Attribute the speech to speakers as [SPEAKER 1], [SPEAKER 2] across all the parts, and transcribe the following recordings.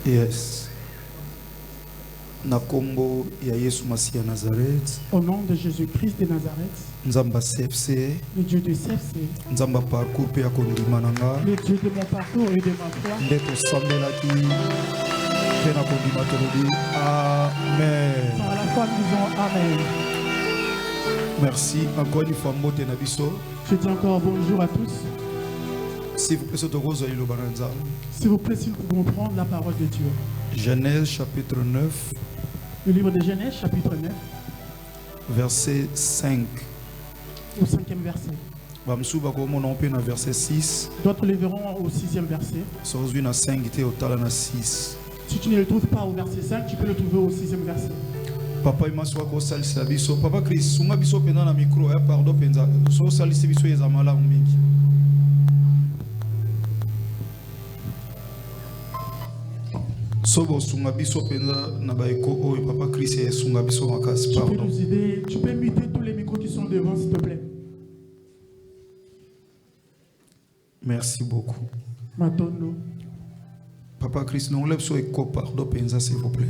[SPEAKER 1] Yes. Nakombo ya Yesu Masia Nazareth.
[SPEAKER 2] Au nom de Jésus-Christ de Nazareth.
[SPEAKER 1] Nzamba CFC.
[SPEAKER 2] Le Dieu de CFC.
[SPEAKER 1] Nzamba parcours pe akondima nanga.
[SPEAKER 2] Le Dieu de mon parcours et de ma foi.
[SPEAKER 1] Ndeto sambela ki pe na kondima tolobi. Amen.
[SPEAKER 2] Par la foi nous disons Amen.
[SPEAKER 1] Merci encore une fois mbote na biso.
[SPEAKER 2] Je dis encore bonjour à tous.
[SPEAKER 1] S'il vous plaît,
[SPEAKER 2] s'il vous plaît, s'il vous pouvez prendre la parole de Dieu.
[SPEAKER 1] Genèse chapitre 9.
[SPEAKER 2] Le livre de Genèse chapitre 9.
[SPEAKER 1] Verset 5.
[SPEAKER 2] Au 5e verset.
[SPEAKER 1] Verset 6.
[SPEAKER 2] D'autres le verront au 6e verset.
[SPEAKER 1] Si
[SPEAKER 2] tu ne le trouves pas au verset 5, tu peux le trouver au 6e verset.
[SPEAKER 1] Papa imaswa ko salisa biso. Papa Christ, sunga biso pena na micro, pardon penza. So salisa biso ezamala mingi. Sobo sunga biso penza na baiko o Papa Christ et sunga biso makasi pardon.
[SPEAKER 2] Tu peux nous aider, tu peux muter tous les micros qui sont devant s'il te plaît.
[SPEAKER 1] Merci beaucoup.
[SPEAKER 2] Matondo.
[SPEAKER 1] Papa Christ, nous lève so écho pardon penza s'il vous plaît.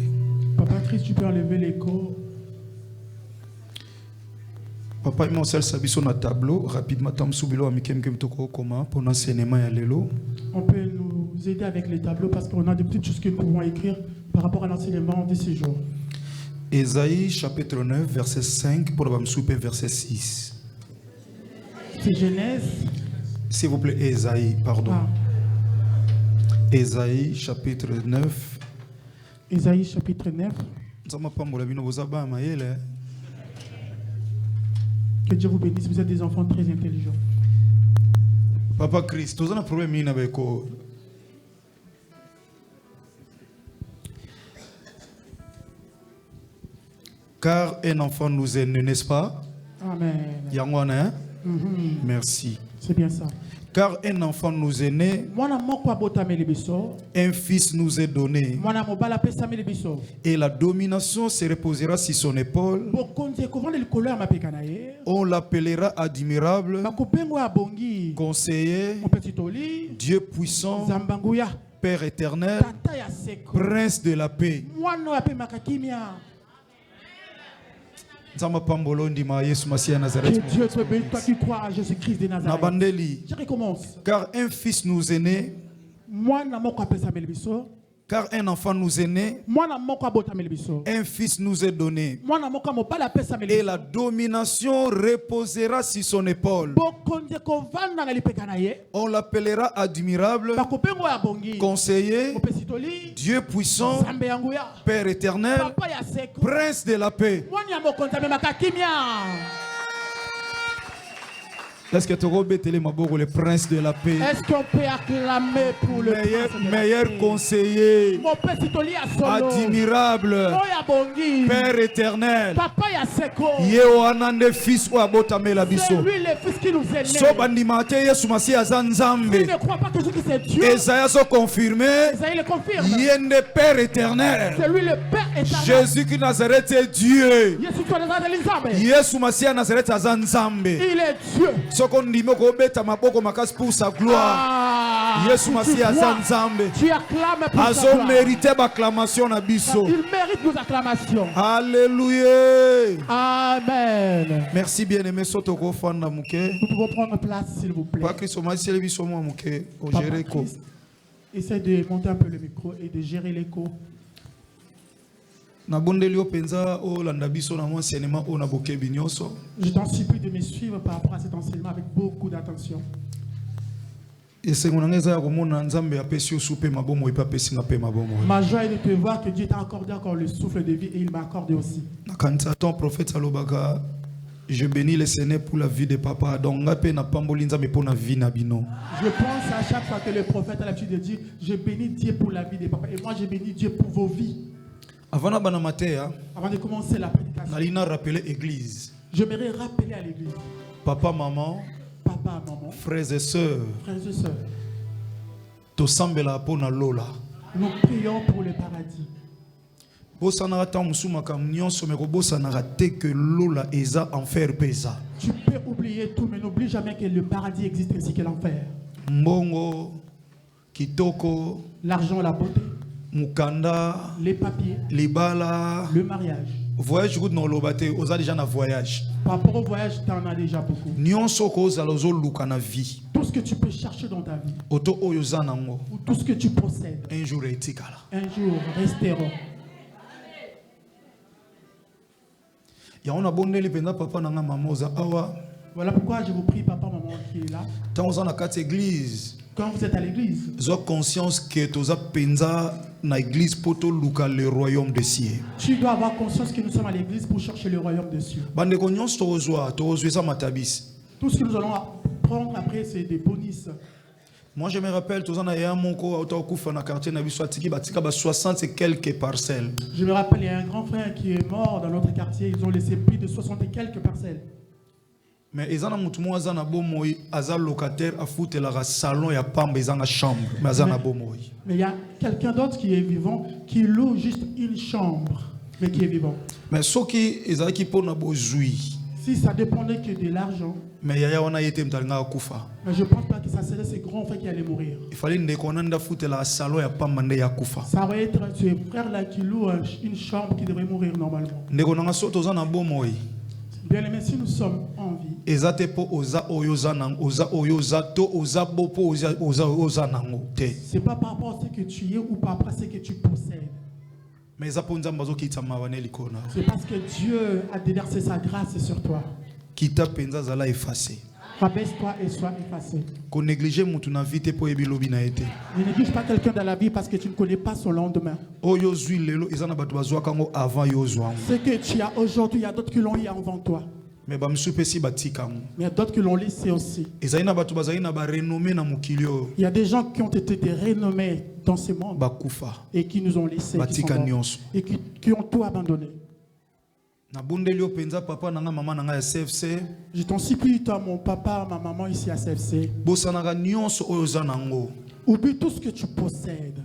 [SPEAKER 2] Papa Christ, tu peux enlever l'écho.
[SPEAKER 1] Papa, il m'a sabiso na tableau rapidement tam subilo amikem kem toko comment pour l'enseignement ya lelo.
[SPEAKER 2] On peut nous aider avec les tableaux parce qu'on a des petites choses que nous pouvons écrire par rapport à l'enseignement de ces jours.
[SPEAKER 1] Ésaïe chapitre 9 verset 5 pour le souper verset 6.
[SPEAKER 2] C'est Genèse.
[SPEAKER 1] S'il vous plaît, Ésaïe, pardon.
[SPEAKER 2] Ah.
[SPEAKER 1] Ésaïe chapitre 9.
[SPEAKER 2] Ésaïe chapitre 9. Que Dieu vous bénisse, vous êtes des enfants très intelligents.
[SPEAKER 1] Papa Christ, tu as un problème avec car un enfant nous est né, n'est-ce pas?
[SPEAKER 2] Amen.
[SPEAKER 1] Yangwana, merci.
[SPEAKER 2] C'est bien ça.
[SPEAKER 1] Car un enfant nous est né, un fils nous est donné, et la domination se reposera sur son épaule. On l'appellera admirable, conseiller, Dieu puissant, Père éternel, Prince de la paix. Que
[SPEAKER 2] Dieu te bénisse, toi qui crois à Jésus-Christ de Nazareth. Je recommence.
[SPEAKER 1] Car un fils nous est né, car un enfant nous est né, un fils nous est donné, et la domination reposera sur son épaule. On l'appellera admirable, conseiller, Dieu puissant, Père éternel, Prince de la paix. Est-ce que tu le prince de la paix?
[SPEAKER 2] Est-ce qu'on peut acclamer pour le
[SPEAKER 1] meilleur conseiller, admirable, Père éternel, fils ou
[SPEAKER 2] c'est lui le fils qui nous est né.
[SPEAKER 1] So bandimate Yesu Masiya azanzambe.
[SPEAKER 2] Il ne croit pas que Jésus c'est Dieu.
[SPEAKER 1] Esaïe so confirmé.
[SPEAKER 2] Esaïe le confirme.
[SPEAKER 1] Yende Père éternel.
[SPEAKER 2] C'est lui le Père éternel.
[SPEAKER 1] Jésus qui Nazareth est Dieu.
[SPEAKER 2] Yesu
[SPEAKER 1] Masiya Nazareth azanzambe.
[SPEAKER 2] Il est Dieu.
[SPEAKER 1] Sokondimo ko beta maboko makasi pour sa gloire. Yesu Masiya azanzambe.
[SPEAKER 2] Tu acclames pour sa
[SPEAKER 1] gloire. Azo mérité l'acclamation na biso.
[SPEAKER 2] Il mérite nos acclamations.
[SPEAKER 1] Alléluia.
[SPEAKER 2] Amen.
[SPEAKER 1] Merci bien-aimé Sotoko Fanda Mouké.
[SPEAKER 2] Nous pouvons prendre place s'il vous plaît.
[SPEAKER 1] Pas Christ Omasi Lebiso Mouké au gérer ko.
[SPEAKER 2] Essaie de monter un peu le micro et de gérer l'écho.
[SPEAKER 1] Je
[SPEAKER 2] t'en supplie de me suivre par rapport à cet enseignement avec beaucoup d'attention. Ma joie est de te voir que Dieu t'a accordé encore le souffle de vie et il m'a accordé aussi.
[SPEAKER 1] Je bénis le Seigneur pour la vie de papa. Je pense
[SPEAKER 2] à chaque fois que le prophète a l'habitude de dire je bénis Dieu pour la vie de papa. Et moi je bénis Dieu pour vos vies.
[SPEAKER 1] Avant de
[SPEAKER 2] commencer la prédication, j'aimerais rappeler à l'église.
[SPEAKER 1] Papa, maman, frères et sœurs, nous
[SPEAKER 2] prions pour le paradis. Tu peux oublier tout, mais n'oublie jamais que le paradis existe ainsi que l'enfer.
[SPEAKER 1] Mbongo, kitoko,
[SPEAKER 2] l'argent, la beauté,
[SPEAKER 1] mukanda,
[SPEAKER 2] les papiers,
[SPEAKER 1] libala,
[SPEAKER 2] le mariage.
[SPEAKER 1] Voyage route non lobate, oza déjà na voyage.
[SPEAKER 2] Par rapport au voyage, tu en as déjà beaucoup.
[SPEAKER 1] Nyonso ko za lozo luka na vie.
[SPEAKER 2] Tout ce que tu peux chercher dans ta vie.
[SPEAKER 1] Oto oyoza nango.
[SPEAKER 2] Ou tout ce que tu possèdes.
[SPEAKER 1] Un jour etikala.
[SPEAKER 2] Un jour resteront.
[SPEAKER 1] Ya on a bondeli penda papa nanga mama oza awa.
[SPEAKER 2] Voilà pourquoi je vous prie, papa, maman qui est là.
[SPEAKER 1] Tant oza na kati église.
[SPEAKER 2] Quand vous êtes à l'église,
[SPEAKER 1] Zo conscience que toza penza na église poto luka le royaume des cieux.
[SPEAKER 2] Tu dois avoir conscience que nous sommes à l'église pour chercher le royaume des cieux.
[SPEAKER 1] Bande ko nyonso tozwa za matabis.
[SPEAKER 2] Tout ce que nous allons prendre après, c'est des bonus.
[SPEAKER 1] Moi je me rappelle toza na ya moko auto kufa na quartier na biso atiki batika ba 60 et quelques parcelles.
[SPEAKER 2] Je me rappelle, il y a un grand frère qui est mort dans notre quartier. Ils ont laissé plus de 60 et quelques parcelles.
[SPEAKER 1] Mais ezana mutu mo azana bomoi aza locataire a foutre la salon ya pamba ezana chambre mais azana bomoi.
[SPEAKER 2] Mais il y a quelqu'un d'autre qui est vivant qui loue juste une chambre mais qui est vivant.
[SPEAKER 1] Mais soki ezaki pona bozui.
[SPEAKER 2] Si ça dépendait que de l'argent.
[SPEAKER 1] Mais yaya wana yete mtalinga kufa.
[SPEAKER 2] Mais je pense pas que ça serait ce grand frère qui allait mourir.
[SPEAKER 1] Il fallait ndeko nanda foutre la salon ya pamba nde ya kufa.
[SPEAKER 2] Ça va être ce frère là qui loue une chambre qui devrait mourir normalement.
[SPEAKER 1] Ndeko nanga soto zana bomoi.
[SPEAKER 2] Bien aimé, si nous sommes en vie,
[SPEAKER 1] ezate po oza oyoza nang oza oyoza to oza bopo oza nango te.
[SPEAKER 2] C'est pas par rapport à ce que tu es ou par rapport à ce que tu possèdes.
[SPEAKER 1] Mais ezapo nzamba zo kita mawane likona.
[SPEAKER 2] C'est parce que Dieu a déversé sa grâce sur toi.
[SPEAKER 1] Kita penza zala effacé.
[SPEAKER 2] Rabaisse-toi et sois effacé.
[SPEAKER 1] Ko négliger mutu na vite po ebilobi na ete.
[SPEAKER 2] Ne néglige pas quelqu'un dans la vie parce que tu ne connais pas son lendemain.
[SPEAKER 1] Oyo zui lelo ezana batu bazwa kango avant yo zwa.
[SPEAKER 2] Ce que tu as aujourd'hui, il y a d'autres qui l'ont eu avant toi.
[SPEAKER 1] Mais ba msupesi batika ngo.
[SPEAKER 2] Mais il y a d'autres qui l'ont laissé aussi.
[SPEAKER 1] Ezana batu bazali na ba renommé na mukilio.
[SPEAKER 2] Il y a des gens qui ont été des renommés dans ce monde
[SPEAKER 1] Bakufa.
[SPEAKER 2] et qui nous ont laissés
[SPEAKER 1] Batika nyonso.
[SPEAKER 2] et qui ont tout abandonné.
[SPEAKER 1] Na bondelio penza papa nanga mama nanga ya CFC.
[SPEAKER 2] Je t'en supplie, toi, mon papa, ma maman ici à CFC.
[SPEAKER 1] Bosanaka nyonso oyo za nango.
[SPEAKER 2] Oublie tout ce que tu possèdes.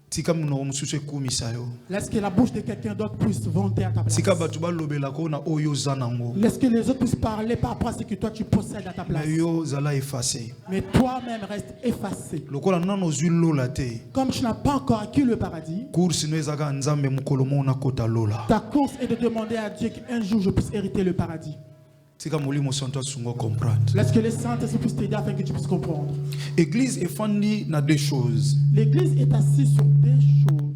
[SPEAKER 1] Tika muno mususu ekumisa yo.
[SPEAKER 2] Laisse que la bouche de quelqu'un d'autre puisse vanter à ta place.
[SPEAKER 1] Tika batu balobela ko na oyo za nango.
[SPEAKER 2] Laisse que les autres puissent parler par rapport à ce que toi tu possèdes à ta place.
[SPEAKER 1] Mais yo zala effacé.
[SPEAKER 2] Mais toi-même reste effacé.
[SPEAKER 1] Lokola nano zui lola te.
[SPEAKER 2] Comme tu n'as pas encore acquis le paradis,
[SPEAKER 1] Course no ezaka nzambe mukolo mona kota lola.
[SPEAKER 2] ta course est de demander à Dieu qu'un jour je puisse hériter le paradis.
[SPEAKER 1] Tika molimo santo sungo comprendre.
[SPEAKER 2] Laisse que les saints puissent t'aider afin que tu puisses comprendre.
[SPEAKER 1] Église est fondée na deux choses.
[SPEAKER 2] L'église est assise sur deux choses.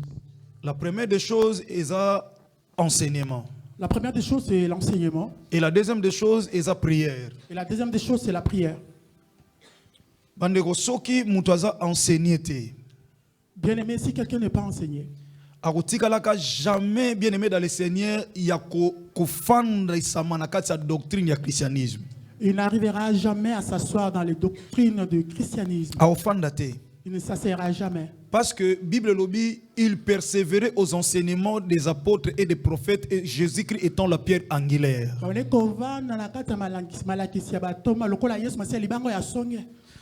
[SPEAKER 1] La première des choses est enseignement.
[SPEAKER 2] La première des choses, c'est l'enseignement.
[SPEAKER 1] Et la deuxième des choses est la prière.
[SPEAKER 2] Et la deuxième des choses, c'est la prière.
[SPEAKER 1] Bandeko soki mutu aza enseigné te.
[SPEAKER 2] Bien aimé, si quelqu'un n'est pas enseigné,
[SPEAKER 1] akotikalaka jamais bien aimé dans le Seigneur ya kofanda isama na kati ya doctrine ya christianisme.
[SPEAKER 2] il n'arrivera jamais à s'asseoir dans les doctrines du christianisme.
[SPEAKER 1] Aofanda te.
[SPEAKER 2] Il ne s'asseyera jamais.
[SPEAKER 1] Parce que Bible lobby, il persévérait aux enseignements des apôtres et des prophètes, et Jésus-Christ étant la pierre angulaire.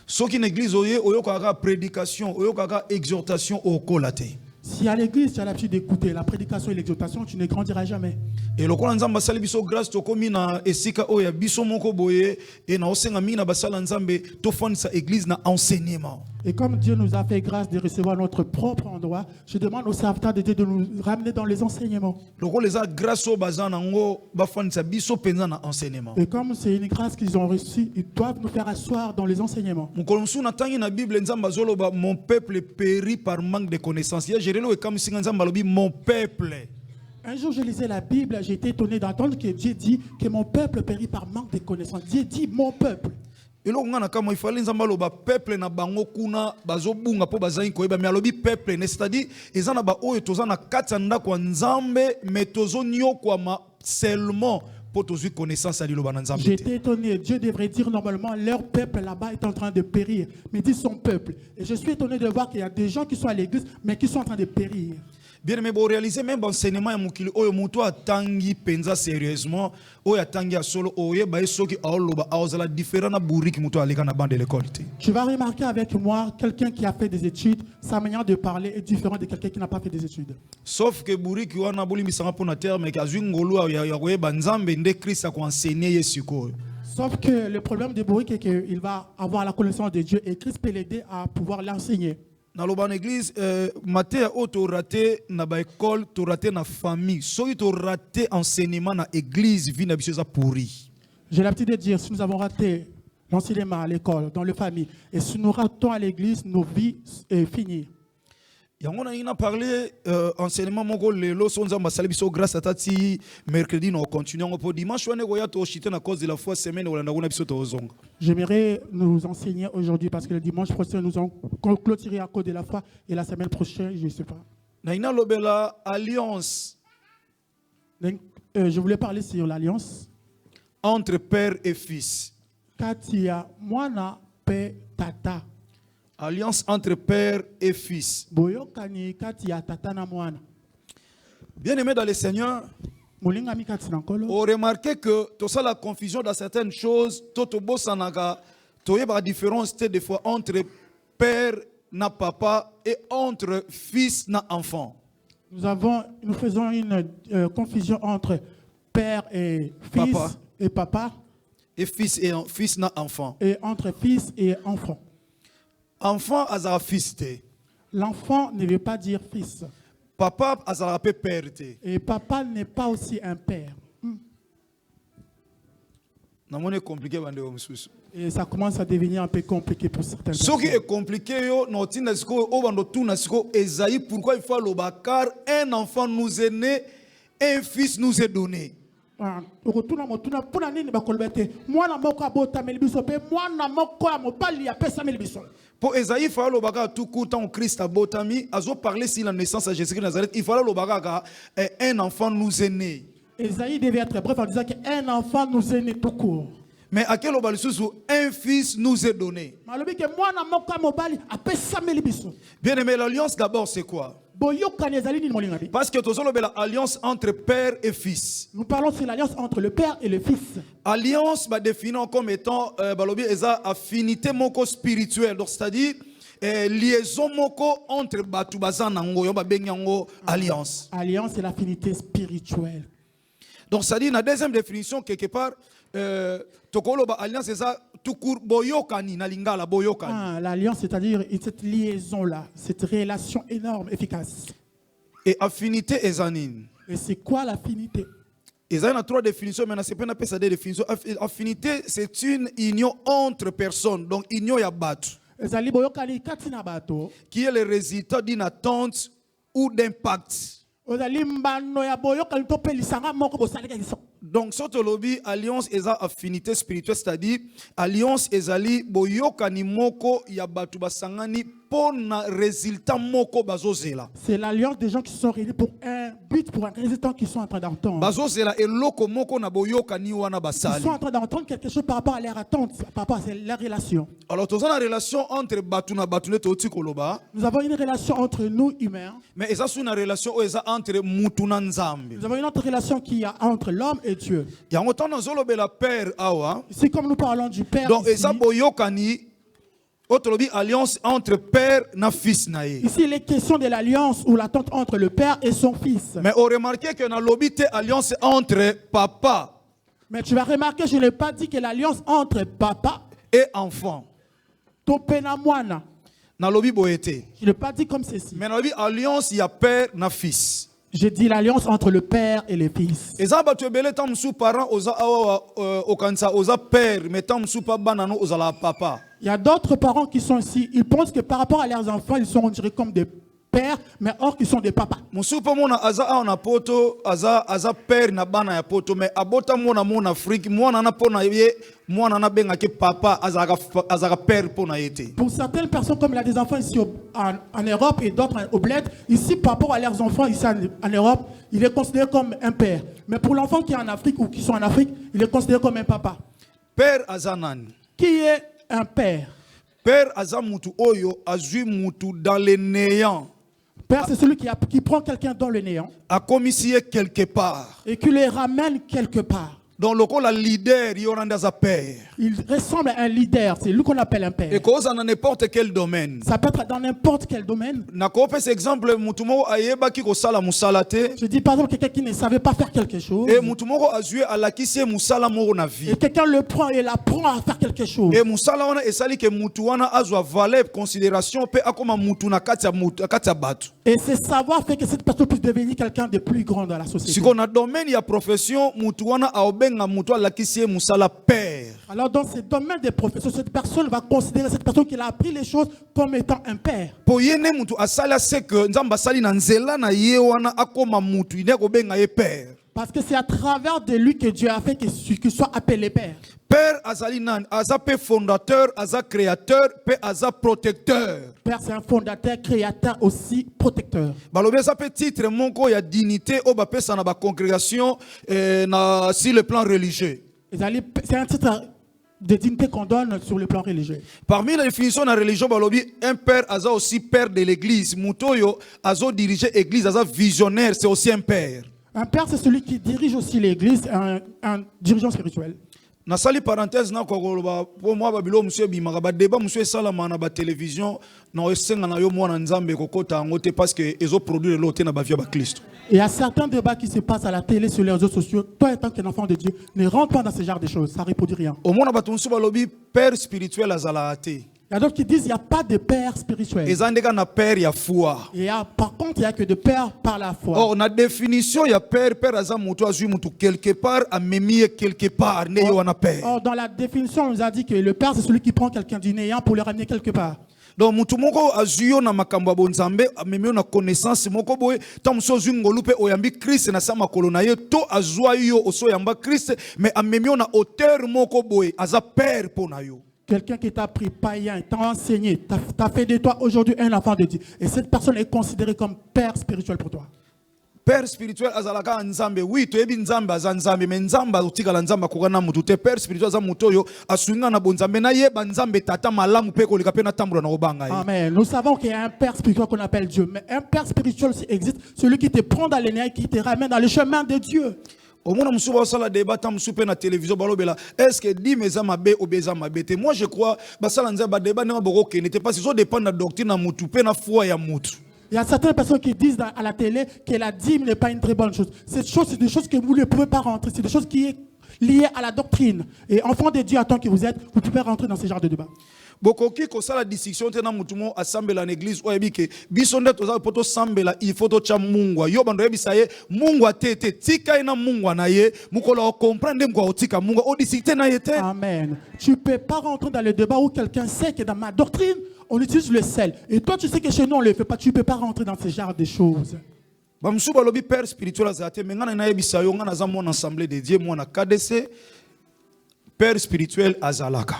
[SPEAKER 1] Soki une église oyokaka prédication, oyokaka exhortation au kolate.
[SPEAKER 2] Si à l'église tu as l'habitude d'écouter la prédication et l'exhortation, tu ne grandiras jamais.
[SPEAKER 1] Et lokola nzamba sali biso grâce tokomi na esika oya biso moko boye et na osenga mina basala nzambe to fondisa église na enseignement.
[SPEAKER 2] Et comme Dieu nous a fait grâce de recevoir notre propre endroit, je demande aux serviteurs de Dieu de nous ramener dans les enseignements.
[SPEAKER 1] Lokola eza grâce au bazana ngo ba fondisa biso penza na enseignement.
[SPEAKER 2] Et comme c'est une grâce qu'ils ont reçue, ils doivent nous faire asseoir dans les enseignements.
[SPEAKER 1] Mukolo msu na tangi na Bible nzamba zoloba mon peuple périt par manque de connaissances. Ya jerelo e comme si nzamba lobi mon peuple.
[SPEAKER 2] Un jour, je lisais la Bible, j'ai été étonné d'entendre que Dieu dit que mon peuple périt par manque de connaissances. Dieu dit mon peuple.
[SPEAKER 1] Et là, on a comme il fallait nzamba loba peuple na bango kuna bazobunga po bazai koyeba mais alobi peuple, c'est-à-dire ezana ba oyo tozana katanda kwa nzambe mais tozonyo kwa ma seulement pour tozu connaissance à liloba na nzambe.
[SPEAKER 2] J'étais étonné. Dieu devrait dire normalement leur peuple là-bas est en train de périr, mais dit son peuple. Et je suis étonné de voir qu'il y a des gens qui sont à l'église mais qui sont en train de périr.
[SPEAKER 1] Bien aimé, vous réalisez même enseignement ya mukili oyo muto atangi penza sérieusement oyo atangi a solo oyo ba soki aoloba aozala différent na buriki muto aleka na bande de l'école.
[SPEAKER 2] Tu vas remarquer avec moi quelqu'un qui a fait des études, sa manière de parler est différente de quelqu'un qui n'a pas fait des études.
[SPEAKER 1] Sauf que buriki wana bolimbisanga pona terme mais azwi ngolu ya koyeba nzambe nde Christ a enseigner yesu ko.
[SPEAKER 2] Sauf que le problème de Bourique est qu'il va avoir la connaissance de Dieu et Christ peut l'aider à pouvoir l'enseigner.
[SPEAKER 1] Dans l'Oban église, maté a auto raté na ba école, to raté na famille. Soki to raté enseignement na église, vie na biso za pourri.
[SPEAKER 2] J'ai l'habitude de dire, si nous avons raté l'enseignement à l'école, dans la famille, et si nous ratons à l'église, nos vies sont finies.
[SPEAKER 1] Yango na ina parlé enseignement moko lelo sonza masali biso grâce à tati mercredi no continue ngo po dimanche wane go ya to chité na cause de la foi semaine wala na biso to zonga.
[SPEAKER 2] J'aimerais nous enseigner aujourd'hui parce que le dimanche prochain nous allons clôturer à cause de la foi et la semaine prochaine, je ne sais pas.
[SPEAKER 1] Na ina lobela alliance.
[SPEAKER 2] Donc, je voulais parler sur l'alliance
[SPEAKER 1] Entre père et fils.
[SPEAKER 2] Katia mwana pe tata.
[SPEAKER 1] Alliance entre père et fils.
[SPEAKER 2] Boyokani katia tata na mwana.
[SPEAKER 1] Bien-aimés dans le Seigneur,
[SPEAKER 2] Molinga mi kati na nkolo.
[SPEAKER 1] on remarque que tout ça la confusion dans certaines choses, toto bosanaga, toye ba différence des fois entre père na papa et entre fils na enfant.
[SPEAKER 2] Nous faisons une confusion entre père et fils
[SPEAKER 1] Papa.
[SPEAKER 2] et papa
[SPEAKER 1] Et fils na enfant.
[SPEAKER 2] et entre fils et enfant.
[SPEAKER 1] Enfant azara fils te.
[SPEAKER 2] L'enfant ne veut pas dire fils.
[SPEAKER 1] Papa azara pe père te.
[SPEAKER 2] Et papa n'est pas aussi un père.
[SPEAKER 1] Namone compliqué bande o mususu.
[SPEAKER 2] Et ça commence à devenir un peu compliqué pour certaines
[SPEAKER 1] Ce qui
[SPEAKER 2] personnes.
[SPEAKER 1] est compliqué yo no tinda siko o bando tuna siko Esaïe pourquoi il faut le bakar un enfant nous est né, un fils nous est donné.
[SPEAKER 2] Retourna motuna pona nini bakolbete mwana moko abota melibiso pe mwana moko ya mobali apesa melibiso.
[SPEAKER 1] Pour Esaïe, il fallait le bagage tout court tant Christ a botami, azo parler sur la naissance à Jésus-Christ de Nazareth, il fallait le bagage un enfant nous est né.
[SPEAKER 2] Esaïe devait être bref en disant qu'un enfant nous est né tout court.
[SPEAKER 1] Mais à quel moment un fils nous est donné.
[SPEAKER 2] Malobi ke mwana moko ya mobali apesa melibiso.
[SPEAKER 1] Bien aimé, l'alliance d'abord c'est quoi?
[SPEAKER 2] Boyokani ezali nini molinga bi?
[SPEAKER 1] Parce que tu as l'alliance entre père et fils.
[SPEAKER 2] Nous parlons sur l'alliance entre le père et le fils.
[SPEAKER 1] Alliance va définir comme étant balobi eza affinité moko spirituelle, donc c'est-à-dire liaison moko entre batu bazanango yo ba benyango alliance.
[SPEAKER 2] Alliance c'est l'affinité spirituelle.
[SPEAKER 1] Donc c'est-à-dire la deuxième définition quelque part tokolo ba alliance eza tout court boyokani na lingala boyokani.
[SPEAKER 2] L'alliance c'est-à-dire cette liaison là, cette relation énorme, efficace.
[SPEAKER 1] Et affinité ezanine.
[SPEAKER 2] Et c'est quoi l'affinité?
[SPEAKER 1] Il y a trois définitions, mais c'est pas une des définitions. Affinité, c'est une union entre personnes, donc union ya batu, qui est le résultat d'une attente ou d'impact. Donc, ce lobby, alliance est affinité spirituelle, c'est-à-dire alliance ezali boyokani moko ya batu basangani pour un résultat moko bazozela.
[SPEAKER 2] C'est l'alliance des gens qui sont réunis pour un but, pour un résultat qu'ils sont en train d'entendre.
[SPEAKER 1] Bazozela eloko moko na boyokani wana
[SPEAKER 2] Ils
[SPEAKER 1] basali.
[SPEAKER 2] sont en train d'entendre quelque chose par rapport à leur attente, par rapport à leur relation.
[SPEAKER 1] Alors, tu as une relation entre batu na batu ne koloba.
[SPEAKER 2] Nous avons une relation entre nous humains.
[SPEAKER 1] Mais eza une relation entre mutu na nzambe.
[SPEAKER 2] Nous avons une autre relation qui est entre l'homme et Dieu.
[SPEAKER 1] Yango tana zolobela père awa.
[SPEAKER 2] Ici, comme nous parlons du père,
[SPEAKER 1] Donc
[SPEAKER 2] ici,
[SPEAKER 1] eza boyokani otolobi alliance entre père na fils na ye.
[SPEAKER 2] ici, il est question de l'alliance ou l'attente entre le père et son fils.
[SPEAKER 1] Mais on remarque que na lobi te alliance entre papa
[SPEAKER 2] Mais tu vas remarquer, je n'ai pas dit que l'alliance entre papa
[SPEAKER 1] et enfant.
[SPEAKER 2] topena mwana.
[SPEAKER 1] Na lobi boyete.
[SPEAKER 2] Je n'ai pas dit comme ceci.
[SPEAKER 1] Mais na lobi alliance ya père na fils.
[SPEAKER 2] J'ai dit l'alliance entre le père et le fils.
[SPEAKER 1] Eza batu ebele tam sou parent oza awa okansa oza père mais tam sou pa banano oza la papa.
[SPEAKER 2] Il y a d'autres parents qui sont ici. Ils pensent que par rapport à leurs enfants, ils sont on dirait comme des pères, mais or qu'ils sont des papas.
[SPEAKER 1] Musupa mona aza awa na poto aza père na bana ya poto mais abota mona Afrique mwana na pona ye mwana na benga ke papa azaka père pona yete.
[SPEAKER 2] Pour certaines personnes, comme il y a des enfants ici en Europe et d'autres au bled, ici par rapport à leurs enfants ici en Europe, il est considéré comme un père. Mais pour l'enfant qui est en Afrique ou qui sont en Afrique, il est considéré comme un papa.
[SPEAKER 1] Père azanan.
[SPEAKER 2] Qui est un père?
[SPEAKER 1] Père azamutu oyo azui mutu dans le néant.
[SPEAKER 2] Père, c'est celui qui prend quelqu'un dans le néant
[SPEAKER 1] A commissionné quelque part.
[SPEAKER 2] et qui le ramène quelque part.
[SPEAKER 1] Donc le leader yoranda za père.
[SPEAKER 2] Il ressemble à un leader, c'est lui qu'on appelle un père.
[SPEAKER 1] Et cause dans n'importe quel domaine.
[SPEAKER 2] Ça peut être dans n'importe quel domaine.
[SPEAKER 1] Na ko pe exemple mutu moko ayeba ki ko sala musala te.
[SPEAKER 2] Je dis par exemple quelqu'un qui ne savait pas faire quelque chose.
[SPEAKER 1] Et mutu moko azue alakisi musala moko na vie.
[SPEAKER 2] Et quelqu'un le prend et l'apprend à faire quelque chose.
[SPEAKER 1] Et musala wana esali ke mutu wana azwa valeur considération pe akoma mutu na kati ya batu.
[SPEAKER 2] Et ce savoir fait que cette personne puisse devenir quelqu'un de plus grand dans la société.
[SPEAKER 1] Si qu'on a domaine ya profession mutu wana aobenga mutu alakisi musala père.
[SPEAKER 2] Alors dans ce domaine des professions, cette personne va considérer cette personne qui a appris les choses comme étant un père.
[SPEAKER 1] Po yene mutu asala c'est que nzamba sali na nzela na ye wana akoma mutu ine ko benga ye père.
[SPEAKER 2] Parce que c'est à travers de lui que Dieu a fait qu'il soit appelé père.
[SPEAKER 1] Père azali nan, aza pe fondateur, aza créateur, pe aza protecteur.
[SPEAKER 2] Père, c'est un fondateur, créateur aussi, protecteur.
[SPEAKER 1] Balobi aza pe titre monko ya dignité o ba pesa na ba congrégation na sur le plan religieux.
[SPEAKER 2] C'est un titre de dignité qu'on donne sur le plan religieux.
[SPEAKER 1] Parmi les définitions de la religion, balobi, un père aza aussi père de l'église. Mutoyo azo diriger l'église, aza visionnaire, c'est aussi un père.
[SPEAKER 2] Un père, c'est celui qui dirige aussi l'église, un dirigeant spirituel.
[SPEAKER 1] Na sali parenthèse na kokoloba pour moi babilo monsieur bimaka ba débat monsieur salama na ba télévision na esenga na yo mwana nzambe kokota ngote parce que ezo produire l'autre na ba via ba Christ.
[SPEAKER 2] Il y a certains débats qui se passent à la télé, sur les réseaux sociaux. Toi, étant qu'un enfant de Dieu, ne rentre pas dans ce genre de choses. Ça ne reproduit rien.
[SPEAKER 1] Au monde batunsu balobi père spirituel azala ate.
[SPEAKER 2] Il y a d'autres qui disent qu'il n'y a pas de père spirituel.
[SPEAKER 1] Ezandeka na père ya foi.
[SPEAKER 2] Par contre, il n'y a que de père par la foi.
[SPEAKER 1] Or, na définition, il y a père aza mutu azui mutu quelque part, a memi quelque part, ne yo wana père.
[SPEAKER 2] Or, dans la définition, on nous a dit que le père, c'est celui qui prend quelqu'un du néant pour le ramener quelque part.
[SPEAKER 1] Donc, mutu moko azuyo na makambo bonzambe, a memi na connaissance, moko boy, tam so zungolu pe oyambi Christ na sama kolona ye, to azwa yo oso yamba Christ, mais a memi na auteur moko boy, aza père pona yo.
[SPEAKER 2] Quelqu'un qui t'a pris païen, t'a enseigné, t'a fait de toi aujourd'hui un enfant de Dieu. Et cette personne est considérée comme père spirituel pour toi.
[SPEAKER 1] Père spirituel azalaka nzambe, oui, tu ebi nzambe aza nzambe, mais nzambe utika la nzambe kokana mutu te. Père spirituel aza mutoyo asunga na bonzambe na ye banzambe tata malamu pe kolika pe na tambula na obanga ye.
[SPEAKER 2] Amen. Nous savons qu'il y a un père spirituel qu'on appelle Dieu, mais un père spirituel aussi existe, celui qui te prend dans les néants et qui te ramène dans le chemin de Dieu.
[SPEAKER 1] Au monde musuba sala débat tam souper na télévision balobela est-ce que dit meza mabe obeza mabete. Moi je crois basala nza ba débat na boko ke n'était pas ça dépend de la doctrine na mutu pe na foi ya mutu.
[SPEAKER 2] Il y a certaines personnes qui disent à la télé que la dîme n'est pas une très bonne chose. Cette chose, c'est des choses que vous ne pouvez pas rentrer. C'est des choses qui sont liées à la doctrine. Et enfant de Dieu, en tant que vous êtes, vous ne pouvez pas rentrer dans ce genre de débat.
[SPEAKER 1] Bokoki ko sala distinction tena mutumo assemble l'église oyebike bisonde toza poto sambela il faut to cha mungwa yo bando yebisa ye mungwa tete tika ina mungwa na ye mukolo comprendre mko otika mungwa odisite na yete.
[SPEAKER 2] Amen. Tu peux pas rentrer dans le débat où quelqu'un sait que dans ma doctrine on utilise le sel et toi tu sais que chez nous on le fait pas. Tu peux pas rentrer dans ce genre de choses.
[SPEAKER 1] Bamsuba lobi père spirituel azate mengana na yebisa yo ngana za mon assemblée de Dieu mon KDC père spirituel azalaka.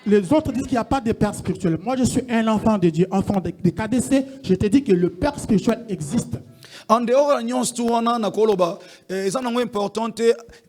[SPEAKER 2] Les autres disent qu'il n'y a pas de père spirituel. Moi, je suis un enfant de Dieu, enfant de KDC. Je te dis que le père spirituel existe.
[SPEAKER 1] En dehors de l'agence, tout on a nakoloba. C'est important,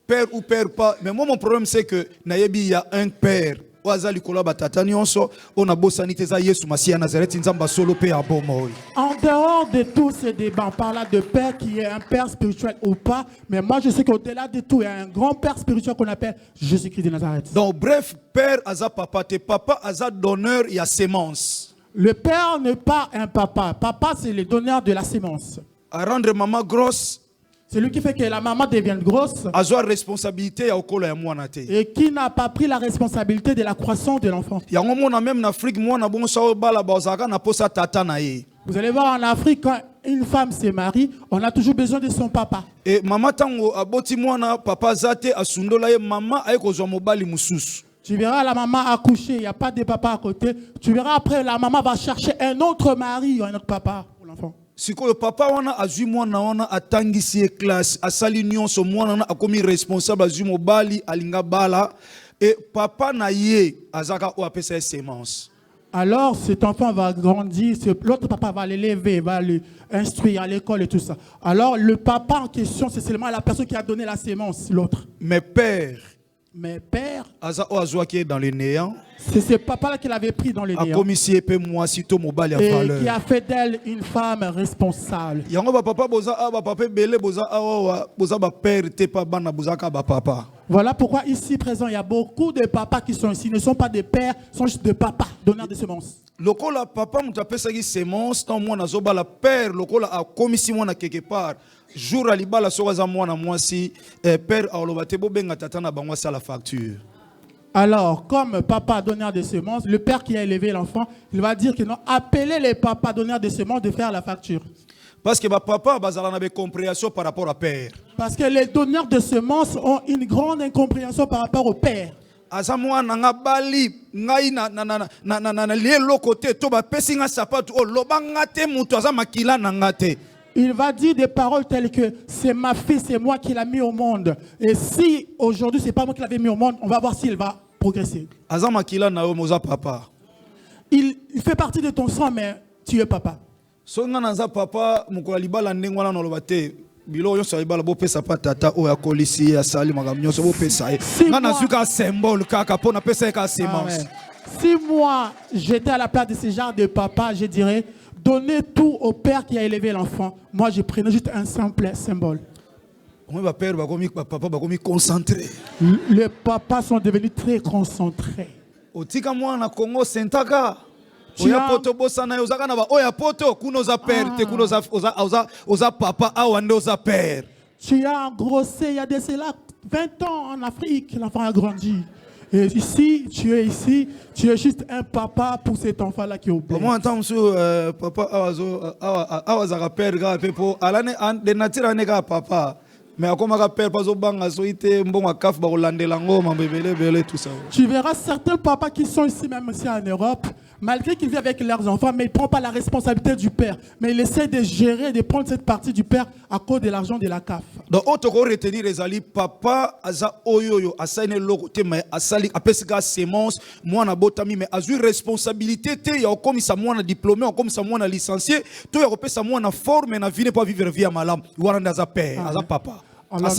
[SPEAKER 1] père ou père pas. Mais moi, mon problème, c'est que nayebi il y a un père. Wazali koloba tata nyonso. On a bosanité za Yesu Masia Nazareth nzamba solo pe abomoy.
[SPEAKER 2] En dehors de tous ces débats, on parle là de père qui est un père spirituel ou pas. Mais moi, je sais qu'au-delà de tout, il y a un grand père spirituel qu'on appelle Jésus-Christ de Nazareth.
[SPEAKER 1] Donc, bref, père aza papa, te papa aza donneur, il y a sémence.
[SPEAKER 2] Le père n'est pas un papa. Papa, c'est le donneur de la sémence.
[SPEAKER 1] À rendre maman grosse.
[SPEAKER 2] C'est lui qui fait que la maman devienne grosse.
[SPEAKER 1] Azoa responsabilité ya okolo ya mwana te.
[SPEAKER 2] Et qui n'a pas pris la responsabilité de la croissance de l'enfant.
[SPEAKER 1] Ya ngomona même en Afrique mwana bon sa bala bazaka na posa tata na ye.
[SPEAKER 2] Vous allez voir en Afrique, quand une femme se marie, on a toujours besoin de son papa.
[SPEAKER 1] Et maman tango aboti mwana papa zate asundola ye maman ay kozwa mobali mususu.
[SPEAKER 2] Tu verras la maman accoucher, il n'y a pas de papa à côté. Tu verras après la maman va chercher un autre mari ou un autre papa pour l'enfant.
[SPEAKER 1] Si le papa wana azui mwana wana atangisi classe asali nyonso mwana na akomi responsable azui mobali alinga bala et papa na ye azaka o apesa sémence.
[SPEAKER 2] Alors cet enfant va grandir, l'autre papa va l'élever, va l'instruire à l'école et tout ça. Alors le papa en question, c'est seulement la personne qui a donné la sémence, l'autre.
[SPEAKER 1] Mais père
[SPEAKER 2] aza
[SPEAKER 1] o azwa qui est dans le néant.
[SPEAKER 2] C'est ce papa-là qui l'avait pris dans le néant. Et qui a fait d'elle une femme responsable. Voilà pourquoi ici présent, il y a beaucoup de papas qui sont ici. Ils ne sont pas des pères, ils sont juste des papas, donneurs de semences.
[SPEAKER 1] Lokola papa mutu apesaki semence tant mwana azobala père lokola akomisi mwana quelque part jour alibala soka za mwana mwasi père aloba te bobenga tata na bango asala facture.
[SPEAKER 2] Alors, comme papa donneur de semences, le père qui a élevé l'enfant, il va dire que non, appelez les papas donneurs de semences de faire la facture.
[SPEAKER 1] Parce que papa bazala na be compréhension par rapport à père.
[SPEAKER 2] Parce que les donneurs de semences ont une grande incompréhension par rapport au père.
[SPEAKER 1] Aza mwana nga bali ngai na lielo côté to ba pesi nga sapatu o lobanga te mutu aza makila na nga te.
[SPEAKER 2] Il va dire des paroles telles que c'est ma fille, c'est moi qui l'a mis au monde. Et si aujourd'hui c'est pas moi qui l'avais mis au monde, on va voir s'il va progresser.
[SPEAKER 1] Aza makila na yo moza papa.
[SPEAKER 2] Il fait partie de ton sang, mais tu es papa.
[SPEAKER 1] Songa naza papa mukola libala ndengwana no loba te. Bilo yo sa libala bo pesa pa tata o ya kolisi ya sali magam nyoso bo pesa e. Nga nazuka symbole kaka pona pesa ka semence.
[SPEAKER 2] Si moi j'étais à la place de ce genre de papa, je dirais donnez tout au père qui a élevé l'enfant. Moi je prenais juste un simple symbole. Les papas sont devenus très concentrés.
[SPEAKER 1] Otika mwana Congo sentaka. Oya poto bosa na yozaka na ba oya poto kuno za père te kuno za oza papa awande oza père.
[SPEAKER 2] Tu as engrossé il y a de cela 20 ans en Afrique, l'enfant a grandi. Et ici, tu es juste un papa pour cet enfant-là qui est au bled.
[SPEAKER 1] Moi, en tant que papa, awaza père ga pepo, alane de nature nega papa. Mais comme un père pas au bang, soité bon à caf barolande lango, m'embebele tout ça.
[SPEAKER 2] Tu verras certains papas qui sont ici même aussi en Europe, malgré qu'ils vivent avec leurs enfants, mais ils ne prennent pas la responsabilité du père. Mais ils essaient de gérer, de prendre cette partie du père à cause de l'argent de la CAF.
[SPEAKER 1] Donc, autre chose retenir les alliés, papa, aza oyoyo, asaine lokote, mais asali, apesika semence, moi na botami, mais azu responsabilité, te ya comme ça moi na diplômé, comme ça moi na licencié, to ya kopesa moi na forme, na vie pas vivre vie à malam, waranda aza père, aza papa.
[SPEAKER 2] Alors,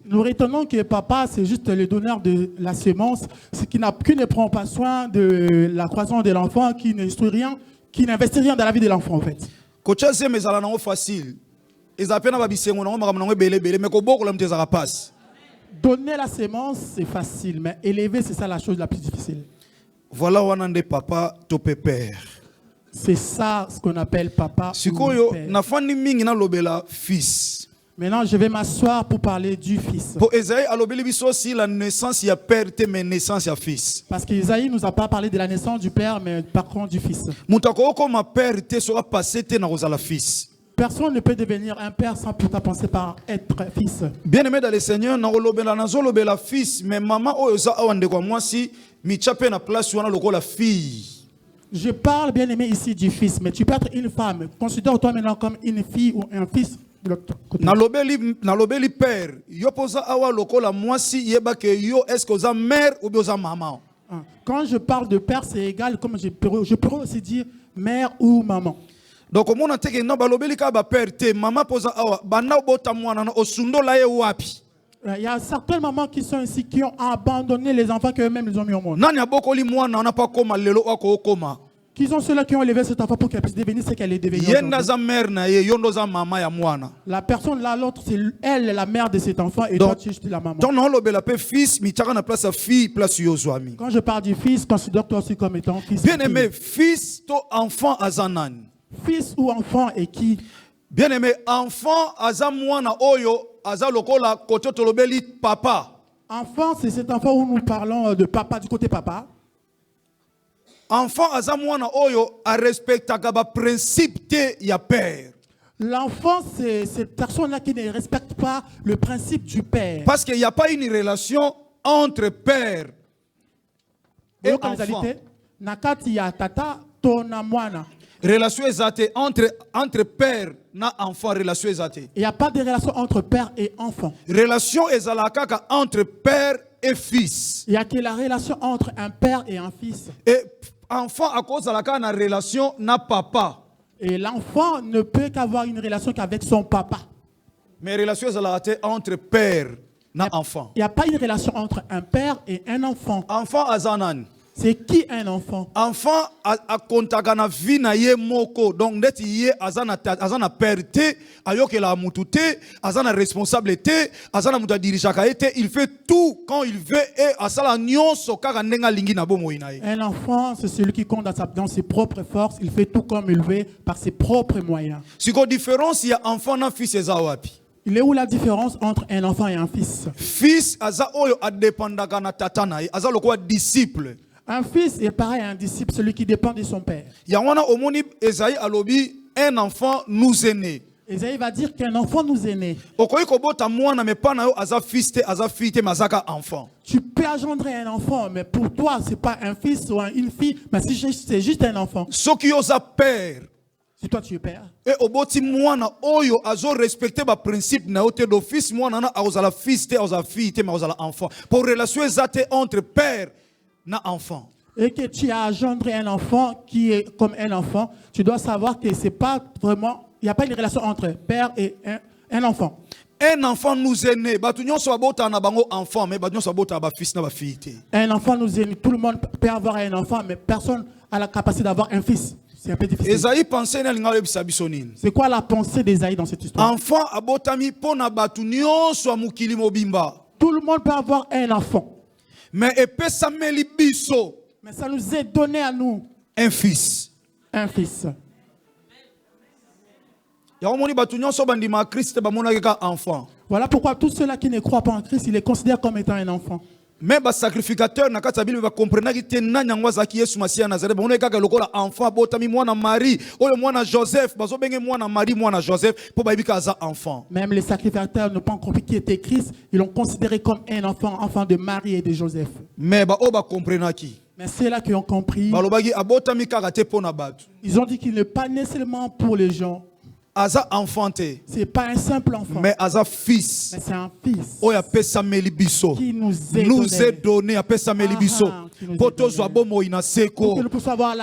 [SPEAKER 2] nous retenons que papa, c'est juste le donneur de la semence, qui ne prend pas soin de la croissance de l'enfant, qui n'instruit rien, qui n'investit rien dans la vie de l'enfant en fait. Donner la semence, c'est facile, mais élever, c'est ça la chose la plus difficile.
[SPEAKER 1] Voilà wanande papa topé père.
[SPEAKER 2] C'est ça ce qu'on appelle papa.
[SPEAKER 1] Fils.
[SPEAKER 2] Maintenant, je vais m'asseoir pour parler du fils.
[SPEAKER 1] Pour Esaïe, aussi la naissance, il y a père, mais naissance, il y a fils.
[SPEAKER 2] Parce qu'Esaïe ne nous a pas parlé de la naissance du père, mais par contre du fils. Personne ne peut devenir un père sans pourtant penser par être fils.
[SPEAKER 1] Bien aimé dans le Seigneur, na fils, mais maman moi si mi chapé na place la fille.
[SPEAKER 2] Je parle bien aimé ici du fils, mais tu peux être une femme. Considère-toi maintenant comme une fille ou un fils.
[SPEAKER 1] Na lobeli père yo posa awa lokola mwasi yeba ke yo est-ce que oza mère ou bien oza maman.
[SPEAKER 2] Quand je parle de père c'est égal comme je pourrais aussi dire mère ou maman.
[SPEAKER 1] Donc on a teke no ba lobeli ka ba père te maman posa awa bana bota mwana no osundo la ye wapi.
[SPEAKER 2] Il y a certaines mamans qui sont ici qui ont abandonné les enfants qu'eux-mêmes ils ont mis au monde.
[SPEAKER 1] Nani abokoli mwana na pas koma lelo wako koma.
[SPEAKER 2] Qui sont ceux-là qui ont élevé cet enfant pour qu'elle puisse devenir ce qu'elle est devenue. La personne là, l'autre, c'est elle, la mère de cet enfant, et toi, tu es juste la maman. Quand je parle du fils, considère-toi aussi comme étant fils.
[SPEAKER 1] Bien aimé, fils, ton enfant azanan.
[SPEAKER 2] Fils ou enfant et qui?
[SPEAKER 1] Bien aimé, enfant azamwana oyo azalokola koto tolobeli papa.
[SPEAKER 2] Enfant, c'est cet enfant où nous parlons de papa, du côté papa.
[SPEAKER 1] Enfant azamwana oyo a respectaka ba principe te ya père.
[SPEAKER 2] L'enfant c'est cette personne là qui ne respecte pas le principe du père.
[SPEAKER 1] Parce qu'il n'y a pas une relation entre père et enfant.
[SPEAKER 2] Nakati ya tata tona mwana.
[SPEAKER 1] Relation ezate entre père na enfant relation ezate.
[SPEAKER 2] Il n'y a pas de relation entre père et enfant.
[SPEAKER 1] Relation ezalaka entre père et fils.
[SPEAKER 2] Il y a que la relation entre un père et un fils.
[SPEAKER 1] Et enfant à cause de la relation na papa.
[SPEAKER 2] Et l'enfant ne peut qu'avoir une relation qu'avec son papa.
[SPEAKER 1] Mais relation entre père na enfant.
[SPEAKER 2] Il n'y a pas une relation entre un père et un enfant.
[SPEAKER 1] Enfant azanan.
[SPEAKER 2] C'est qui un enfant?
[SPEAKER 1] Enfant a kontaka na vie na ye moko. Donc ndeti ye azana perte, ayoke la mutute, azana responsabilité, azana muta dirijaka ete, il fait tout quand il veut et asala nyonso kaka nenga lingi na bomo inaye.
[SPEAKER 2] Un enfant, c'est celui qui compte dans ses propres forces, il fait tout comme il veut par ses propres moyens.
[SPEAKER 1] Siko différence ya enfant na fils eza wapi?
[SPEAKER 2] Il est où la différence entre un enfant et un fils?
[SPEAKER 1] Fils aza oyo adependaka na tata na ye, aza lokwa disciple.
[SPEAKER 2] Un fils est pareil à un disciple, celui qui dépend de son père.
[SPEAKER 1] Yanwana omoni Esaïe alobi, un enfant nous est né.
[SPEAKER 2] Esaïe va dire qu'un enfant nous est né.
[SPEAKER 1] Okoyi kobota mwana me pa na yo aza fils te, aza fille te, mazaka enfant.
[SPEAKER 2] Tu peux engendrer un enfant, mais pour toi, c'est pas un fils ou une fille, mais c'est juste un enfant.
[SPEAKER 1] Soki yo za père.
[SPEAKER 2] Si toi tu es père.
[SPEAKER 1] Et oboti mwana oyo azo respecter ba principe na yo te d'office mwana na azala fils te, azala fille te, mais azala enfant. Pour relation ezate entre père na enfant.
[SPEAKER 2] Et que tu as engendré un enfant qui est comme un enfant, tu dois savoir que c'est pas vraiment, il n'y a pas une relation entre père et un enfant.
[SPEAKER 1] Un enfant nous est né. Batu nyonso abota na bango enfant, mais batu nyonso abota ba fils na ba fille te.
[SPEAKER 2] Un enfant nous est né. Tout le monde peut avoir un enfant, mais personne a la capacité d'avoir un fils. C'est un peu difficile.
[SPEAKER 1] Esaïe pensait na linga lebisa biso nini?
[SPEAKER 2] C'est quoi la pensée d'Esaïe dans cette histoire?
[SPEAKER 1] Enfant abotami pona batu nyonso mukili mobimba.
[SPEAKER 2] Tout le monde peut avoir un enfant.
[SPEAKER 1] Mais epesameli biso.
[SPEAKER 2] Mais ça nous est donné à nous.
[SPEAKER 1] Un fils.
[SPEAKER 2] Un fils.
[SPEAKER 1] Yaomoni batu nyonso bandima Christ bamona keka enfant.
[SPEAKER 2] Voilà pourquoi tous ceux-là qui ne croient pas en Christ, ils les considèrent comme étant un enfant.
[SPEAKER 1] Mais ba sacrificateur na kati ya Bible ba comprendre ki te nanya ngwaza ki Yesu Masia Nazareth bamona kaka lokola enfant botami mwana Marie, oyo mwana Joseph, bazo benge mwana Marie mwana Joseph pour ba yibika aza enfant.
[SPEAKER 2] Même les sacrificateurs n'ont pas compris qui était Christ, ils l'ont considéré comme un enfant, enfant de Marie et de Joseph.
[SPEAKER 1] Mais ba o ba comprendre ki.
[SPEAKER 2] Mais ceux-là qui ont compris,
[SPEAKER 1] Balobaki abotami kaka te pona batu.
[SPEAKER 2] ils ont dit qu'il n'est pas nécessairement pour les gens.
[SPEAKER 1] Aza enfanté.
[SPEAKER 2] C'est pas un simple enfant.
[SPEAKER 1] Mais aza fils.
[SPEAKER 2] Mais c'est un fils.
[SPEAKER 1] Oya pesa melibiso.
[SPEAKER 2] Qui nous
[SPEAKER 1] est donné à pesa melibiso. Poto zo abomo inaseko.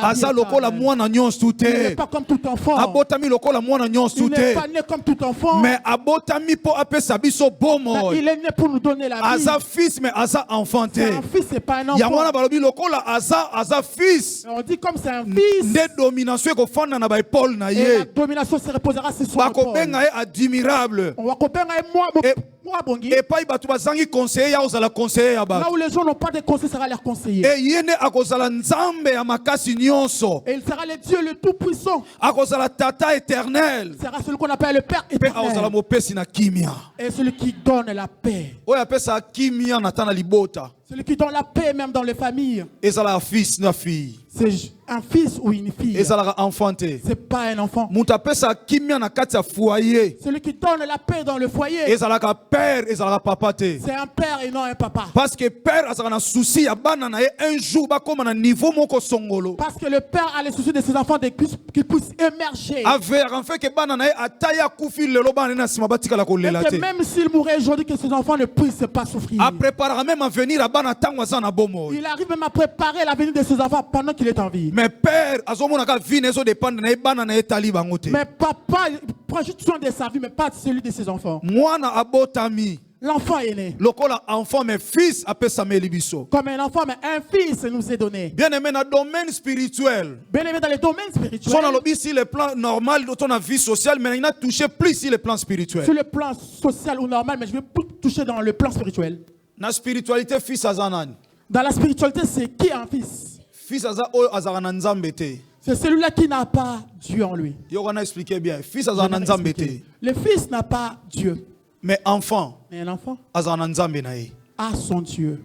[SPEAKER 1] Aza lokola mwana nyonso tout.
[SPEAKER 2] Il n'est pas comme tout enfant.
[SPEAKER 1] Abotami lokola mwana nyonso tout.
[SPEAKER 2] Il n'est pas né comme tout enfant.
[SPEAKER 1] Mais abotami po apesa biso bomo.
[SPEAKER 2] Il est né pour nous donner la vie.
[SPEAKER 1] Aza fils mais aza enfanté.
[SPEAKER 2] C'est un fils, c'est pas un enfant.
[SPEAKER 1] Yamwana balobi lokola aza fils.
[SPEAKER 2] On dit comme c'est un fils.
[SPEAKER 1] Nde domination ko fanda na ba épaule na
[SPEAKER 2] ye.
[SPEAKER 1] ye.
[SPEAKER 2] La domination se reposera sur son
[SPEAKER 1] épaule. Bakobenga ye admirable.
[SPEAKER 2] On va kobenga moi bongi.
[SPEAKER 1] Et pas batu bazangi conseiller ya ozala conseiller ya ba.
[SPEAKER 2] Là où les gens n'ont pas de conseil sera leur conseiller.
[SPEAKER 1] Et yene akozala nzambe ya makasi nyonso.
[SPEAKER 2] Et il sera le Dieu le tout puissant.
[SPEAKER 1] Akozala tata éternel.
[SPEAKER 2] Sera celui qu'on appelle le Père éternel.
[SPEAKER 1] Akozala mopesi na kimia.
[SPEAKER 2] Et celui qui donne la paix.
[SPEAKER 1] Oya pesa kimia na tana libota.
[SPEAKER 2] Celui qui donne la paix même dans les familles.
[SPEAKER 1] Ezala fils na fille.
[SPEAKER 2] C'est un fils ou une fille.
[SPEAKER 1] Ezala enfanté.
[SPEAKER 2] C'est pas un enfant.
[SPEAKER 1] Muta pesa kimia na kati ya foyer.
[SPEAKER 2] Celui qui donne la paix dans le foyer.
[SPEAKER 1] Ezala ka père, ezala papa te.
[SPEAKER 2] C'est un père et non un papa.
[SPEAKER 1] Parce que père azala na souci ya bana na ye un jour ba koma na niveau moko songolo.
[SPEAKER 2] Parce que le père a les soucis de ses enfants qu'ils puissent émerger.
[SPEAKER 1] Avec en fait que bana na ye ataya kufi lelo bana na sima batika la kolela te.
[SPEAKER 2] Et que même s'il mourait aujourd'hui que ses enfants ne puissent pas souffrir.
[SPEAKER 1] A préparer même à venir à bana tango za na bomo.
[SPEAKER 2] Il arrive même à préparer l'avenir de ses enfants pendant qu'il est en vie.
[SPEAKER 1] Mais père azomona ka vie nezo dépendre na bana na etali bango te.
[SPEAKER 2] Mais papa prend juste soin de sa vie mais pas celui de ses enfants.
[SPEAKER 1] Mwana abotami.
[SPEAKER 2] L'enfant est né.
[SPEAKER 1] Lokola enfant mais fils apesa melibiso.
[SPEAKER 2] Comme un enfant mais un fils nous est donné.
[SPEAKER 1] Bien aimé dans le domaine spirituel.
[SPEAKER 2] Bien aimé dans le domaine spirituel.
[SPEAKER 1] Sur le plan normal de ton vie sociale mais il a touché plus sur le plan spirituel.
[SPEAKER 2] Sur le plan social ou normal mais je vais plus toucher dans le plan spirituel.
[SPEAKER 1] Na spiritualité fils azanan.
[SPEAKER 2] Dans la spiritualité c'est qui un fils?
[SPEAKER 1] Fils aza oyo azana nzambe te.
[SPEAKER 2] C'est celui-là qui n'a pas Dieu en lui.
[SPEAKER 1] Yo on a expliqué bien. Fils azana nzambe te.
[SPEAKER 2] Le fils n'a pas Dieu.
[SPEAKER 1] Mais enfant.
[SPEAKER 2] Mais un enfant
[SPEAKER 1] azana nzambe na ye.
[SPEAKER 2] A son Dieu.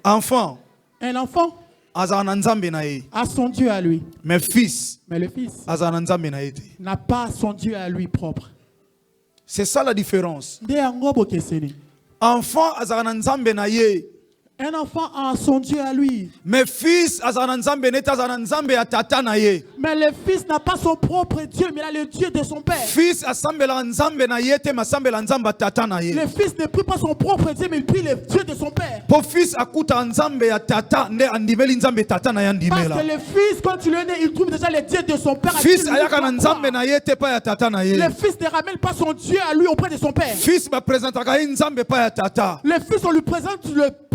[SPEAKER 1] Enfant.
[SPEAKER 2] Un enfant
[SPEAKER 1] azana nzambe na ye.
[SPEAKER 2] A son Dieu à lui.
[SPEAKER 1] Mais fils.
[SPEAKER 2] Mais le fils
[SPEAKER 1] azana nzambe na ye te.
[SPEAKER 2] N'a pas son Dieu à lui propre.
[SPEAKER 1] C'est ça la différence.
[SPEAKER 2] Enfant
[SPEAKER 1] azana nzambe na ye.
[SPEAKER 2] Un enfant a son Dieu à lui.
[SPEAKER 1] Mais fils azana nzambe neta azana nzambe ya tata na ye.
[SPEAKER 2] Mais le fils n'a pas son propre Dieu, mais il a le Dieu de son père.
[SPEAKER 1] Fils asambela nzambe na ye te masambela nzamba tata na ye.
[SPEAKER 2] Le fils ne prie pas son propre Dieu, mais il prie le Dieu de son père.
[SPEAKER 1] Pour fils akuta nzambe ya tata nde andimeli nzambe tata na ya ndimela.
[SPEAKER 2] Parce que le fils quand il est né, il trouve déjà le Dieu de son père.
[SPEAKER 1] Fils ayaka na nzambe na ye te pa ya tata na ye.
[SPEAKER 2] Le fils ne ramène pas son Dieu à lui auprès de son père.
[SPEAKER 1] Fils ba présentaka nzambe pa ya tata.
[SPEAKER 2] Le fils on lui présente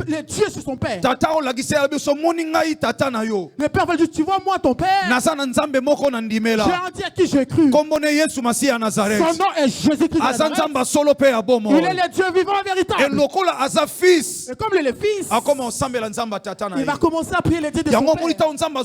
[SPEAKER 2] Le Dieu c'est son père.
[SPEAKER 1] Tata olakisa biso moni ngai tata na yo.
[SPEAKER 2] Le père veut dire, tu vois moi ton père.
[SPEAKER 1] Naza na nzambe moko na
[SPEAKER 2] J'ai
[SPEAKER 1] ndimela.
[SPEAKER 2] un Dieu à qui j'ai cru.
[SPEAKER 1] Kombone Yesu Masiya ya Nazareth.
[SPEAKER 2] Son nom est Jésus-Christ de
[SPEAKER 1] Aza
[SPEAKER 2] Nazareth.
[SPEAKER 1] nzamba solo pe ya bomo.
[SPEAKER 2] Il est le Dieu vivant et
[SPEAKER 1] Et
[SPEAKER 2] véritable.
[SPEAKER 1] lokola aza fils.
[SPEAKER 2] Et comme il est le fils,
[SPEAKER 1] Akoma osambela nzamba tata na
[SPEAKER 2] il
[SPEAKER 1] ye.
[SPEAKER 2] va commencer à prier les dieux de son
[SPEAKER 1] Yango
[SPEAKER 2] père.
[SPEAKER 1] monita nzamba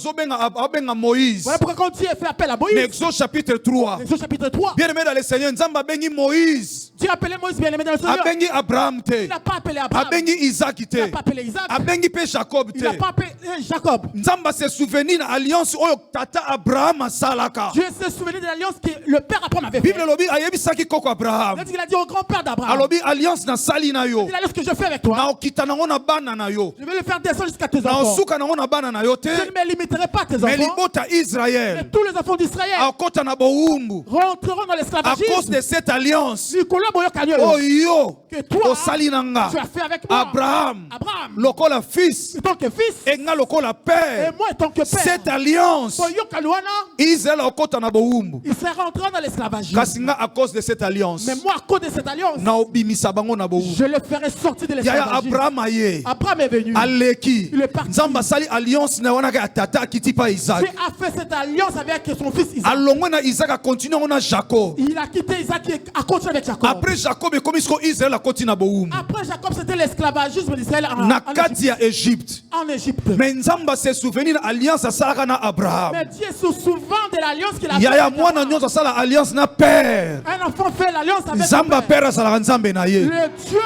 [SPEAKER 1] abenga Moïse.
[SPEAKER 2] Voilà pourquoi quand Dieu fait appel à Moïse,
[SPEAKER 1] Exode chapitre 3.
[SPEAKER 2] Exode chapitre 3,
[SPEAKER 1] Bien aimé dans le Seigneur, nzamba bengi Moïse.
[SPEAKER 2] Dieu a appelé Moïse bien aimé dans le Seigneur.
[SPEAKER 1] Abengi Abraham te.
[SPEAKER 2] Il n'a pas appelé Abraham.
[SPEAKER 1] Abengi Isaac
[SPEAKER 2] Il
[SPEAKER 1] te.
[SPEAKER 2] n'a pas appelé Isaac.
[SPEAKER 1] Abengi pe Jacob
[SPEAKER 2] Il n'a
[SPEAKER 1] te.
[SPEAKER 2] pas appelé Jacob.
[SPEAKER 1] Nzamba se souvenir na alliance oyo tata Abraham asalaka.
[SPEAKER 2] Dieu s'est souvenu de l'alliance que le père Abraham avait fait.
[SPEAKER 1] Bible lobi ayebisaki koko Abraham.
[SPEAKER 2] Il a dit au grand-père d'Abraham,
[SPEAKER 1] Alobi alliance na sali na yo.
[SPEAKER 2] c'est l'alliance que je fais avec toi.
[SPEAKER 1] Na okita nango na bana na yo.
[SPEAKER 2] Je vais le faire descendre jusqu'à tes
[SPEAKER 1] Na
[SPEAKER 2] enfants.
[SPEAKER 1] osuka nango na bana na yo te.
[SPEAKER 2] Je ne me limiterai pas à tes
[SPEAKER 1] Mais
[SPEAKER 2] enfants.
[SPEAKER 1] libota
[SPEAKER 2] Mais
[SPEAKER 1] Israël
[SPEAKER 2] tous les enfants d'Israël
[SPEAKER 1] akota na bowumbu
[SPEAKER 2] rentreront dans
[SPEAKER 1] à cause
[SPEAKER 2] l'esclavagisme.
[SPEAKER 1] de cette alliance.
[SPEAKER 2] Nicolas Boyokanyo,
[SPEAKER 1] Oyo
[SPEAKER 2] que toi,
[SPEAKER 1] osali nanga
[SPEAKER 2] tu as fait avec moi.
[SPEAKER 1] Abraham
[SPEAKER 2] Abraham,
[SPEAKER 1] lokola fils
[SPEAKER 2] en tant que fils,
[SPEAKER 1] et nga lokola
[SPEAKER 2] et
[SPEAKER 1] père.
[SPEAKER 2] moi en tant que père.
[SPEAKER 1] Cette alliance
[SPEAKER 2] Boyokaluana,
[SPEAKER 1] Israël akota na bowumbu.
[SPEAKER 2] il serait rentré dans l'esclavagisme.
[SPEAKER 1] Kasi nga à cause de cette alliance
[SPEAKER 2] Mais moi, à cause de cette alliance,
[SPEAKER 1] na obimisa bango na bowumbu.
[SPEAKER 2] je le ferai sortir de
[SPEAKER 1] Yaya
[SPEAKER 2] l'esclavagisme.
[SPEAKER 1] Abraham aye
[SPEAKER 2] Abraham est venu.
[SPEAKER 1] aleki
[SPEAKER 2] Il est parti.
[SPEAKER 1] nzamba sali alliance na wana ka tata akiti pa Isaac.
[SPEAKER 2] Dieu a fait cette alliance avec son fils Isaac.
[SPEAKER 1] Alongwe na Isaac a continué on a Jacob.
[SPEAKER 2] Il a quitté Isaac et a continué avec Jacob.
[SPEAKER 1] Après Jacob et comme Israël a continué na bowumbu.
[SPEAKER 2] Après Jacob, c'était l'esclavagisme d'Israël
[SPEAKER 1] Na kati ya Égypte.
[SPEAKER 2] en Égypte.
[SPEAKER 1] Mais nzamba se souvenir alliance asalaka na Abraham.
[SPEAKER 2] Mais Dieu se souvient de l'alliance qu'il a faite.
[SPEAKER 1] Yaya
[SPEAKER 2] avec
[SPEAKER 1] mwana
[SPEAKER 2] Abraham.
[SPEAKER 1] nyonso asala alliance na père.
[SPEAKER 2] Un enfant fait l'alliance avec son
[SPEAKER 1] Nzamba
[SPEAKER 2] père.
[SPEAKER 1] père asalaka nzambe na ye.
[SPEAKER 2] Le Dieu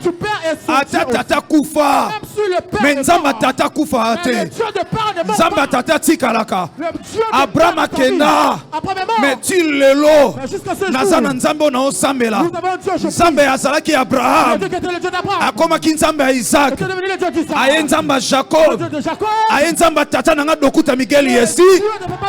[SPEAKER 2] du père est son
[SPEAKER 1] Ata
[SPEAKER 2] Dieu.
[SPEAKER 1] tata kufa.
[SPEAKER 2] Même si le père
[SPEAKER 1] Mais
[SPEAKER 2] est
[SPEAKER 1] nzamba
[SPEAKER 2] mort,
[SPEAKER 1] tata kufa
[SPEAKER 2] mais le
[SPEAKER 1] ate.
[SPEAKER 2] Dieu de père ne meurt
[SPEAKER 1] Nzamba
[SPEAKER 2] pas.
[SPEAKER 1] tata tikalaka.
[SPEAKER 2] Le Dieu de
[SPEAKER 1] Abraham
[SPEAKER 2] père est en vie.
[SPEAKER 1] akenda.
[SPEAKER 2] Abraham est mort.
[SPEAKER 1] Mais til lelo.
[SPEAKER 2] Mais jusqu'à ce
[SPEAKER 1] Naza
[SPEAKER 2] jour,
[SPEAKER 1] na nzambe ona osambela.
[SPEAKER 2] nous avons un Dieu je
[SPEAKER 1] Nzambe azalaki
[SPEAKER 2] Le
[SPEAKER 1] Abraham.
[SPEAKER 2] Dieu qui était le Dieu d'Abraham.
[SPEAKER 1] Akomaki nzambe ya Isaac.
[SPEAKER 2] Était devenu le Dieu d'Isaac.
[SPEAKER 1] Aye nzamba
[SPEAKER 2] Le
[SPEAKER 1] Jacob.
[SPEAKER 2] Dieu de Jacob.
[SPEAKER 1] Aye nzamba tata nanga dokuta Miguel Yesi.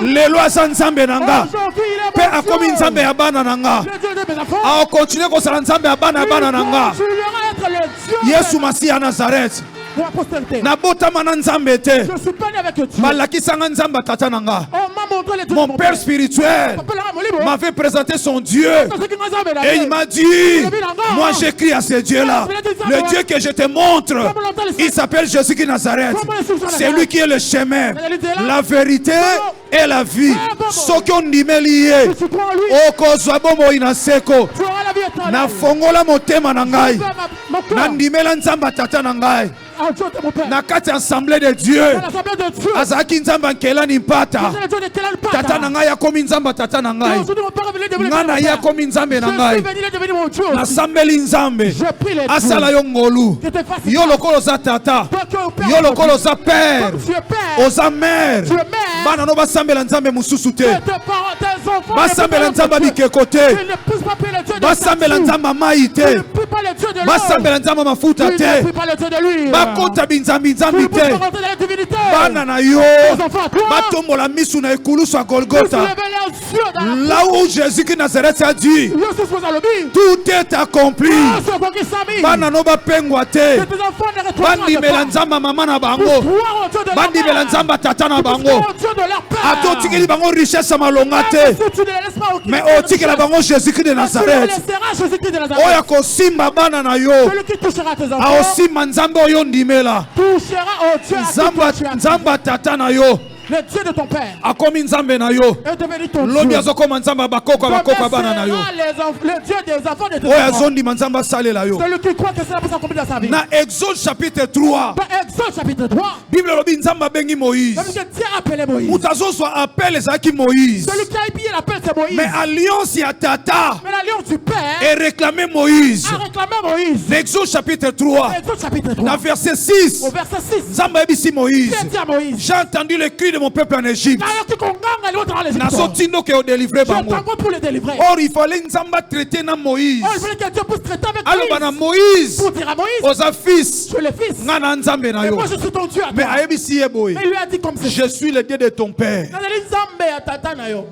[SPEAKER 1] Lelo aza nzambe nanga.
[SPEAKER 2] Aujourd'hui, il est
[SPEAKER 1] Pe
[SPEAKER 2] mon
[SPEAKER 1] akomi
[SPEAKER 2] Dieu.
[SPEAKER 1] nzambe ya bana nanga.
[SPEAKER 2] Le Dieu de mes enfants.
[SPEAKER 1] Akokontinue kosala nzambe ya bana nanga.
[SPEAKER 2] Il continuera à être le Dieu
[SPEAKER 1] Yesu Masiya ya Nazareth.
[SPEAKER 2] de la postérité.
[SPEAKER 1] Nabotama na nzambe te.
[SPEAKER 2] Je suis pas né avec Dieu.
[SPEAKER 1] Malakisanga nzamba tata nanga.
[SPEAKER 2] On m'a montré les dieux de
[SPEAKER 1] Mon
[SPEAKER 2] mon
[SPEAKER 1] père spirituel
[SPEAKER 2] Papa, là, mon livre.
[SPEAKER 1] m'avait présenté son Dieu.
[SPEAKER 2] C'est ce qui m'a donné la
[SPEAKER 1] Et
[SPEAKER 2] vie.
[SPEAKER 1] il m'a dit, moi j'écris à ce Dieu-là. Le Dieu que je te montre, il s'appelle Jésus-Christ Nazareth. C'est lui qui est le chemin, la vérité et la vie. Ce qu'on dit me lié.
[SPEAKER 2] Tu crois en lui,
[SPEAKER 1] Okozwa bomo inaseko.
[SPEAKER 2] tu auras la vie éternelle.
[SPEAKER 1] Na fongola motema na ngai.
[SPEAKER 2] Mon cœur,
[SPEAKER 1] Na ndimela nzamba tata na ngai.
[SPEAKER 2] en Dieu de mon père.
[SPEAKER 1] Na kati ya assemblée de Dieu.
[SPEAKER 2] Dans l'assemblée de Dieu.
[SPEAKER 1] Azaki nzamba nkelani mpata.
[SPEAKER 2] C'est le Dieu de quel
[SPEAKER 1] Tata na ngai akomi nzamba tata na ngai.
[SPEAKER 2] Aujourd'hui, mon père est venu devenir
[SPEAKER 1] Nga
[SPEAKER 2] mon
[SPEAKER 1] na ye
[SPEAKER 2] père.
[SPEAKER 1] akomi nzambe
[SPEAKER 2] Je
[SPEAKER 1] na
[SPEAKER 2] suis
[SPEAKER 1] ngai.
[SPEAKER 2] venu, il est devenu mon Dieu.
[SPEAKER 1] Nasambeli nzambe.
[SPEAKER 2] Je prie les
[SPEAKER 1] Asala
[SPEAKER 2] dieux.
[SPEAKER 1] yo ngolu.
[SPEAKER 2] Que te fasse
[SPEAKER 1] Yo lokolo oza tata.
[SPEAKER 2] toi qui es au père.
[SPEAKER 1] Yo lokolo oza père.
[SPEAKER 2] Comme tu es père.
[SPEAKER 1] Oza mère.
[SPEAKER 2] Tu es mère.
[SPEAKER 1] Bana no basambela nzambe mosusu te.
[SPEAKER 2] Que tes parents, tes enfants.
[SPEAKER 1] Basambela nzambe bikeko
[SPEAKER 2] Tu
[SPEAKER 1] te.
[SPEAKER 2] ne puisses pas prier le Dieu de
[SPEAKER 1] Basambela
[SPEAKER 2] statue.
[SPEAKER 1] nzambe mai
[SPEAKER 2] Tu
[SPEAKER 1] te.
[SPEAKER 2] ne pries pas le Dieu de l'eau.
[SPEAKER 1] Basambela nzambe mafuta
[SPEAKER 2] Tu ne
[SPEAKER 1] te.
[SPEAKER 2] pries pas le Dieu de l'huile.
[SPEAKER 1] Bakota binzambi
[SPEAKER 2] Tu ne
[SPEAKER 1] nzambi
[SPEAKER 2] peux pas
[SPEAKER 1] te.
[SPEAKER 2] rentrer dans la divinité.
[SPEAKER 1] Bana na yo.
[SPEAKER 2] Tes enfants à toi.
[SPEAKER 1] Batombola misu na ekulusu ya
[SPEAKER 2] Tu
[SPEAKER 1] Golgotha.
[SPEAKER 2] lèves les yeux dans la
[SPEAKER 1] Là où Jésus-Christ Nazareth a dit,
[SPEAKER 2] Dieu se pose à l'obéir.
[SPEAKER 1] tout est accompli.
[SPEAKER 2] Ah, ce qu'on qui s'amuse.
[SPEAKER 1] Bana no bapengwa te.
[SPEAKER 2] Que tes enfants ne retrouvent pas
[SPEAKER 1] Bandimela nzamba mama na bango.
[SPEAKER 2] Gloire au Dieu de leur
[SPEAKER 1] Bandimela
[SPEAKER 2] père.
[SPEAKER 1] nzamba tata na bango.
[SPEAKER 2] Gloire au Dieu de leur père.
[SPEAKER 1] Atotikeli bango richesse ya malonga
[SPEAKER 2] Même
[SPEAKER 1] te.
[SPEAKER 2] si tu ne les laisses pas au
[SPEAKER 1] Mais
[SPEAKER 2] Christ,
[SPEAKER 1] otikela bango Jésus-Christ de
[SPEAKER 2] tu ne
[SPEAKER 1] Nazareth.
[SPEAKER 2] laisseras Jésus-Christ de
[SPEAKER 1] Oyo
[SPEAKER 2] Nazareth.
[SPEAKER 1] akosimba bana na yo.
[SPEAKER 2] Celui qui touchera tes enfants
[SPEAKER 1] Aosimba nzambe oyo ndimela.
[SPEAKER 2] touchera au Dieu à qui
[SPEAKER 1] Nzamba
[SPEAKER 2] tu as
[SPEAKER 1] nzamba tata na yo.
[SPEAKER 2] le Dieu de ton père
[SPEAKER 1] Akomi nzambe na yo.
[SPEAKER 2] est devenu ton
[SPEAKER 1] Lobi
[SPEAKER 2] Dieu.
[SPEAKER 1] azokoma nzamba bakoko bakoko bana na yo.
[SPEAKER 2] Le Dieu des enfants de tes
[SPEAKER 1] Oyo
[SPEAKER 2] enfants.
[SPEAKER 1] azondima nzamba salela yo.
[SPEAKER 2] Celui qui croit que cela peut s'accomplir dans sa vie.
[SPEAKER 1] Na Exode chapitre 3.
[SPEAKER 2] Dans Exode chapitre 3,
[SPEAKER 1] Bible lobi nzamba bengi Moïse.
[SPEAKER 2] même que Dieu a appelé Moïse.
[SPEAKER 1] Moto azozwa appel ezalaki Moïse.
[SPEAKER 2] Celui qui a épié l'appel, c'est Moïse.
[SPEAKER 1] Mais alliance ya tata
[SPEAKER 2] Mais l'alliance du père
[SPEAKER 1] et réclamé Moïse.
[SPEAKER 2] a réclamé Moïse.
[SPEAKER 1] Exode chapitre 3.
[SPEAKER 2] Exode chapitre 3,
[SPEAKER 1] Dans verset 6.
[SPEAKER 2] au verset 6,
[SPEAKER 1] Nzamba yebisi Moïse.
[SPEAKER 2] Dieu dit à Moïse,
[SPEAKER 1] J'ai entendu le cri de mon peuple en Égypte.
[SPEAKER 2] d'ailleurs tu conganges l'autre dans l'Égypte.
[SPEAKER 1] Nazotindo ke odélivrer
[SPEAKER 2] Je
[SPEAKER 1] bango.
[SPEAKER 2] t'envoie pour les délivrer.
[SPEAKER 1] Or il fallait nzamba traiter na Moïse.
[SPEAKER 2] Oh, il fallait que Dieu puisse traiter avec
[SPEAKER 1] Aloba na
[SPEAKER 2] Moïse.
[SPEAKER 1] Moïse.
[SPEAKER 2] Pour dire à Moïse,
[SPEAKER 1] Oza fils.
[SPEAKER 2] tu es le fils.
[SPEAKER 1] Nga na nzambe na
[SPEAKER 2] Et
[SPEAKER 1] yo.
[SPEAKER 2] moi je suis ton Dieu à
[SPEAKER 1] Mais
[SPEAKER 2] toi.
[SPEAKER 1] ayebisi ye boye.
[SPEAKER 2] Mais il lui a dit comme ceci.
[SPEAKER 1] Je suis le Dieu de ton père.
[SPEAKER 2] Nazali nzambe ya tata na yo.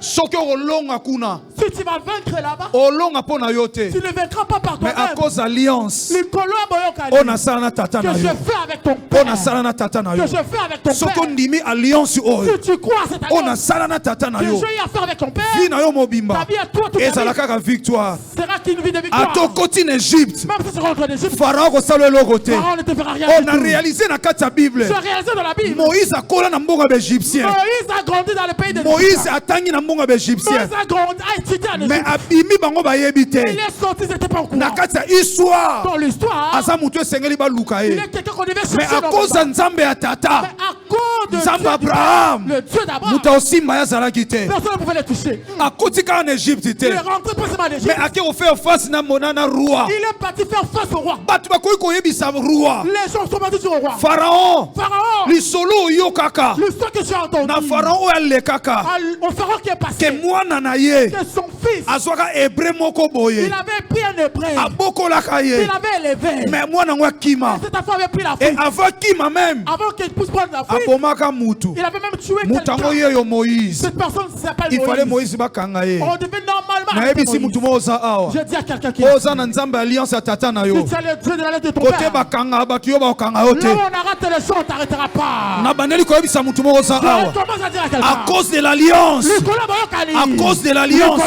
[SPEAKER 1] Soki okolonga kuna.
[SPEAKER 2] Si tu vas vaincre là-bas,
[SPEAKER 1] olonga po na yo te,
[SPEAKER 2] tu ne vaincras pas par
[SPEAKER 1] mais à
[SPEAKER 2] toi-même.
[SPEAKER 1] cause alliance
[SPEAKER 2] Likolo ya boyokani,
[SPEAKER 1] on a sala na tata
[SPEAKER 2] que
[SPEAKER 1] na
[SPEAKER 2] je
[SPEAKER 1] yo,
[SPEAKER 2] fais avec ton
[SPEAKER 1] on a
[SPEAKER 2] père.
[SPEAKER 1] sala na tata na
[SPEAKER 2] Que
[SPEAKER 1] yo,
[SPEAKER 2] je fais avec ton
[SPEAKER 1] soko
[SPEAKER 2] père.
[SPEAKER 1] ndimi alliance oyo
[SPEAKER 2] Si tu crois à cette
[SPEAKER 1] on a
[SPEAKER 2] alliance,
[SPEAKER 1] sala na tata na
[SPEAKER 2] que
[SPEAKER 1] yo,
[SPEAKER 2] j'ai à faire avec ton père,
[SPEAKER 1] vie na yo mobimba
[SPEAKER 2] ta vie à toi, toute ta
[SPEAKER 1] ezala
[SPEAKER 2] vie,
[SPEAKER 1] kaka victoire.
[SPEAKER 2] sera qu'une vie de victoire.
[SPEAKER 1] Ato koti na Égypte,
[SPEAKER 2] Même si tu rentres en Égypte,
[SPEAKER 1] Pharaon kosala eloko te,
[SPEAKER 2] Pharaon ne te fera rien
[SPEAKER 1] on
[SPEAKER 2] du
[SPEAKER 1] a
[SPEAKER 2] tout.
[SPEAKER 1] réalisé na kati ya Bible,
[SPEAKER 2] C'est réalisé dans la Bible.
[SPEAKER 1] Moïse akola na mbongo ya baégyptien,
[SPEAKER 2] Moïse a grandi dans le pays de
[SPEAKER 1] Moïse atangi na mbongo ya baégyptien,
[SPEAKER 2] Moïse a grandi, a étudié en
[SPEAKER 1] mais
[SPEAKER 2] Égypte.
[SPEAKER 1] abimi bango bayebi te,
[SPEAKER 2] Il est sorti, ils n'étaient pas au
[SPEAKER 1] na
[SPEAKER 2] courant.
[SPEAKER 1] kati ya histoire
[SPEAKER 2] Dans l'histoire,
[SPEAKER 1] aza mutu esengeli baluka
[SPEAKER 2] il
[SPEAKER 1] ye,
[SPEAKER 2] est quelqu'un qu'on devait
[SPEAKER 1] mais
[SPEAKER 2] chercher
[SPEAKER 1] à
[SPEAKER 2] dans
[SPEAKER 1] cause
[SPEAKER 2] le
[SPEAKER 1] ya
[SPEAKER 2] monde.
[SPEAKER 1] nzambe ya
[SPEAKER 2] Mais
[SPEAKER 1] tata
[SPEAKER 2] à cause de
[SPEAKER 1] nzambe
[SPEAKER 2] Dieu,
[SPEAKER 1] Abraham,
[SPEAKER 2] le Dieu d'Abraham,
[SPEAKER 1] mutu aosimba ye azalaki te,
[SPEAKER 2] personne ne pouvait le toucher.
[SPEAKER 1] akoti kaka na Égypte te,
[SPEAKER 2] Il est rentré précisément en
[SPEAKER 1] mais
[SPEAKER 2] Égypte.
[SPEAKER 1] ake kofaire face na monana roi,
[SPEAKER 2] Il est parti faire face au roi.
[SPEAKER 1] bato bakoki koyebisa roi
[SPEAKER 2] Les gens sont partis sur le roi.
[SPEAKER 1] Pharaon
[SPEAKER 2] Pharaon,
[SPEAKER 1] lisolo oyo kaka
[SPEAKER 2] l'histoire que j'ai entendue,
[SPEAKER 1] na Pharaon oyo alekaka
[SPEAKER 2] au Pharaon qui est passé,
[SPEAKER 1] ke mwana na ye
[SPEAKER 2] que son fils,
[SPEAKER 1] azwaka hébreu moko boye
[SPEAKER 2] il avait pris un hébreu,
[SPEAKER 1] abokolaka
[SPEAKER 2] il
[SPEAKER 1] ye,
[SPEAKER 2] avait élevé.
[SPEAKER 1] mais mwana yango akima,
[SPEAKER 2] Cette femme avait pris la
[SPEAKER 1] et
[SPEAKER 2] fuite.
[SPEAKER 1] avant akima même
[SPEAKER 2] Avant qu'il puisse prendre la fuite,
[SPEAKER 1] abomaka mutu,
[SPEAKER 2] il avait même tué
[SPEAKER 1] mutu yango
[SPEAKER 2] quelqu'un.
[SPEAKER 1] yeyo Moïse,
[SPEAKER 2] Cette personne s'appelle
[SPEAKER 1] il fallait
[SPEAKER 2] Moïse.
[SPEAKER 1] Moïse bakanga ye.
[SPEAKER 2] On devait normalement arrêter
[SPEAKER 1] nayebisi
[SPEAKER 2] Moïse.
[SPEAKER 1] mutu moko oza awa
[SPEAKER 2] Je dis à quelqu'un qui
[SPEAKER 1] oza na nzambe alliance ya tata na yo,
[SPEAKER 2] si tu as le Dieu de la lettre de ton
[SPEAKER 1] kote
[SPEAKER 2] père,
[SPEAKER 1] bakanga bato yo bakokanga yo
[SPEAKER 2] là
[SPEAKER 1] te,
[SPEAKER 2] où on arrête les choses, on ne t'arrêtera pas.
[SPEAKER 1] na bandeli koyebisa mutu moko oza
[SPEAKER 2] Je
[SPEAKER 1] awa
[SPEAKER 2] commence à dire à quelqu'un.
[SPEAKER 1] à cause de l'alliance,
[SPEAKER 2] Nicolas Boyokani.
[SPEAKER 1] à cause de l'alliance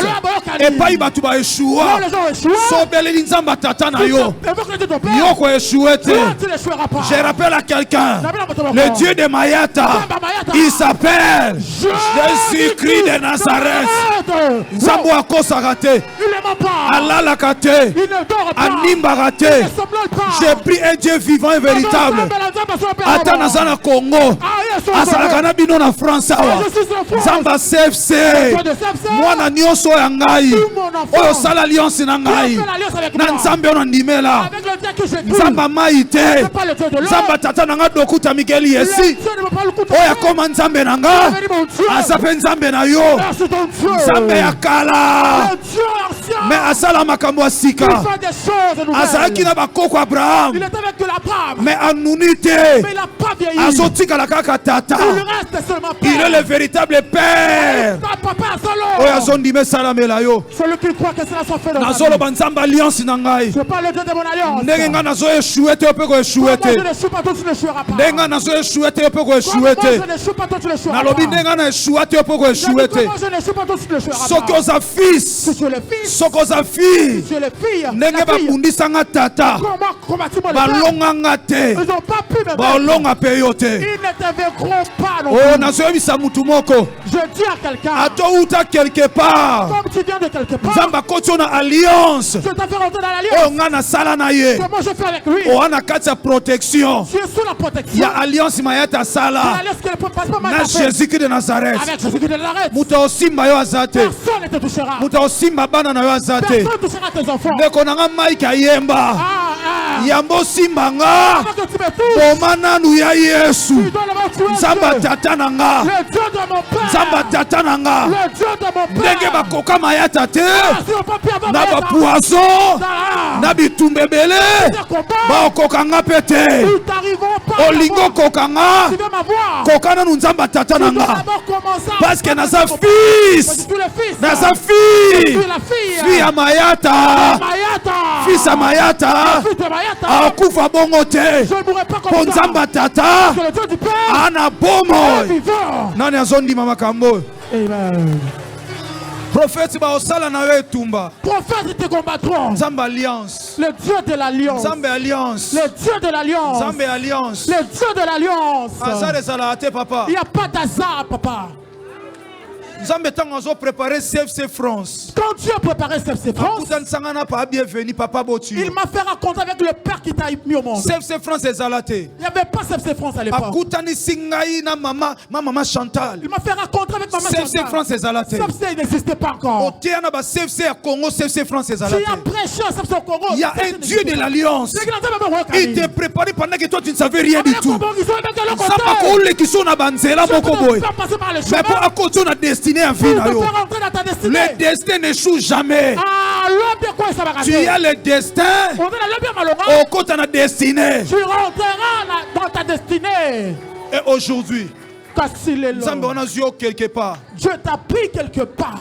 [SPEAKER 1] epai bato
[SPEAKER 2] Là où
[SPEAKER 1] baeshua
[SPEAKER 2] les gens échouent,
[SPEAKER 1] sobeleli nzambe ya tata na yo
[SPEAKER 2] évoque le Dieu de ton père.
[SPEAKER 1] yo koeshue te.
[SPEAKER 2] Toi, tu n'échoueras pas.
[SPEAKER 1] Je rappelle à quelqu'un,
[SPEAKER 2] Le
[SPEAKER 1] le Dieu de Mayata, il s'appelle Jésus-Christ de Nazareth. Nzambo akosaka te,
[SPEAKER 2] Il ne ment pas.
[SPEAKER 1] alalaka te,
[SPEAKER 2] Il ne dort pas.
[SPEAKER 1] animbaka te.
[SPEAKER 2] Il ne somnole pas.
[SPEAKER 1] J'ai pris un Dieu vivant et véritable. Ata naza na Congo, asalaka na bino na France awa. Nzamba CFC, mwana nyonso ya ngai, oyo sala alliance na ngai, na nzambe oyo nandimela.
[SPEAKER 2] Avec le Dieu que je prie.
[SPEAKER 1] Nzamba mai te,
[SPEAKER 2] C'est pas le Dieu de l'homme.
[SPEAKER 1] nzamba tata na nga dokuta mikeli
[SPEAKER 2] Le
[SPEAKER 1] esi,
[SPEAKER 2] Dieu ne veut pas le coup de
[SPEAKER 1] oyo akoma nzambe na nga,
[SPEAKER 2] Venez, mon Dieu.
[SPEAKER 1] aza mpe nzambe na yo,
[SPEAKER 2] C'est ton Dieu.
[SPEAKER 1] nzambe ya kala,
[SPEAKER 2] Le Dieu ancien.
[SPEAKER 1] me asala makambo ya
[SPEAKER 2] Il
[SPEAKER 1] sika,
[SPEAKER 2] fait des choses nouvelles.
[SPEAKER 1] azalaki na bakoko Abraham,
[SPEAKER 2] Il est avec de l'Abraham.
[SPEAKER 1] me anuni te,
[SPEAKER 2] Mais il n'a pas vieilli.
[SPEAKER 1] azotikala kaka tata.
[SPEAKER 2] Il reste seulement
[SPEAKER 1] Il est
[SPEAKER 2] père.
[SPEAKER 1] le véritable père.
[SPEAKER 2] Ton papa solo.
[SPEAKER 1] oyo azondima esalamela yo,
[SPEAKER 2] Celui qui croit que cela soit fait dans sa vie.
[SPEAKER 1] nazoloba nzambe alliance na ngai,
[SPEAKER 2] Je parle le Dieu de mon alliance.
[SPEAKER 1] ndenge ngai nazoeshue te yo mpe koeshue
[SPEAKER 2] Moi,
[SPEAKER 1] te,
[SPEAKER 2] je ne suis pas toi, tu ne joueras pas.
[SPEAKER 1] ndenge ngai nazoeshue te yo mpe
[SPEAKER 2] Comme
[SPEAKER 1] koeshue
[SPEAKER 2] moi,
[SPEAKER 1] te,
[SPEAKER 2] je ne suis pas toi, tu ne joueras pas.
[SPEAKER 1] nalobi ndenge ngai naeshua te yo mpe
[SPEAKER 2] Je
[SPEAKER 1] koeshue
[SPEAKER 2] dis,
[SPEAKER 1] te.
[SPEAKER 2] comment je ne suis pas toi, tu ne joueras
[SPEAKER 1] soki
[SPEAKER 2] pas.
[SPEAKER 1] oza fils,
[SPEAKER 2] Si tu es le fils,
[SPEAKER 1] soki oza fille,
[SPEAKER 2] si tu es le fille,
[SPEAKER 1] ndenge
[SPEAKER 2] la fille,
[SPEAKER 1] babundisanga tata,
[SPEAKER 2] comment combattre-moi le père?
[SPEAKER 1] balonganga te,
[SPEAKER 2] Ils n'ont pas pu me vaincre.
[SPEAKER 1] baolonga mpe yo te.
[SPEAKER 2] Ils ne te vaincront pas non
[SPEAKER 1] oyo
[SPEAKER 2] plus.
[SPEAKER 1] nazoyebisa mutu moko,
[SPEAKER 2] Je dis à quelqu'un,
[SPEAKER 1] atouta quelque part,
[SPEAKER 2] comme tu viens de quelque part,
[SPEAKER 1] nzambe akoti yo na alliance
[SPEAKER 2] je t'ai fait rentrer dans
[SPEAKER 1] oyo
[SPEAKER 2] l'alliance.
[SPEAKER 1] ngai nasala na ye,
[SPEAKER 2] Comment je fais avec lui?
[SPEAKER 1] oza na kati ya protection
[SPEAKER 2] Tu es sous la protection.
[SPEAKER 1] ya alliance mayata asala
[SPEAKER 2] L'alliance qui ne peut pas mal
[SPEAKER 1] na
[SPEAKER 2] faire.
[SPEAKER 1] Jésus-Christ de Nazareth.
[SPEAKER 2] Avec Jésus-Christ de Nazareth.
[SPEAKER 1] Mutu aosimba yo aza te,
[SPEAKER 2] Personne ne te touchera.
[SPEAKER 1] mutu aosimba bana na yo aza te.
[SPEAKER 2] Personne ne touchera tes enfants.
[SPEAKER 1] ndeko na nga Mike ayemba,
[SPEAKER 2] Ah,
[SPEAKER 1] yambo osimba nga,
[SPEAKER 2] avant que tu me touches,
[SPEAKER 1] boma nanu ya Yesu,
[SPEAKER 2] tu dois le tuer.
[SPEAKER 1] nzamba tata na nga,
[SPEAKER 2] Le Dieu de mon père.
[SPEAKER 1] nzamba tata na nga,
[SPEAKER 2] Le Dieu de mon
[SPEAKER 1] ndenge
[SPEAKER 2] père.
[SPEAKER 1] bakoka mayata te,
[SPEAKER 2] Ah, si on peut plus avoir
[SPEAKER 1] na
[SPEAKER 2] Mayata.
[SPEAKER 1] bapoison,
[SPEAKER 2] Ah,
[SPEAKER 1] na bitumba ebele,
[SPEAKER 2] ces combats,
[SPEAKER 1] baokoka nga mpe te,
[SPEAKER 2] ils t'arriveront pas.
[SPEAKER 1] olingi okoka nga,
[SPEAKER 2] Tu veux m'avoir.
[SPEAKER 1] koka nanu nzamba tata na
[SPEAKER 2] Tu dois
[SPEAKER 1] nga,
[SPEAKER 2] d'abord commencer.
[SPEAKER 1] parce que naza
[SPEAKER 2] Parce que
[SPEAKER 1] fils,
[SPEAKER 2] tu es le fils.
[SPEAKER 1] naza
[SPEAKER 2] Tu
[SPEAKER 1] fille,
[SPEAKER 2] es la fille.
[SPEAKER 1] fille ya mayata,
[SPEAKER 2] Mayata.
[SPEAKER 1] fils ya mayata,
[SPEAKER 2] Fils de Mayata.
[SPEAKER 1] akufa bongo te,
[SPEAKER 2] Je ne mourrai pas
[SPEAKER 1] po
[SPEAKER 2] comme ça.
[SPEAKER 1] nzamba tata
[SPEAKER 2] Parce que le Dieu du Père
[SPEAKER 1] ana
[SPEAKER 2] est
[SPEAKER 1] bomoi.
[SPEAKER 2] vivant.
[SPEAKER 1] Nani azondima makambo oyo?
[SPEAKER 2] Amen.
[SPEAKER 1] Prophète baosala na yo etumba,
[SPEAKER 2] Prophètes, ils te combattront.
[SPEAKER 1] nzambe alliance,
[SPEAKER 2] Le Dieu de l'alliance.
[SPEAKER 1] nzambe alliance,
[SPEAKER 2] Le Dieu de l'alliance.
[SPEAKER 1] nzambe alliance.
[SPEAKER 2] Le Dieu de l'alliance.
[SPEAKER 1] Azar ezala te papa,
[SPEAKER 2] Il n'y a pas d'hasard, papa.
[SPEAKER 1] nzambe ntango azopréparer CFC France,
[SPEAKER 2] Quand Dieu a préparé CFC France,
[SPEAKER 1] akutanisanga na pa bienvenu papa boti,
[SPEAKER 2] il m'a fait raconter avec le Père qui t'a mis au monde.
[SPEAKER 1] CFC France ezala te,
[SPEAKER 2] Il n'y avait pas CFC France à l'époque.
[SPEAKER 1] akutanisi ngai na mama Chantal,
[SPEAKER 2] Il m'a fait raconter avec maman
[SPEAKER 1] CFC
[SPEAKER 2] Chantal.
[SPEAKER 1] France ezala te,
[SPEAKER 2] CFC n'existait pas encore.
[SPEAKER 1] oteya na ba CFC ya Congo, CFC France ezala
[SPEAKER 2] Tu as
[SPEAKER 1] te.
[SPEAKER 2] prêché à CFC au Congo.
[SPEAKER 1] Il y a un Dieu de l'alliance. Il t'est préparé pendant que toi tu ne savais rien du tout. Nzamba akolekisa na banzela moko boye, mais po akoti na destiné ya vie na yo.
[SPEAKER 2] rentrer dans ta destinée.
[SPEAKER 1] Le destin n'échoue jamais.
[SPEAKER 2] Ah, l'homme de quoi ça va
[SPEAKER 1] Tu
[SPEAKER 2] rater?
[SPEAKER 1] as le destin,
[SPEAKER 2] On est dans l'homme de Malonga.
[SPEAKER 1] au côté de la destinée.
[SPEAKER 2] Tu rentreras dans ta destinée.
[SPEAKER 1] Et aujourd'hui,
[SPEAKER 2] Kassilelo.
[SPEAKER 1] Nzambe on a vu quelque part.
[SPEAKER 2] Dieu t'a pris quelque part.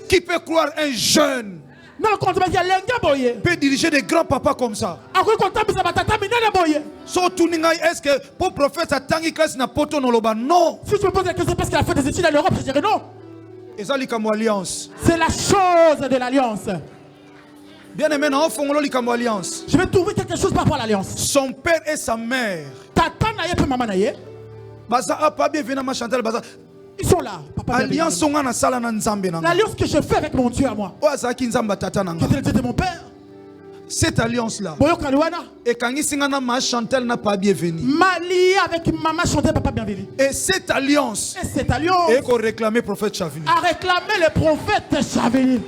[SPEAKER 1] Qui peut croire un jeune
[SPEAKER 2] Non, le compte, il y a l'enga boye.
[SPEAKER 1] peut diriger des grands papas comme ça?
[SPEAKER 2] À quoi compte, ça va tata minene boye.
[SPEAKER 1] Surtout, est-ce que pour prophète, ça tangi classe na poto no loba? Non.
[SPEAKER 2] Si tu me poses la question parce qu'il a fait des études en Europe, je dirais non.
[SPEAKER 1] Et ça, l'ikamo alliance.
[SPEAKER 2] C'est la chose de l'alliance.
[SPEAKER 1] Bien aimé, on fait l'ikamo alliance.
[SPEAKER 2] Je vais trouver quelque chose par rapport à l'alliance.
[SPEAKER 1] Son père et sa mère.
[SPEAKER 2] Tata naye pe maman naye.
[SPEAKER 1] Baza a pas bien venu à Chantal Baza.
[SPEAKER 2] Ils sont là. Papa
[SPEAKER 1] Alliance sont na sala na nzambe na.
[SPEAKER 2] l'alliance que je fais avec mon Dieu à moi.
[SPEAKER 1] Oa za ki nzamba tata na
[SPEAKER 2] Qui
[SPEAKER 1] nga.
[SPEAKER 2] était le Dieu de mon père.
[SPEAKER 1] Cette alliance là.
[SPEAKER 2] Boyo Kalouana.
[SPEAKER 1] Et quand il singa na ma Chantal n'a pas bien venu.
[SPEAKER 2] Mali avec maman chantait papa bienvenu.
[SPEAKER 1] Et cette alliance.
[SPEAKER 2] Et cette alliance
[SPEAKER 1] Et qu'on réclamait prophète Chavini.
[SPEAKER 2] a réclamé le prophète Chavini.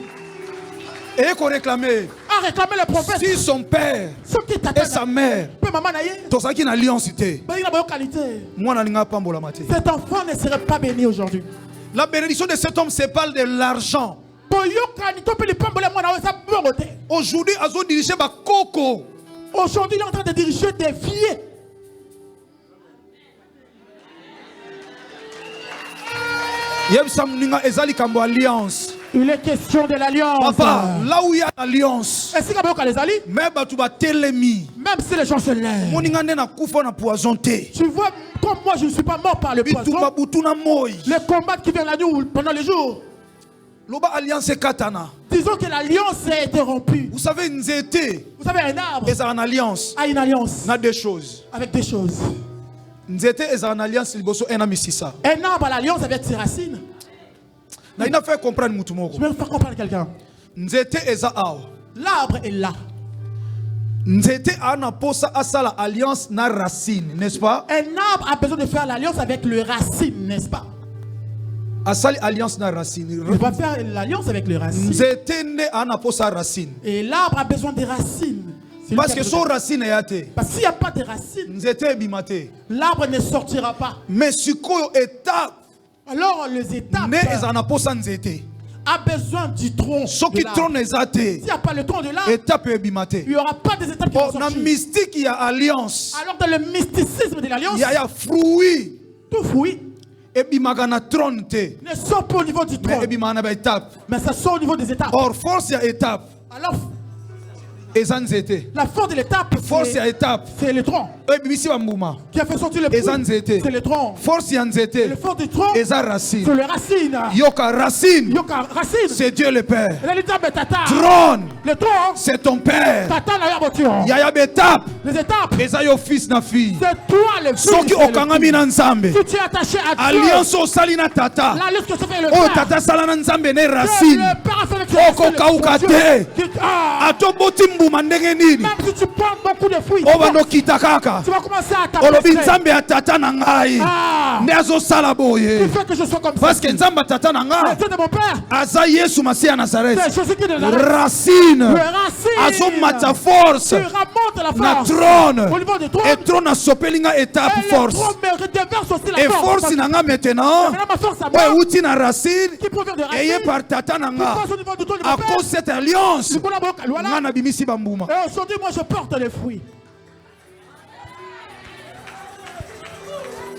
[SPEAKER 1] Et qu'on réclamait.
[SPEAKER 2] A réclamé le prophète.
[SPEAKER 1] Si son père
[SPEAKER 2] Ce qui tata
[SPEAKER 1] et sa mère.
[SPEAKER 2] pe maman naye.
[SPEAKER 1] Tout ça qui une alliance était.
[SPEAKER 2] Bah il a boyo qualité.
[SPEAKER 1] Moi na linga pambola mate.
[SPEAKER 2] Cet enfant ne serait pas béni aujourd'hui.
[SPEAKER 1] La bénédiction de cet homme, c'est pas de l'argent. Aujourd'hui, Azo dirige ma coco.
[SPEAKER 2] Aujourd'hui, il est en train de diriger des filles.
[SPEAKER 1] Alliance.
[SPEAKER 2] Il est question de l'alliance.
[SPEAKER 1] Papa, là où il y a l'alliance,
[SPEAKER 2] Est-ce qu'il y a les alliés?
[SPEAKER 1] même
[SPEAKER 2] Même si les gens se lèvent. Tu vois, comme moi, je ne suis pas mort par le poison. Les combats qui viennent la nuit ou pendant les jours. Disons que l'alliance a été rompue.
[SPEAKER 1] Vous savez,
[SPEAKER 2] Vous savez, un arbre
[SPEAKER 1] ils ont une alliance.
[SPEAKER 2] a une alliance
[SPEAKER 1] Il y a deux choses.
[SPEAKER 2] avec des choses.
[SPEAKER 1] Ils ont une alliance.
[SPEAKER 2] Un arbre a l'alliance avec ses racines.
[SPEAKER 1] Il a fait comprendre.
[SPEAKER 2] Je vais faire comprendre quelqu'un. L'arbre est là.
[SPEAKER 1] Nzete ana posa asala alliance na racine, n'est-ce pas?
[SPEAKER 2] Un arbre a besoin de faire l'alliance avec le racine, n'est-ce pas?
[SPEAKER 1] Asali alliance na racine.
[SPEAKER 2] Il va faire l'alliance avec le racine.
[SPEAKER 1] Nzete ne ana posa racine.
[SPEAKER 2] Et l'arbre a besoin des racines. C'est lui
[SPEAKER 1] Parce
[SPEAKER 2] qui a
[SPEAKER 1] que son
[SPEAKER 2] besoin.
[SPEAKER 1] racine est athée.
[SPEAKER 2] Parce que s'il n'y a pas de racines,
[SPEAKER 1] Nzete bimate.
[SPEAKER 2] l'arbre ne sortira pas.
[SPEAKER 1] Mais sikoyo étape
[SPEAKER 2] Alors les étapes
[SPEAKER 1] ne ezana posa nzete.
[SPEAKER 2] a besoin du tronc.
[SPEAKER 1] Soki
[SPEAKER 2] de l'arbre.
[SPEAKER 1] tron ezate.
[SPEAKER 2] S'il n'y a pas le tronc de l'arbre,
[SPEAKER 1] Étape bimate.
[SPEAKER 2] il n'y aura pas des étapes qui vont
[SPEAKER 1] Oh, na
[SPEAKER 2] sortir.
[SPEAKER 1] mystique il y a alliance.
[SPEAKER 2] Alors dans le mysticisme de l'alliance,
[SPEAKER 1] Il y a fruit.
[SPEAKER 2] tout fruit
[SPEAKER 1] Et bimaka na tron te.
[SPEAKER 2] ne sort pas au niveau du tronc,
[SPEAKER 1] Mais ebimaka na ba étape.
[SPEAKER 2] mais ça sort au niveau des étapes.
[SPEAKER 1] Or force ya étape.
[SPEAKER 2] Alors
[SPEAKER 1] Eza nzete.
[SPEAKER 2] la force de l'étape,
[SPEAKER 1] Force ya étape.
[SPEAKER 2] c'est le tronc.
[SPEAKER 1] Ebimisi ba mbuma.
[SPEAKER 2] Qui a fait sortir le
[SPEAKER 1] Eza
[SPEAKER 2] fruit,
[SPEAKER 1] nzete.
[SPEAKER 2] c'est le tronc.
[SPEAKER 1] Force ya
[SPEAKER 2] Et
[SPEAKER 1] nzete.
[SPEAKER 2] le fort du tronc,
[SPEAKER 1] Eza
[SPEAKER 2] c'est
[SPEAKER 1] racine.
[SPEAKER 2] le racine.
[SPEAKER 1] Yoka racine.
[SPEAKER 2] Yoka racine.
[SPEAKER 1] C'est Dieu le Père.
[SPEAKER 2] Et là, il dit, mais tata,
[SPEAKER 1] Trône.
[SPEAKER 2] le tronc,
[SPEAKER 1] C'est ton Père.
[SPEAKER 2] tata n'a pas voiture.
[SPEAKER 1] Yaya betap.
[SPEAKER 2] Les étapes,
[SPEAKER 1] Eza yo fils na fille.
[SPEAKER 2] c'est toi le fils.
[SPEAKER 1] Soki
[SPEAKER 2] c'est le
[SPEAKER 1] okangami
[SPEAKER 2] fils.
[SPEAKER 1] na nzambe.
[SPEAKER 2] Si tu es attaché à Dieu,
[SPEAKER 1] Alliance osali na tata.
[SPEAKER 2] l'alliance que ça fait le
[SPEAKER 1] Oh
[SPEAKER 2] Père,
[SPEAKER 1] tata sala na nzambe ne
[SPEAKER 2] que
[SPEAKER 1] racine.
[SPEAKER 2] le Père a fait avec
[SPEAKER 1] Oko
[SPEAKER 2] ses
[SPEAKER 1] kauka
[SPEAKER 2] racines,
[SPEAKER 1] te.
[SPEAKER 2] Ah,
[SPEAKER 1] Atoboti mbuma ndenge nini.
[SPEAKER 2] même si tu prends beaucoup de fruits,
[SPEAKER 1] Obando kita kaka.
[SPEAKER 2] tu vas commencer à
[SPEAKER 1] Olobi
[SPEAKER 2] t'appeler.
[SPEAKER 1] nzambe ya tata na ngai.
[SPEAKER 2] Ah,
[SPEAKER 1] Nde azosala
[SPEAKER 2] il
[SPEAKER 1] boye.
[SPEAKER 2] faut que je sois comme ça.
[SPEAKER 1] Parce que nzambe ya tata na
[SPEAKER 2] Le
[SPEAKER 1] ngai.
[SPEAKER 2] Dieu de mon Père,
[SPEAKER 1] Aza Yesu Masiya ya Nazareth.
[SPEAKER 2] c'est Jésus qui est de Nazareth.
[SPEAKER 1] Racine.
[SPEAKER 2] Le racine.
[SPEAKER 1] Azomata force.
[SPEAKER 2] Tu remontes la
[SPEAKER 1] Na
[SPEAKER 2] force.
[SPEAKER 1] trône.
[SPEAKER 2] Au niveau du trône.
[SPEAKER 1] Et trône asopeli nga étape
[SPEAKER 2] Et le
[SPEAKER 1] force.
[SPEAKER 2] trône me déverse aussi la
[SPEAKER 1] Et
[SPEAKER 2] force.
[SPEAKER 1] force na nga maintenant.
[SPEAKER 2] Maintenant, ma force à
[SPEAKER 1] Ouais,
[SPEAKER 2] moi,
[SPEAKER 1] outi na racine.
[SPEAKER 2] qui provient de
[SPEAKER 1] Eye
[SPEAKER 2] racine,
[SPEAKER 1] par tata na
[SPEAKER 2] qui
[SPEAKER 1] nga.
[SPEAKER 2] passe au niveau du trône de
[SPEAKER 1] À
[SPEAKER 2] mon Père.
[SPEAKER 1] cause de cette alliance.
[SPEAKER 2] Du coup, là, voilà.
[SPEAKER 1] Nga na bimisi bambuma.
[SPEAKER 2] Et aujourd'hui, moi, je porte les fruits.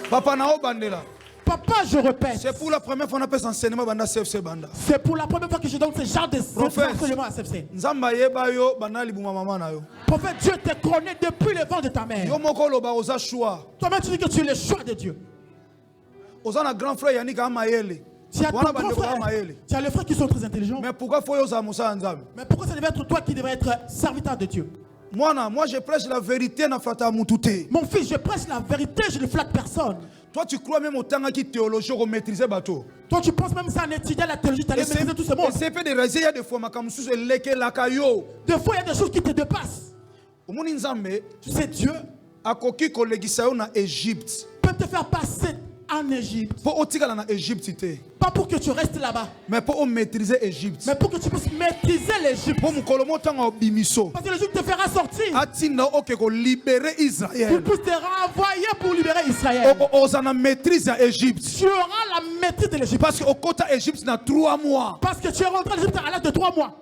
[SPEAKER 1] Papa na obandela.
[SPEAKER 2] Papa, je répète.
[SPEAKER 1] C'est pour la première fois qu'on appelle enseignement banda CFC banda.
[SPEAKER 2] C'est pour la première fois que je donne ce genre de
[SPEAKER 1] Prophète.
[SPEAKER 2] enseignement à CFC.
[SPEAKER 1] Nzamba yeba yo banda libuma mama na yo.
[SPEAKER 2] Prophète, Dieu te connaît depuis le ventre de ta mère.
[SPEAKER 1] Yo moko loba oza choix.
[SPEAKER 2] Toi-même, tu dis que tu es le choix de Dieu.
[SPEAKER 1] Oza na grand frère Yannick Amayele.
[SPEAKER 2] Tu as ton
[SPEAKER 1] Wana
[SPEAKER 2] grand
[SPEAKER 1] bande
[SPEAKER 2] frère.
[SPEAKER 1] Amayele.
[SPEAKER 2] Tu as les frères qui sont très intelligents.
[SPEAKER 1] Mais pourquoi faut yo za musa nzambe?
[SPEAKER 2] Mais pourquoi ça devait être toi qui devrais être serviteur de Dieu?
[SPEAKER 1] Moi je prêche la vérité na fata mutute.
[SPEAKER 2] Mon fils, je prêche la vérité, je ne flatte personne.
[SPEAKER 1] Toi tu crois même autant qui théologie qu'on maîtriser bateau.
[SPEAKER 2] Toi, tu penses même ça en étudiant la théologie, tu allais maîtriser tout ce monde.
[SPEAKER 1] C'est fait des raisins, il y a des fois makamusu leke lakayo.
[SPEAKER 2] Des fois, il y a des choses qui te dépassent.
[SPEAKER 1] Omoni nzambe
[SPEAKER 2] Tu sais, Dieu
[SPEAKER 1] akoki kolegisa yo na Égypte.
[SPEAKER 2] peut te faire passer en Égypte.
[SPEAKER 1] Po otikala na Égypte te.
[SPEAKER 2] Pas pour que tu restes là-bas,
[SPEAKER 1] Mais pour maîtriser Égypte.
[SPEAKER 2] mais pour que tu puisses maîtriser l'Égypte.
[SPEAKER 1] Pour mukolomo tanga bimiso.
[SPEAKER 2] Parce que l'Égypte te fera sortir.
[SPEAKER 1] Atina oke ko libérer
[SPEAKER 2] Pour
[SPEAKER 1] Israël.
[SPEAKER 2] puisse te renvoyer pour libérer Israël.
[SPEAKER 1] Ozana maîtrise à Égypte.
[SPEAKER 2] Tu auras la maîtrise de l'Égypte.
[SPEAKER 1] Parce que au côté Égypte na 3 mois.
[SPEAKER 2] Parce que tu es rentré en Égypte à l'âge de 3 mois.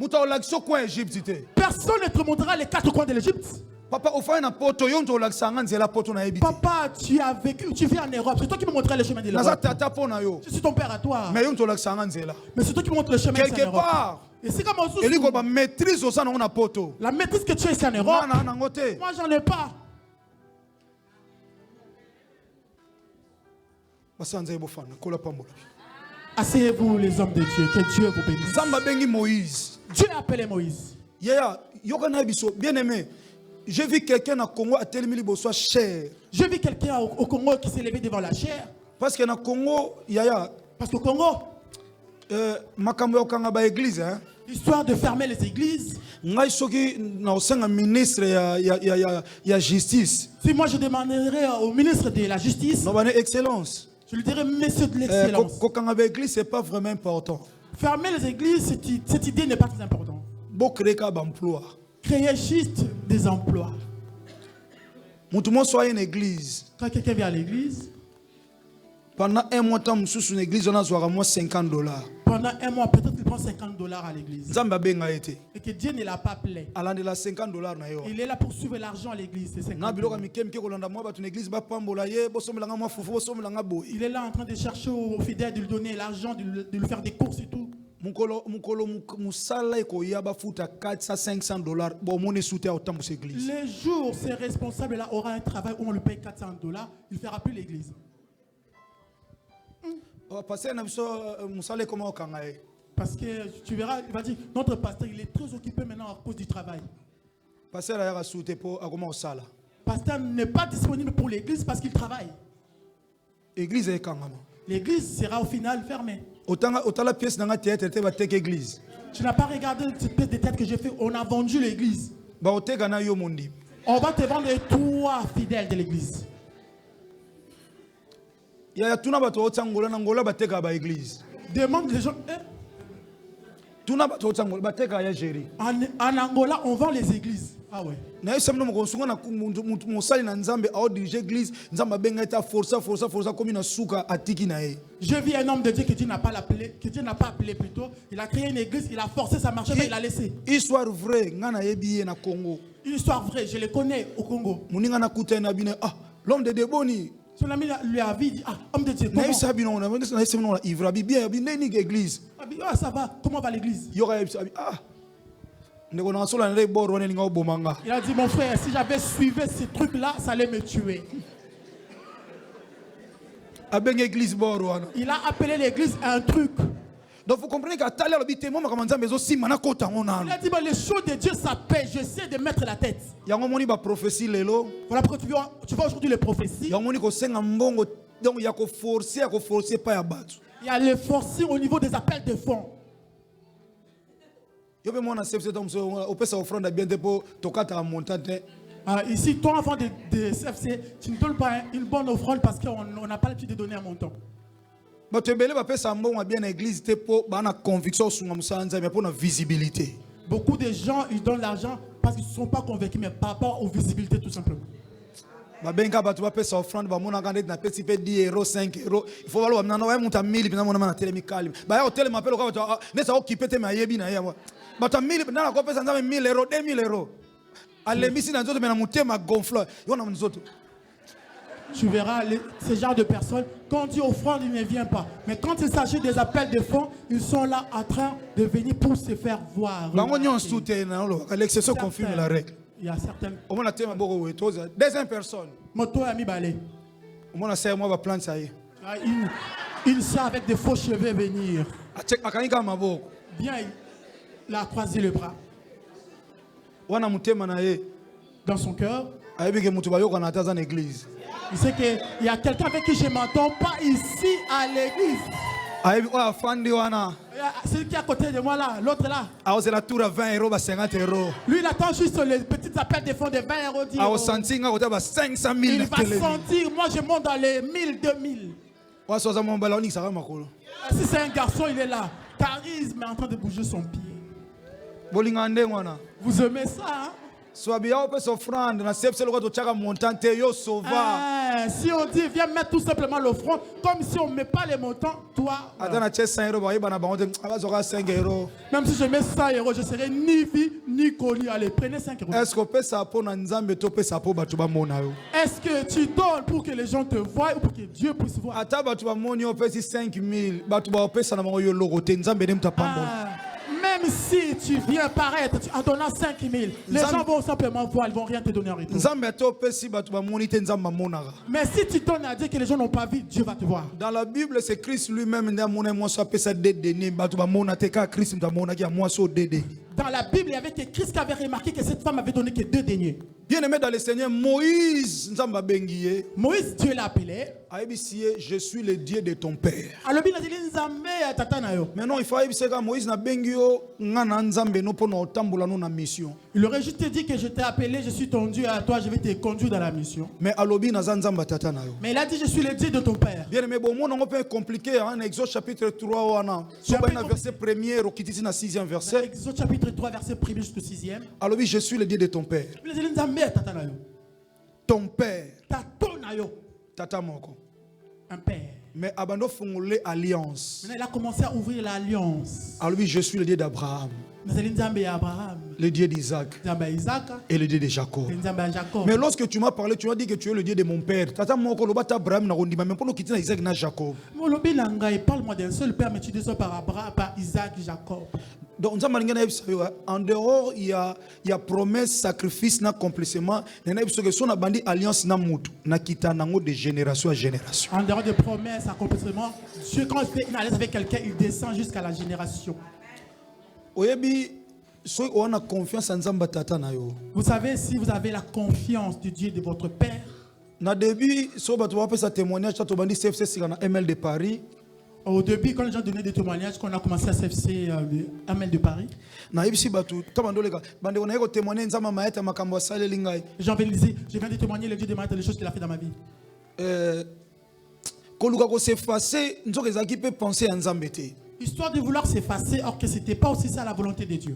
[SPEAKER 1] Muta olakiso kwa Égypte te.
[SPEAKER 2] Personne ne te montrera les 4 coins de l'Égypte.
[SPEAKER 1] Papa, au fait, na poto, yon to la sanga nzela poto na ebite.
[SPEAKER 2] Papa, tu as vécu, tu vis en Europe. C'est toi qui me montrais le chemin de
[SPEAKER 1] Naza
[SPEAKER 2] l'Europe.
[SPEAKER 1] tata po na yo.
[SPEAKER 2] Je suis ton père à toi.
[SPEAKER 1] Mais yon to la sanga nzela.
[SPEAKER 2] Mais c'est toi qui me montres le chemin ici en
[SPEAKER 1] Quelque
[SPEAKER 2] Europe.
[SPEAKER 1] part,
[SPEAKER 2] Et c'est comme on
[SPEAKER 1] eli ko ba maîtrise au sana na poto.
[SPEAKER 2] la maîtrise que tu as ici en Europe.
[SPEAKER 1] Na na ngote.
[SPEAKER 2] Moi, j'en ai pas.
[SPEAKER 1] Basanze bofana kola pambola.
[SPEAKER 2] Asseyez-vous, les hommes de Dieu. Que Dieu vous bénisse.
[SPEAKER 1] Zamba bengi Moïse.
[SPEAKER 2] Dieu a appelé Moïse.
[SPEAKER 1] Yeah, yokana biso, bien aimé. J'ai vu quelqu'un à Congo à Télémili Bosso cher.
[SPEAKER 2] Je vis quelqu'un au Congo qui s'est levé devant la chair.
[SPEAKER 1] Parce que na Congo, yaya,
[SPEAKER 2] Parce qu'au Congo,
[SPEAKER 1] makambo yokanga ba église hein.
[SPEAKER 2] histoire de fermer les églises,
[SPEAKER 1] Ngai soki na osenga ministre ya justice.
[SPEAKER 2] si moi je demanderais au ministre de la Justice,
[SPEAKER 1] No bane excellence.
[SPEAKER 2] je lui dirais, monsieur de l'excellence,
[SPEAKER 1] Kokanga ba église c'est pas vraiment important.
[SPEAKER 2] fermer les églises, cette idée n'est pas très importante.
[SPEAKER 1] Bo créer ka ba emploi.
[SPEAKER 2] Créer juste des emplois.
[SPEAKER 1] Mutu mo soit une église.
[SPEAKER 2] Quand quelqu'un vient à l'église,
[SPEAKER 1] Pendant un mois temps sous une église on a soit moi $50.
[SPEAKER 2] pendant un mois, peut-être qu'il prend $50 à l'église.
[SPEAKER 1] Nzamba benga été.
[SPEAKER 2] Et que Dieu ne l'a pas appelé.
[SPEAKER 1] Alande la $50 na yo.
[SPEAKER 2] Il est là pour suivre l'argent à l'église. C'est
[SPEAKER 1] Na
[SPEAKER 2] 50
[SPEAKER 1] biloka
[SPEAKER 2] $.
[SPEAKER 1] mikem ke kolanda moi ba tu église ba pambola ye bo somelanga moi fufu bo somelanga boy.
[SPEAKER 2] Il est là en train de chercher aux fidèles, de lui donner l'argent, de lui faire des courses et tout.
[SPEAKER 1] Mukolo musala eko ya ba futa $400 $500 bo moni soute au temps église.
[SPEAKER 2] Les jours, ces responsables-là aura un travail où on lui paye $400, il ne fera plus l'église.
[SPEAKER 1] Passer na biso musala comment okanga ye.
[SPEAKER 2] Parce que tu verras, il va dire, notre pasteur, il est très occupé maintenant à cause du travail.
[SPEAKER 1] Passer la ya soute po akoma osala.
[SPEAKER 2] Pasteur n'est pas disponible pour l'église parce qu'il travaille.
[SPEAKER 1] Église e kangama.
[SPEAKER 2] L'église sera au final fermée.
[SPEAKER 1] Otala pièce dans théâtre te ba tek église.
[SPEAKER 2] Tu n'as pas regardé cette pièce de tête que j'ai fait. On a vendu l'église.
[SPEAKER 1] Ba oteka na yo mondi.
[SPEAKER 2] On va te vendre toi, fidèle de l'église.
[SPEAKER 1] Ya tuna bato otsangola na ngola bateka ba église.
[SPEAKER 2] Demande les gens.
[SPEAKER 1] Tuna bato otsangola bateka ya gérer.
[SPEAKER 2] En Angola, on vend les églises. Ah ouais.
[SPEAKER 1] Na yesu mno mokonsunga na mosali na nzambe a diriger église nzamba benga eta força comme na suka atiki na ye.
[SPEAKER 2] Je vis un homme de Dieu que Dieu n'a pas appelé, plutôt. Il a créé une église, il a forcé sa marche, mais il a laissé.
[SPEAKER 1] Histoire vraie ngana yebi na Congo.
[SPEAKER 2] Une histoire vraie, je le connais au Congo.
[SPEAKER 1] Muninga na kuta na bine l'homme de Deboni.
[SPEAKER 2] Son ami lui a dit, homme de Dieu,
[SPEAKER 1] Na
[SPEAKER 2] comment?
[SPEAKER 1] yesu bino na yesu na ivra bien bien ni église.
[SPEAKER 2] Ça va, comment va l'église?
[SPEAKER 1] Yoga il
[SPEAKER 2] a dit, mon frère, si j'avais suivi ces trucs-là, ça allait me tuer. Il a appelé l'église un truc.
[SPEAKER 1] Donc vous comprenez qu'à Taler
[SPEAKER 2] Il a dit, les choses de Dieu, ça paie. J'essaie de mettre la tête.
[SPEAKER 1] Voilà
[SPEAKER 2] pourquoi tu vois aujourd'hui les prophéties. Il y a le forcing au niveau des appels de fonds. Ici, toi, enfant de CFC, tu ne donnes pas une bonne offrande parce qu'on n'a pas l'habitude de donner un montant. Beaucoup de gens, ils donnent l'argent parce qu'ils ne sont pas convaincus, mais par rapport aux visibilités, tout simplement.
[SPEAKER 1] Il faut voir
[SPEAKER 2] tu verras ce genre de personnes, quand on dit offrande, il ne vient pas. Mais quand il s'agit des appels de fonds, ils sont là en train de venir pour se faire voir.
[SPEAKER 1] L'exception confirme la règle.
[SPEAKER 2] Il y a certaines.
[SPEAKER 1] Deuxième personne.
[SPEAKER 2] Une sœur avec des faux cheveux venir. Bien, il a croisé le bras. Dans son cœur, il sait qu'il y a quelqu'un avec qui je ne m'entends pas ici à l'église. Celui qui est à côté de moi là, l'autre là. Lui, il attend juste les petits appels de fonds de 20 €. Il va sentir, moi je monte dans les 1000, 2000. Si c'est un garçon, il est là. Charisme est en train de bouger son pied. Vous aimez ça, hein?
[SPEAKER 1] soit bien on peut s'offrande na CFC le to chaka montant te yo sauva.
[SPEAKER 2] Si on dit viens mettre tout simplement l'offrande, comme si on ne met pas les montants, toi.
[SPEAKER 1] Atana che 5 euros ba ibana ba on abazoka 5 euros.
[SPEAKER 2] Même si je mets 100 euros, je serai ni vie ni connu. Allez, prenez 5 euros.
[SPEAKER 1] Est-ce qu'on peut ça pour na nzambe to pe ça pour batu ba mona yo?
[SPEAKER 2] Est-ce que tu donnes pour que les gens te voient ou pour que Dieu puisse voir?
[SPEAKER 1] Ata batu ba moni on peut si 5000 batu ba pesa na bango yo logo te nzambe ne mtapambola.
[SPEAKER 2] Même si tu viens paraître en donnant 5 000, les gens vont simplement voir, ils ne vont rien te donner en retour. Mais si tu donnes à Dieu que les gens n'ont pas vu, Dieu va te voir.
[SPEAKER 1] Dans la Bible, c'est Christ lui-même qui a
[SPEAKER 2] Dans la Bible, il y avait que Christ qui avait remarqué que cette femme avait donné que 2 deniers.
[SPEAKER 1] Bien aimé dans le Seigneur, Moïse,
[SPEAKER 2] Moïse, Dieu l'a appelé.
[SPEAKER 1] Je suis le Dieu de ton père. Maintenant, il faut que Moïse n'a mission.
[SPEAKER 2] Il aurait juste dit que je t'ai appelé, je suis ton Dieu, à toi je vais te conduire dans la mission.
[SPEAKER 1] Mais
[SPEAKER 2] il a dit je suis le Dieu de ton père.
[SPEAKER 1] Bien aimé, on peut compliquer en Exode chapitre 3, verset 1er, au 6e verset.
[SPEAKER 2] Exode chapitre 3, verset 1er jusqu'au 6e.
[SPEAKER 1] Alors, je suis le Dieu de ton père. Ton père. Tata moko.
[SPEAKER 2] Un père.
[SPEAKER 1] Mais abando fongolé alliance.
[SPEAKER 2] Maintenant, il a commencé à ouvrir l'alliance.
[SPEAKER 1] Alors, je suis le Dieu d'Abraham. Le Dieu d'Isaac. Et le Dieu de Jacob. Mais lorsque tu m'as parlé, tu m'as dit que tu es le Dieu de mon père. Tata moko lobata Abraham na rondima mais pour nous quitter Isaac na Jacob.
[SPEAKER 2] Parle-moi d'un seul père, mais tu dis ça par Abraham, par Isaac, Jacob.
[SPEAKER 1] Donc, en dehors, il y a promesse, sacrifice, accomplissement. Il y a une alliance de génération à génération.
[SPEAKER 2] En dehors de promesses, accomplissement, Dieu, quand il fait une alliance avec quelqu'un, il descend jusqu'à la génération.
[SPEAKER 1] Vous
[SPEAKER 2] savez, si vous avez la confiance du Dieu de votre Père, au début, quand les gens donnaient des témoignages, quand on a commencé à CFC ML de Paris, j'en vais dire, je viens de témoigner le Dieu de Maïta, les choses qu'il a fait dans ma vie. Histoire de vouloir s'effacer, or que ce n'était pas aussi ça la volonté de Dieu.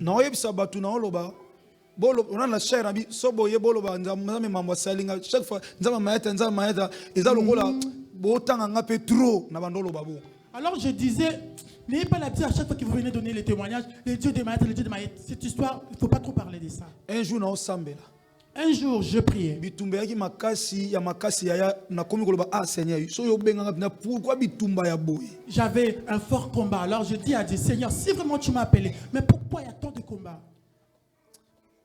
[SPEAKER 2] Alors je disais, n'ayez pas l'habitude à chaque fois que vous venez donner les témoignages, le Dieu de Maïta, le Dieu de Maïta. Cette histoire, il ne faut pas trop parler de ça.
[SPEAKER 1] Un jour,
[SPEAKER 2] je priais. J'avais un fort combat. Alors je dis à Dieu, Seigneur, si vraiment tu m'as appelé, mais pourquoi il y a tant de combats?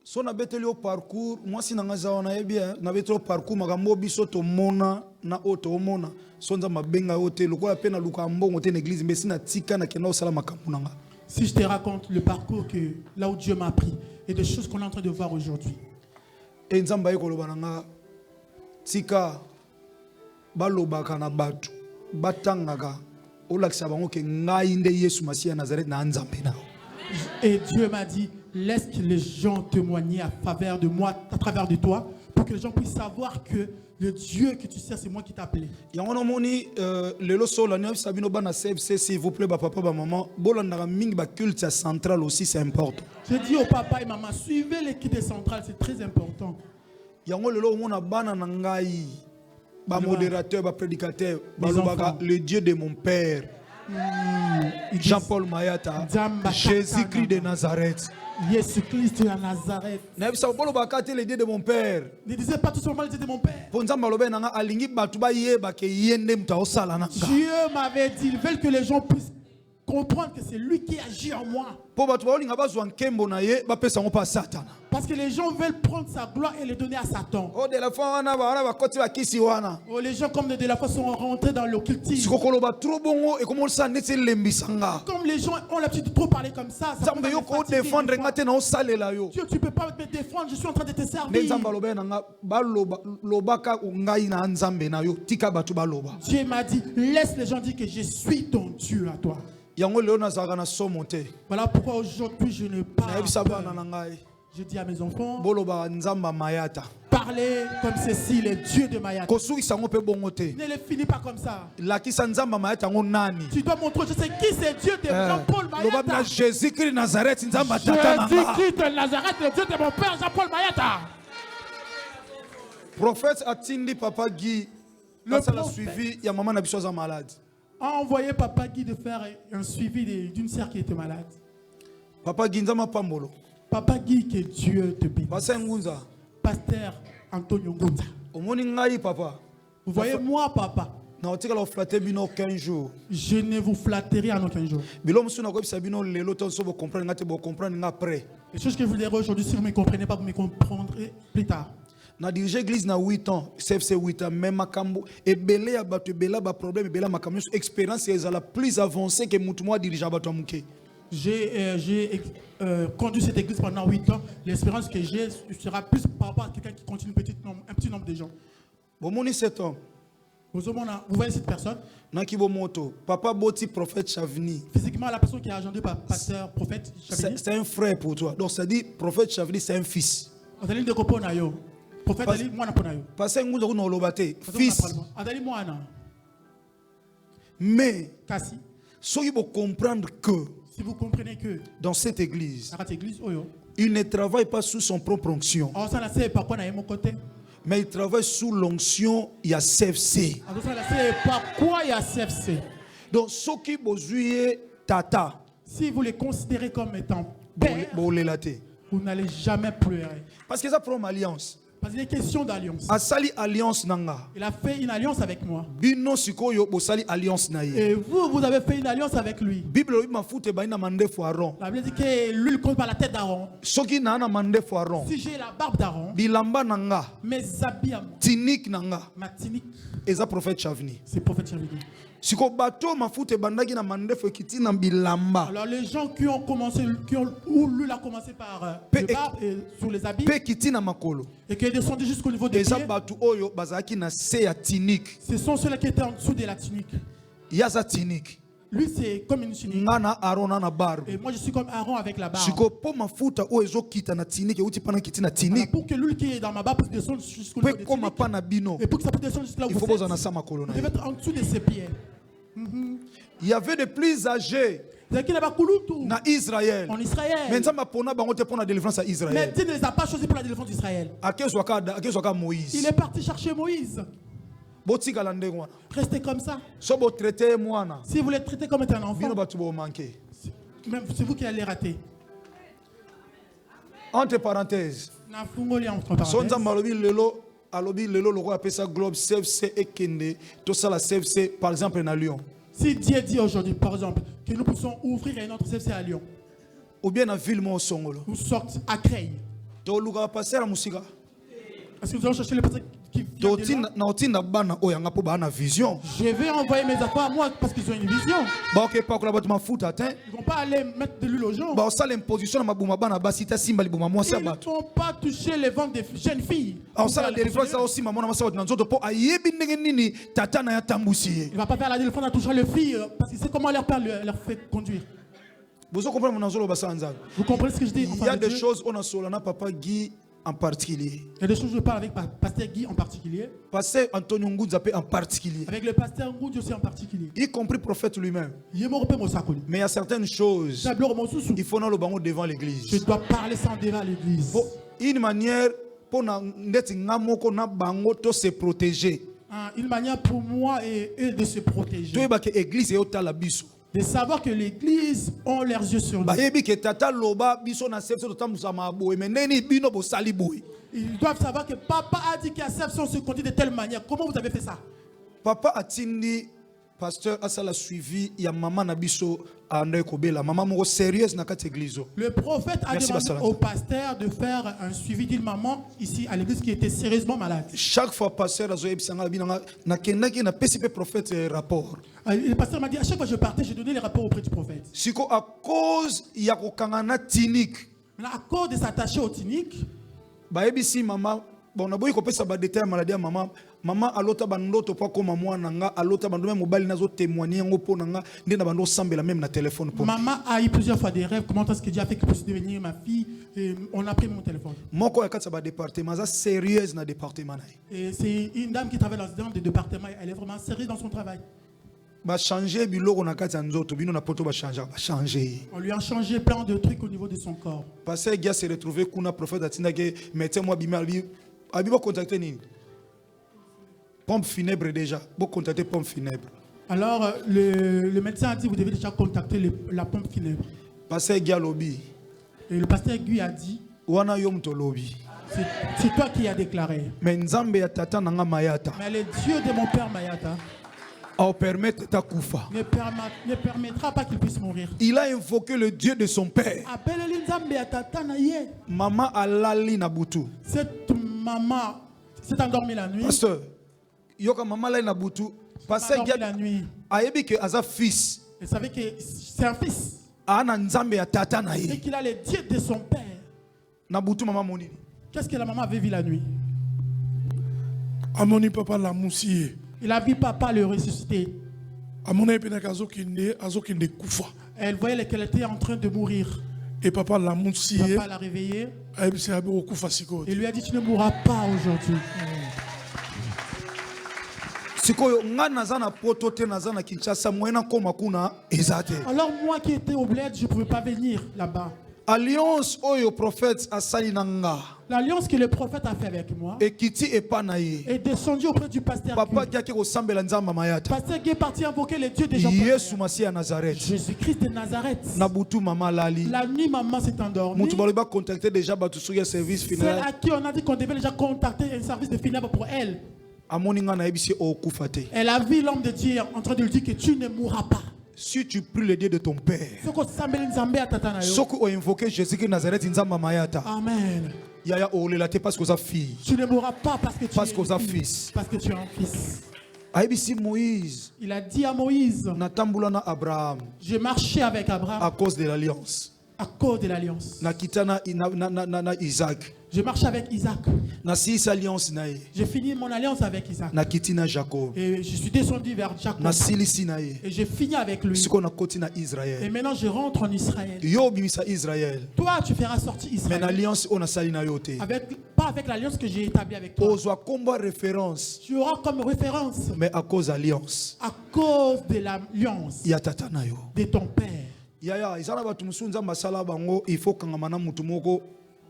[SPEAKER 1] So na beteli au parcours, moi si nanga zaona bien, na beteli au parcours magambo biso to mona na auto mona. Sonza mabenga ote lokola pe na luka mbongo te l'église mais si na tika na kena osala makambo nanga.
[SPEAKER 2] Si je te raconte le parcours que là où Dieu m'a pris et des choses qu'on est en train de voir aujourd'hui.
[SPEAKER 1] Et nzamba yeko loba nanga tika balobaka na batu batangaka olakisa bango ke ngai nde Yesu Masia Nazareth na nzambe na.
[SPEAKER 2] Et Dieu m'a dit, laisse que les gens témoignent à faveur de moi, à travers de toi, pour que les gens puissent savoir que le Dieu que tu sais, c'est moi qui t'ai appelé. S'il vous plaît, papa, maman, culte central aussi, c'est important. Je dis au papa et maman, suivez les cultes centrales, c'est très important.
[SPEAKER 1] Modérateur, prédicateur, le Dieu de mon père. Jean-Paul Mayata, Jésus-Christ de Nazareth.
[SPEAKER 2] Jésus-Christ de Nazareth.
[SPEAKER 1] Le Dieu de mon père.
[SPEAKER 2] Ne disait pas tout simplement le Dieu de mon père. Dieu m'avait dit, il veut que les gens puissent comprendre que c'est lui qui agit en moi. Parce que les gens veulent prendre sa gloire et le donner à Satan. Oh, les gens comme de la foi sont rentrés dans l'occultisme. Comme les gens ont l'habitude de trop parler comme ça. Dieu, tu ne peux pas me défendre, je suis en train de te servir. Dieu m'a dit, laisse les gens dire que je suis ton Dieu à toi. Voilà pourquoi aujourd'hui je ne parle pas. Je dis à mes enfants, parlez comme ceci, le Dieu de Mayata. Ne le finis pas comme ça. Tu dois montrer, je sais qui c'est Dieu de Jean-Paul
[SPEAKER 1] loba na Jésus Christ Nazareth nzamba tata nanga.
[SPEAKER 2] Jésus-Christ de Nazareth, le Dieu de mon père Jean-Paul Mayata.
[SPEAKER 1] Prophète atindi papa Guy.
[SPEAKER 2] Le
[SPEAKER 1] Ça l'a
[SPEAKER 2] prophète
[SPEAKER 1] suivi, ya maman na biso za malade.
[SPEAKER 2] a envoyé papa Guy de faire un suivi d'une sœur qui était malade.
[SPEAKER 1] Papa Guy nzama pambolo.
[SPEAKER 2] Papa Guy, que Dieu te bénisse.
[SPEAKER 1] Basa ngunza.
[SPEAKER 2] Pasteur Antonio Ngunza.
[SPEAKER 1] Omoni ngai papa.
[SPEAKER 2] Vous voyez, moi, papa,
[SPEAKER 1] Na otika la flatter bino 15 jours.
[SPEAKER 2] je ne vous flatterai en aucun jour.
[SPEAKER 1] Bilo musu na ko bisa bino lelo ton so bo comprendre ngate bo comprendre nga après.
[SPEAKER 2] Les choses que je vous dirai aujourd'hui, si vous ne me comprenez pas, vous me comprendrez plus tard.
[SPEAKER 1] Na dirige église na 8 ans, CFC 8 ans, même makambo et belé ya batu bela ba problème bela makambo expérience est la plus avancée que mutu moi dirigeant batu amuke.
[SPEAKER 2] J'ai conduit cette église pendant 8 ans. L'espérance que j'ai sera plus par rapport à quelqu'un qui continue un petit nombre de gens.
[SPEAKER 1] Bon moni 7 ans.
[SPEAKER 2] Vous voyez cette personne?
[SPEAKER 1] Na kibo moto, papa boti prophète Chavini.
[SPEAKER 2] Physiquement, la personne qui est agendée par pasteur, prophète, Chavini.
[SPEAKER 1] C'est un frère pour toi. Donc ça dit prophète Chavini c'est un fils.
[SPEAKER 2] Adali de kopo na yo. Prophète Ali mwana pona yo.
[SPEAKER 1] Parce que nguzo kuno lobate fils.
[SPEAKER 2] Adali mwana.
[SPEAKER 1] Mais
[SPEAKER 2] Kasi,
[SPEAKER 1] soyez pour comprendre que
[SPEAKER 2] si vous comprenez que
[SPEAKER 1] dans cette église,
[SPEAKER 2] dans cette église oyo,
[SPEAKER 1] il ne travaille pas sous son propre onction,
[SPEAKER 2] on s'en a fait par quoi na mon côté.
[SPEAKER 1] mais il travaille sous l'onction il y a CFC.
[SPEAKER 2] On s'en a fait par quoi il y a CFC.
[SPEAKER 1] Donc ceux qui bozuye tata,
[SPEAKER 2] Si vous les considérez comme étant pères, vous n'allez jamais pleurer.
[SPEAKER 1] parce que ça prend alliance.
[SPEAKER 2] Parce qu'il est question d'alliance.
[SPEAKER 1] Asali alliance nanga.
[SPEAKER 2] Il a fait une alliance avec moi.
[SPEAKER 1] Bino sikoyo bosali alliance na ye.
[SPEAKER 2] Et vous, vous avez fait une alliance avec lui.
[SPEAKER 1] Bible obi mafute ba ina mande fo Aaron.
[SPEAKER 2] La Bible dit que lui, il compte par la tête d'Aaron.
[SPEAKER 1] Soki na na mande fo Aaron.
[SPEAKER 2] Si j'ai la barbe d'Aaron,
[SPEAKER 1] Bilamba nanga,
[SPEAKER 2] mes habits à moi,
[SPEAKER 1] tinik nanga,
[SPEAKER 2] ma tunique,
[SPEAKER 1] eza prophète Chavini.
[SPEAKER 2] c'est prophète Chavini.
[SPEAKER 1] Siko bato mafute bandaki na mande fo kiti na bilamba.
[SPEAKER 2] Alors les gens qui ont commencé, où lui a commencé par le barbe et sur les habits,
[SPEAKER 1] Pe kiti na makolo.
[SPEAKER 2] et qui est descendu jusqu'au niveau des
[SPEAKER 1] Eza
[SPEAKER 2] pieds,
[SPEAKER 1] batu oyo bazaki na se ya tinik.
[SPEAKER 2] ce sont ceux-là qui étaient en dessous de la tunique.
[SPEAKER 1] Yaza tinik.
[SPEAKER 2] Lui, c'est comme une tunique.
[SPEAKER 1] Ngana Aaron na barbe.
[SPEAKER 2] Et moi, je suis comme Aaron avec la barbe.
[SPEAKER 1] Siko po mafuta oyo ezokita na tinik uti pana kiti na
[SPEAKER 2] Alors,
[SPEAKER 1] tinik.
[SPEAKER 2] pour que l'huile qui est dans ma barbe puisse descendre jusqu'au niveau
[SPEAKER 1] Pe
[SPEAKER 2] des
[SPEAKER 1] koma
[SPEAKER 2] tuniques,
[SPEAKER 1] pa na bino.
[SPEAKER 2] et pour que ça puisse descendre jusqu'à là où
[SPEAKER 1] Il
[SPEAKER 2] vous
[SPEAKER 1] faut
[SPEAKER 2] êtes,
[SPEAKER 1] boza na sa makolo na
[SPEAKER 2] vous devez
[SPEAKER 1] ye.
[SPEAKER 2] être en dessous de ses pieds.
[SPEAKER 1] Il y avait des plus âgés
[SPEAKER 2] C'est qu'il n'a pas coulu tout
[SPEAKER 1] na Israël.
[SPEAKER 2] en Israël.
[SPEAKER 1] Mais nzamba pona bango te pona délivrance à
[SPEAKER 2] Mais
[SPEAKER 1] Israël.
[SPEAKER 2] Dieu ne les a pas choisis pour la délivrance d'Israël.
[SPEAKER 1] Akezwaka
[SPEAKER 2] Il
[SPEAKER 1] Moïse.
[SPEAKER 2] est parti chercher Moïse.
[SPEAKER 1] Botikala ndenge wana.
[SPEAKER 2] Restez comme ça.
[SPEAKER 1] So bo traité mwana.
[SPEAKER 2] Si vous les traitez comme étant un
[SPEAKER 1] Bino
[SPEAKER 2] enfant,
[SPEAKER 1] batu bo manqué.
[SPEAKER 2] même c'est vous qui allez rater.
[SPEAKER 1] Entre parenthèses.
[SPEAKER 2] Na fungoli entre
[SPEAKER 1] So
[SPEAKER 2] parenthèses.
[SPEAKER 1] nzamba alobi lelo loko apesa globe CFC ekende to sala CFC par exemple na Lyon.
[SPEAKER 2] Si Dieu dit aujourd'hui, par exemple, que nous puissions ouvrir un autre CFC à Lyon,
[SPEAKER 1] Ou bien na ville mo songolo.
[SPEAKER 2] nous sortons à Creil.
[SPEAKER 1] To luka passer la musika.
[SPEAKER 2] Est-ce que nous allons chercher les personnes qui viennent
[SPEAKER 1] To
[SPEAKER 2] de
[SPEAKER 1] tin
[SPEAKER 2] là?
[SPEAKER 1] na otinda bana oyanga po bana vision.
[SPEAKER 2] Je vais envoyer mes affaires à moi parce qu'ils ont une vision.
[SPEAKER 1] Ba ok pa ko la batu mafuta te.
[SPEAKER 2] Ils ne vont pas aller mettre de l'huile aux gens.
[SPEAKER 1] Ba osala imposition na mabuma bana basita simba libuma mwasi
[SPEAKER 2] Ils ne
[SPEAKER 1] batu.
[SPEAKER 2] vont pas toucher les ventes des jeunes filles.
[SPEAKER 1] Osala délivrance aussi maman na masaba na nzoto po ayebi ndenge nini tata na ya tambusi ye.
[SPEAKER 2] Il ne va pas faire la délivrance en touchant les filles parce qu'il sait comment leur père leur fait conduire.
[SPEAKER 1] Vous comprenez mon anzolo basanza.
[SPEAKER 2] Vous comprenez ce que je dis?
[SPEAKER 1] Il y
[SPEAKER 2] Enfin,
[SPEAKER 1] a des
[SPEAKER 2] Dieu.
[SPEAKER 1] choses on a solana papa Guy en particulier.
[SPEAKER 2] Il y a des choses que je parle avec pasteur Guy en particulier,
[SPEAKER 1] Pasteur Antonio Ngunza en particulier.
[SPEAKER 2] avec le pasteur Ngoudi aussi en particulier.
[SPEAKER 1] Y compris prophète lui-même. Mais il y a certaines choses, il faut nous le bango devant l'église.
[SPEAKER 2] Je dois parler sans débat à l'église.
[SPEAKER 1] Une manière pour se protéger.
[SPEAKER 2] Une manière pour moi et de se protéger.
[SPEAKER 1] L'église est au talabiso.
[SPEAKER 2] De savoir que l'église ont leurs yeux sur nous. Ils doivent savoir que papa a dit qu'à Sepsi on se conduit de telle manière. Comment vous avez fait ça?
[SPEAKER 1] Papa a dit, pasteur a suivi, il y a maman Nabiso à André Kobela. Maman moko sérieuse na kat église.
[SPEAKER 2] Le prophète a
[SPEAKER 1] Merci,
[SPEAKER 2] demandé
[SPEAKER 1] Pasteur.
[SPEAKER 2] au pasteur de faire un suivi d'une maman ici à l'église qui était sérieusement malade.
[SPEAKER 1] Chaque fois pasteur a bisanga binanga na kendaki na pesi pe prophète rapport.
[SPEAKER 2] Le pasteur m'a dit à chaque fois que je partais, je donnais les rapports auprès du prophète.
[SPEAKER 1] Siko à cause ya kokangana tinik.
[SPEAKER 2] Maintenant, à cause de s'attacher au tunique,
[SPEAKER 1] Bayebisi maman bon na boyi ko pesa ba détail maladie ya maman. Maman alota bandoto pa koma mwana nga alota bandoto même mobali nazo témoigner ngo po nga ndena bando sambela même na téléphone pour.
[SPEAKER 2] maman a eu plusieurs fois des rêves. Comment est-ce que Dieu a fait que puisse devenir ma fille? Et on a pris mon téléphone.
[SPEAKER 1] Moko ya katsa ba département za sérieuse na département na.
[SPEAKER 2] Et c'est une dame qui travaille dans le département. Elle est vraiment sérieuse dans son travail.
[SPEAKER 1] ba changer biloko na kati ya nzoto bino na poto ba changer.
[SPEAKER 2] On lui a changé plein de trucs au niveau de son corps.
[SPEAKER 1] Parce que gars s'est retrouvé kuna prophète atina que mettez moi bima abi ba contacter nini. Pompe funèbre déjà, bon contacter pompe funèbre.
[SPEAKER 2] Alors le médecin a dit vous devez déjà contacter la pompe funèbre.
[SPEAKER 1] Parce que gars lobby.
[SPEAKER 2] Et le pasteur Guy a dit
[SPEAKER 1] Wana yom to lobby.
[SPEAKER 2] c'est toi qui as déclaré.
[SPEAKER 1] Mais nzambe ya tata nanga mayata.
[SPEAKER 2] Mais le Dieu de mon père Mayata
[SPEAKER 1] A permettre ta kufa.
[SPEAKER 2] ne permettra pas qu'il puisse mourir.
[SPEAKER 1] Il a invoqué le Dieu de son père.
[SPEAKER 2] Appelle-le Nzambe ya tata na ye.
[SPEAKER 1] Maman alali na butu.
[SPEAKER 2] Cette maman s'est endormie la nuit.
[SPEAKER 1] Pasteur, yoka maman la na butu. Pasteur
[SPEAKER 2] Endormie la nuit.
[SPEAKER 1] ayebi que aza fils.
[SPEAKER 2] Elle savait que c'est un fils.
[SPEAKER 1] Ana nzambe ya tata na
[SPEAKER 2] Et
[SPEAKER 1] ye.
[SPEAKER 2] qu'il a le Dieu de son père.
[SPEAKER 1] Na butu maman monini.
[SPEAKER 2] Qu'est-ce que la maman avait vu la nuit?
[SPEAKER 3] Amoni papa la moussie.
[SPEAKER 2] Il a vu papa le ressusciter.
[SPEAKER 3] Amoni penaka azokinde kufa.
[SPEAKER 2] Elle voyait qu'elle était en train de mourir.
[SPEAKER 3] Et papa la moussie.
[SPEAKER 2] Papa l'a réveillée
[SPEAKER 3] Ayebisi abiro kufa siko.
[SPEAKER 2] et lui a dit tu ne mourras pas aujourd'hui.
[SPEAKER 1] Sikoyo nga naza na poto te naza na Kinshasa moyena koma kuna ezate.
[SPEAKER 2] Alors moi qui étais au bled, je ne pouvais pas venir là-bas.
[SPEAKER 1] Alliance oyo prophète asali nanga.
[SPEAKER 2] L'alliance que le prophète a fait avec moi
[SPEAKER 1] Ekiti epa na ye.
[SPEAKER 2] est descendue auprès du pasteur
[SPEAKER 1] Papa
[SPEAKER 2] Guy.
[SPEAKER 1] kiaki kosambela nzamba mayata.
[SPEAKER 2] Pasteur Guy est parti invoquer le Dieu des gens.
[SPEAKER 1] Yesu Masi ya Nazareth.
[SPEAKER 2] Jésus-Christ de Nazareth.
[SPEAKER 1] Na butu mama lali.
[SPEAKER 2] La nuit, maman s'est endormie.
[SPEAKER 1] Mutu baloba contacter déjà batu sur service
[SPEAKER 2] Celle
[SPEAKER 1] final.
[SPEAKER 2] à qui on a dit qu'on devait déjà contacter un service de funèbre pour elle.
[SPEAKER 1] Amoni nga na ebisi okufa te.
[SPEAKER 2] Elle a vu l'homme de Dieu en train de lui dire que tu ne mourras pas.
[SPEAKER 1] Si tu pries le Dieu de ton père.
[SPEAKER 2] Soko sambeli nzambe atata na yo.
[SPEAKER 1] Soko o invoquer Jésus-Christ Nazareth nzamba mayata.
[SPEAKER 2] Amen.
[SPEAKER 1] Yaya olela te parce que sa fille.
[SPEAKER 2] Tu ne mourras pas parce que tu
[SPEAKER 1] Parce
[SPEAKER 2] es
[SPEAKER 1] que
[SPEAKER 2] une
[SPEAKER 1] ça
[SPEAKER 2] fille.
[SPEAKER 1] fils.
[SPEAKER 2] Parce que tu es un fils.
[SPEAKER 1] Ayebisi Moïse.
[SPEAKER 2] Il a dit à Moïse,
[SPEAKER 1] Natambula na Abraham.
[SPEAKER 2] j'ai marché avec Abraham
[SPEAKER 1] À cause de l'alliance.
[SPEAKER 2] à cause de l'alliance.
[SPEAKER 1] Na kitana na Isaac.
[SPEAKER 2] J'ai marché avec Isaac.
[SPEAKER 1] Na six alliance na ye.
[SPEAKER 2] J'ai fini mon alliance avec Isaac.
[SPEAKER 1] Na kitina Jacob.
[SPEAKER 2] Et je suis descendu vers Jacob.
[SPEAKER 1] Na silisi na ye.
[SPEAKER 2] Et j'ai fini avec lui.
[SPEAKER 1] Siko na koti na
[SPEAKER 2] Et
[SPEAKER 1] Israël.
[SPEAKER 2] maintenant je rentre en Israël.
[SPEAKER 1] Yo bimisa Israël.
[SPEAKER 2] Toi, tu feras sortir
[SPEAKER 1] Mais
[SPEAKER 2] Israël.
[SPEAKER 1] l'alliance on a sali na yo te.
[SPEAKER 2] Pas avec l'alliance que j'ai établie avec toi.
[SPEAKER 1] Ozwa komba référence.
[SPEAKER 2] Tu auras comme référence
[SPEAKER 1] Mais à cause alliance.
[SPEAKER 2] à cause de l'alliance
[SPEAKER 1] Ya tata na yo.
[SPEAKER 2] de ton père.
[SPEAKER 1] Yaya izana batu musunza masala bango il faut kangamana mutu moko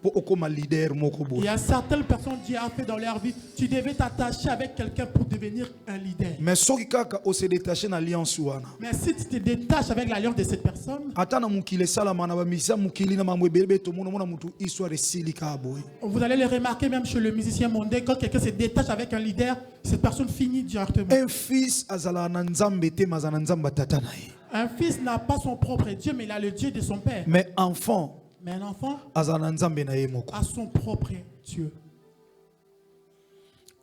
[SPEAKER 1] po okoma leader moko
[SPEAKER 2] Il
[SPEAKER 1] boy.
[SPEAKER 2] y a certaines personnes qui ont fait dans leur vie, tu devais t'attacher avec quelqu'un pour devenir un leader.
[SPEAKER 1] Mais soki kaka o se détacher na alliance wana.
[SPEAKER 2] Mais si tu te détaches avec l'alliance de cette personne,
[SPEAKER 1] Ata na mukile sala mana ba misa mukili na mamwe belebe to mona mutu histoire esili ka boy.
[SPEAKER 2] vous allez le remarquer même chez le musicien mondain, quand quelqu'un se détache avec un leader, cette personne finit directement.
[SPEAKER 1] Un fils azala na nzambe te mazana nzamba tata na ye.
[SPEAKER 2] Un fils n'a pas son propre Dieu, mais il a le Dieu de son père.
[SPEAKER 1] Mais enfant
[SPEAKER 2] Mais un enfant
[SPEAKER 1] azala na nzambe na ye moko.
[SPEAKER 2] a son propre Dieu.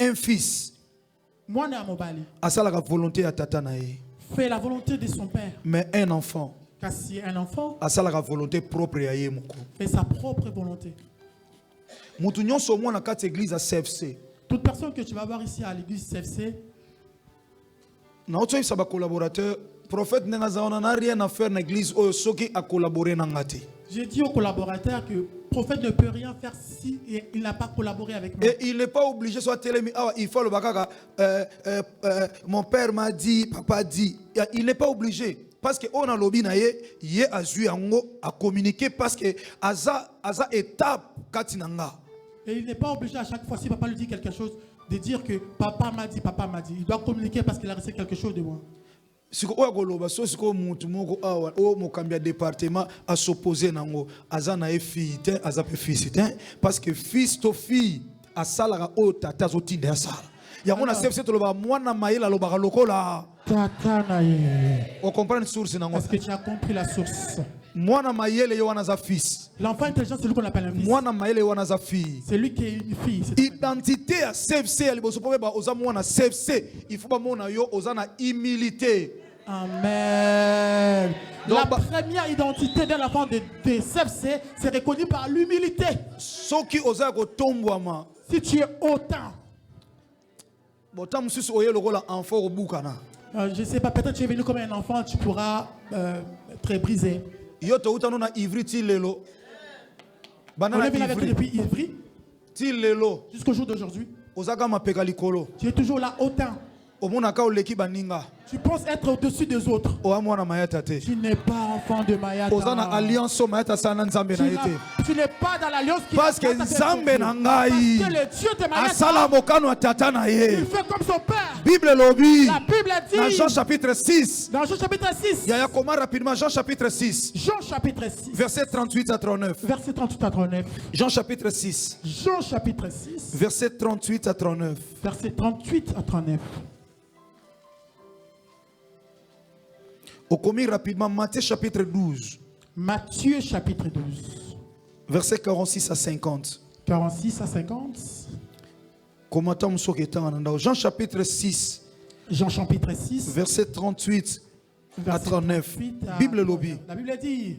[SPEAKER 1] Un fils
[SPEAKER 2] Moi, Mobali,
[SPEAKER 1] asala ka volonté ya tata na ye.
[SPEAKER 2] fait la volonté de son père.
[SPEAKER 1] Mais un enfant
[SPEAKER 2] Car si un enfant
[SPEAKER 1] asala ka volonté propre ya ye moko.
[SPEAKER 2] fait sa propre volonté,
[SPEAKER 1] Mutu nyonso mwana kati église à CFC.
[SPEAKER 2] toute personne que tu vas voir ici à l'église CFC,
[SPEAKER 1] Na oto isa ba collaborateur prophète nenga n'a rien à faire dans l'église oyo soki a collaborer na ngati.
[SPEAKER 2] j'ai dit aux collaborateurs que le prophète ne peut rien faire si il n'a pas collaboré avec moi.
[SPEAKER 1] Et il n'est pas obligé soit télémi il faut le bakaka mon père m'a dit papa dit il n'est pas obligé parce que on a lobby na ye azu yango a communiquer parce que aza étape katinanga.
[SPEAKER 2] Et il n'est pas obligé à chaque fois, si papa lui dit quelque chose, de dire que papa m'a dit, papa m'a dit. Il doit communiquer parce qu'il a reçu quelque chose de moi.
[SPEAKER 1] Siko oya koloba so siko mutu moko awa o mokambia département a s'opposer nango aza na fille te aza pe fils te parce que fils to fille asala o tata zotinda ya sala yango na CFC to loba mwana mayela loba lokola
[SPEAKER 2] Tata na ye.
[SPEAKER 1] on comprend source nango
[SPEAKER 2] Est-ce que tu as compris la source?
[SPEAKER 1] mwana mayele yo wana za fils
[SPEAKER 2] L'enfant intelligent, c'est lui qu'on appelle un fils.
[SPEAKER 1] mwana mayele yo wana za fille
[SPEAKER 2] C'est lui qui est une fille. c'est-
[SPEAKER 1] identité à CFC ya liboso po ba oza mwana CFC il faut ba mona yo oza na humilité.
[SPEAKER 2] Amen.
[SPEAKER 1] Donc,
[SPEAKER 2] La
[SPEAKER 1] bah-
[SPEAKER 2] première identité d'un enfant de CFC, c'est reconnu par l'humilité.
[SPEAKER 1] Soki oza ko tombwama
[SPEAKER 2] Si tu es autant,
[SPEAKER 1] bota mususu oye lokola enfant obukana.
[SPEAKER 2] je ne sais pas, peut-être tu es venu comme un enfant, tu pourras être brisé.
[SPEAKER 1] Yo to utano na ivri ti lelo.
[SPEAKER 2] On
[SPEAKER 1] Banana
[SPEAKER 2] est venu avec toi
[SPEAKER 1] ivri
[SPEAKER 2] depuis Ivry
[SPEAKER 1] ti lelo
[SPEAKER 2] jusqu'au jour d'aujourd'hui.
[SPEAKER 1] ozaka mapeka likolo.
[SPEAKER 2] Tu es toujours là autant.
[SPEAKER 1] omonaka oleki baninga
[SPEAKER 2] Tu penses être au-dessus des autres.
[SPEAKER 1] oa mwana mayata te
[SPEAKER 2] Tu n'es pas enfant de Mayata.
[SPEAKER 1] oza na alliance o mayata asala na nzambe na ye te
[SPEAKER 2] Tu n'es pas dans l'alliance qui
[SPEAKER 1] parce que
[SPEAKER 2] Mayata fait
[SPEAKER 1] nzambe
[SPEAKER 2] avec
[SPEAKER 1] na
[SPEAKER 2] Dieu.
[SPEAKER 1] ngai
[SPEAKER 2] Parce que le Dieu de
[SPEAKER 1] asala
[SPEAKER 2] Mayata,
[SPEAKER 1] mokano ya tata na
[SPEAKER 2] il
[SPEAKER 1] ye
[SPEAKER 2] fait comme son père.
[SPEAKER 1] bible elobi
[SPEAKER 2] La Bible
[SPEAKER 1] na
[SPEAKER 2] dit
[SPEAKER 1] Jean chapitre 6
[SPEAKER 2] dans Jean chapitre 6,
[SPEAKER 1] yaya koma rapidement Jean chapitre 6
[SPEAKER 2] Jean chapitre 6,
[SPEAKER 1] verset 38 à 39
[SPEAKER 2] verset 38 à 39.
[SPEAKER 1] Jean chapitre 6
[SPEAKER 2] Jean chapitre 6,
[SPEAKER 1] verset 38 à 39
[SPEAKER 2] verset 38 à 39.
[SPEAKER 1] okomi rapidement Matthieu chapitre 12
[SPEAKER 2] Matthieu chapitre 12,
[SPEAKER 1] verset 46 à 50
[SPEAKER 2] 46 à 50.
[SPEAKER 1] commentant mosoki etanga na ndako Jean chapitre 6
[SPEAKER 2] Jean chapitre 6,
[SPEAKER 1] verset 38 à
[SPEAKER 2] verset
[SPEAKER 1] 39
[SPEAKER 2] 38 à
[SPEAKER 1] Bible lobby
[SPEAKER 2] 39. La Bible dit,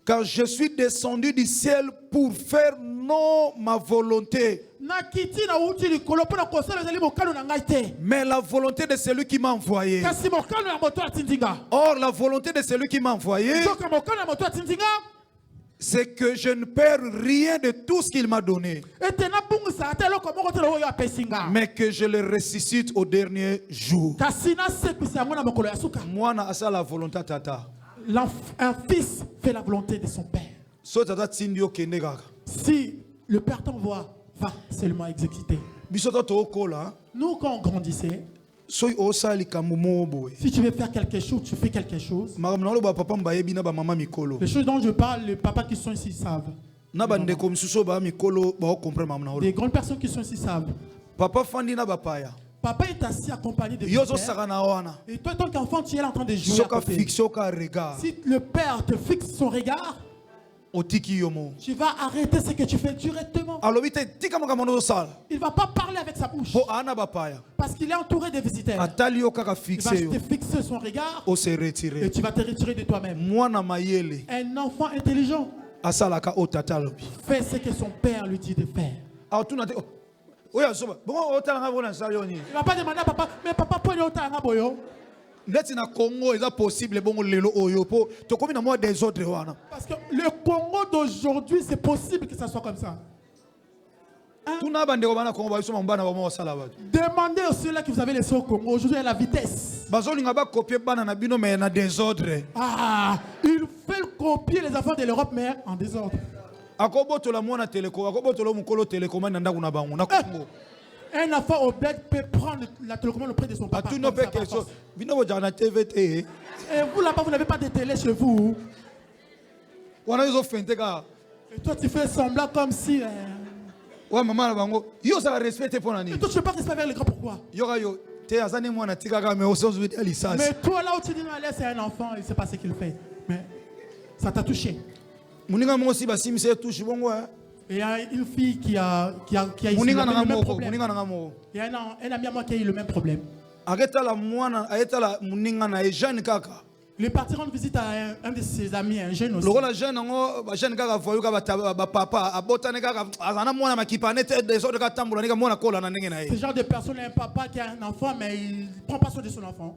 [SPEAKER 1] car je suis descendu du ciel pour faire non ma volonté
[SPEAKER 2] nakiti na uti likolo pona kosala ezali mokano na ngai te.
[SPEAKER 1] mais la volonté de celui qui m'a envoyé.
[SPEAKER 2] Kasi mokano ya moto atindinga.
[SPEAKER 1] Or la volonté de celui qui m'a envoyé
[SPEAKER 2] Soka mokano ya moto atindinga.
[SPEAKER 1] c'est que je ne perds rien de tout ce qu'il m'a donné
[SPEAKER 2] Ete na bungisa ata eloko moko te oyo apesinga.
[SPEAKER 1] mais que je le ressuscite au dernier jour.
[SPEAKER 2] Kasi na sekisa yango na mokolo ya suka.
[SPEAKER 1] Mwana asala la volonté ya tata
[SPEAKER 2] Un fils fait la volonté de son père.
[SPEAKER 1] so tata tindi yo kende kaka
[SPEAKER 2] Si le père t'envoie, va seulement exécuter.
[SPEAKER 1] biso to tokola
[SPEAKER 2] Nous, quand on grandissait,
[SPEAKER 1] soki osala likambo moko boye
[SPEAKER 2] si tu veux faire quelque chose, tu fais quelque chose.
[SPEAKER 1] makambo na oloba papa mbayebi na bamama mikolo
[SPEAKER 2] Les choses dont je parle, les papas qui sont ici savent.
[SPEAKER 1] na bandeko misusu oyo baya mikolo baokomprendre makambo na
[SPEAKER 2] Les
[SPEAKER 1] oloba
[SPEAKER 2] grandes personnes qui sont ici savent.
[SPEAKER 1] papa fandi na bapaya
[SPEAKER 2] Papa est assis accompagné de
[SPEAKER 1] yo
[SPEAKER 2] son père.
[SPEAKER 1] ozosaka na wana
[SPEAKER 2] Et toi, tant qu'enfant, tu es là en train de jouer à
[SPEAKER 1] soka
[SPEAKER 2] côté.
[SPEAKER 1] fixe oka regard
[SPEAKER 2] Si le père te fixe son regard,
[SPEAKER 1] otiki yo mo
[SPEAKER 2] tu vas arrêter ce que tu fais directement.
[SPEAKER 1] alobi te tika makambo na ozosala
[SPEAKER 2] Il ne va pas parler avec sa bouche.
[SPEAKER 1] mpo aa na bapaya
[SPEAKER 2] Parce qu'il est entouré de visiteurs.
[SPEAKER 1] atali yo kaka
[SPEAKER 2] Il va
[SPEAKER 1] fixe yo
[SPEAKER 2] te fixer son regard
[SPEAKER 1] ose
[SPEAKER 2] et
[SPEAKER 1] retire
[SPEAKER 2] tu vas te retirer de toi-même.
[SPEAKER 1] mwana mayele
[SPEAKER 2] Un enfant intelligent
[SPEAKER 1] asalaka oyo tata alobi
[SPEAKER 2] fait ce que son père lui dit de faire.
[SPEAKER 1] aotuna te oyo azoba bongo otalanga bona nasala yo nini
[SPEAKER 2] Il ne va pas demander à papa, mais papa, pourquoi il est boyo?
[SPEAKER 1] ndeti na congo eza possible bongo lelo oyo mpo tokomi na mwa desordre wana
[SPEAKER 2] Parce que le Congo d'aujourd'hui, c'est possible que ça soit comme ça.
[SPEAKER 1] tuna bandeko bana congo babiso mambana bamo basala bato
[SPEAKER 2] Demandez à ceux-là que vous avez laissés au Congo. Aujourd'hui, il y a la vitesse.
[SPEAKER 1] bazolinga bakopie bana na bino me na désordre
[SPEAKER 2] Ah, ils veulent copier les enfants de l'Europe, mais en désordre.
[SPEAKER 1] akobotola mwana teleko akobotola mokolo telekomani na ndako na bango na congo
[SPEAKER 2] Un enfant au bled peut prendre la télécommande auprès de son papa.
[SPEAKER 1] atuna
[SPEAKER 2] comme ça,
[SPEAKER 1] mpe
[SPEAKER 2] par
[SPEAKER 1] question
[SPEAKER 2] force.
[SPEAKER 1] bino bojaka na tv te
[SPEAKER 2] Et vous là-bas, vous n'avez pas de télé chez vous.
[SPEAKER 1] wana ezofente kaka
[SPEAKER 2] Et toi, tu fais semblant comme si.
[SPEAKER 1] wa mama na bango yo ozala respect te mpo na
[SPEAKER 2] Et
[SPEAKER 1] nini
[SPEAKER 2] toi, tu ne veux pas rester avec les grands, pourquoi?
[SPEAKER 1] yoka yo te aza ne mwana tikaka me osozwi ya lisasi
[SPEAKER 2] Mais toi, là où tu dis, non, allez, c'est un enfant, il ne sait pas ce qu'il fait. Mais ça t'a touché.
[SPEAKER 1] moninga mongo si basimisi etushe bongo
[SPEAKER 2] Et il y a une fille qui a ici
[SPEAKER 1] moninga
[SPEAKER 2] le
[SPEAKER 1] nanga
[SPEAKER 2] même
[SPEAKER 1] moko
[SPEAKER 2] problème.
[SPEAKER 1] moninga nanga moko
[SPEAKER 2] Il y a un ami à moi qui a eu le même problème.
[SPEAKER 1] aketala mwana ayetala moninga na ye jeune kaka
[SPEAKER 2] Il est parti rendre visite à un de ses amis, un jeune aussi.
[SPEAKER 1] lokola jeune yango bajeune kaka voyuka bapapa abotani kaka aza na mwana makipa nete desordre katambola nika mwana kola na ndenge na
[SPEAKER 2] Ce
[SPEAKER 1] ye
[SPEAKER 2] genre de personne a un papa qui a un enfant, mais il ne prend pas soin de son enfant.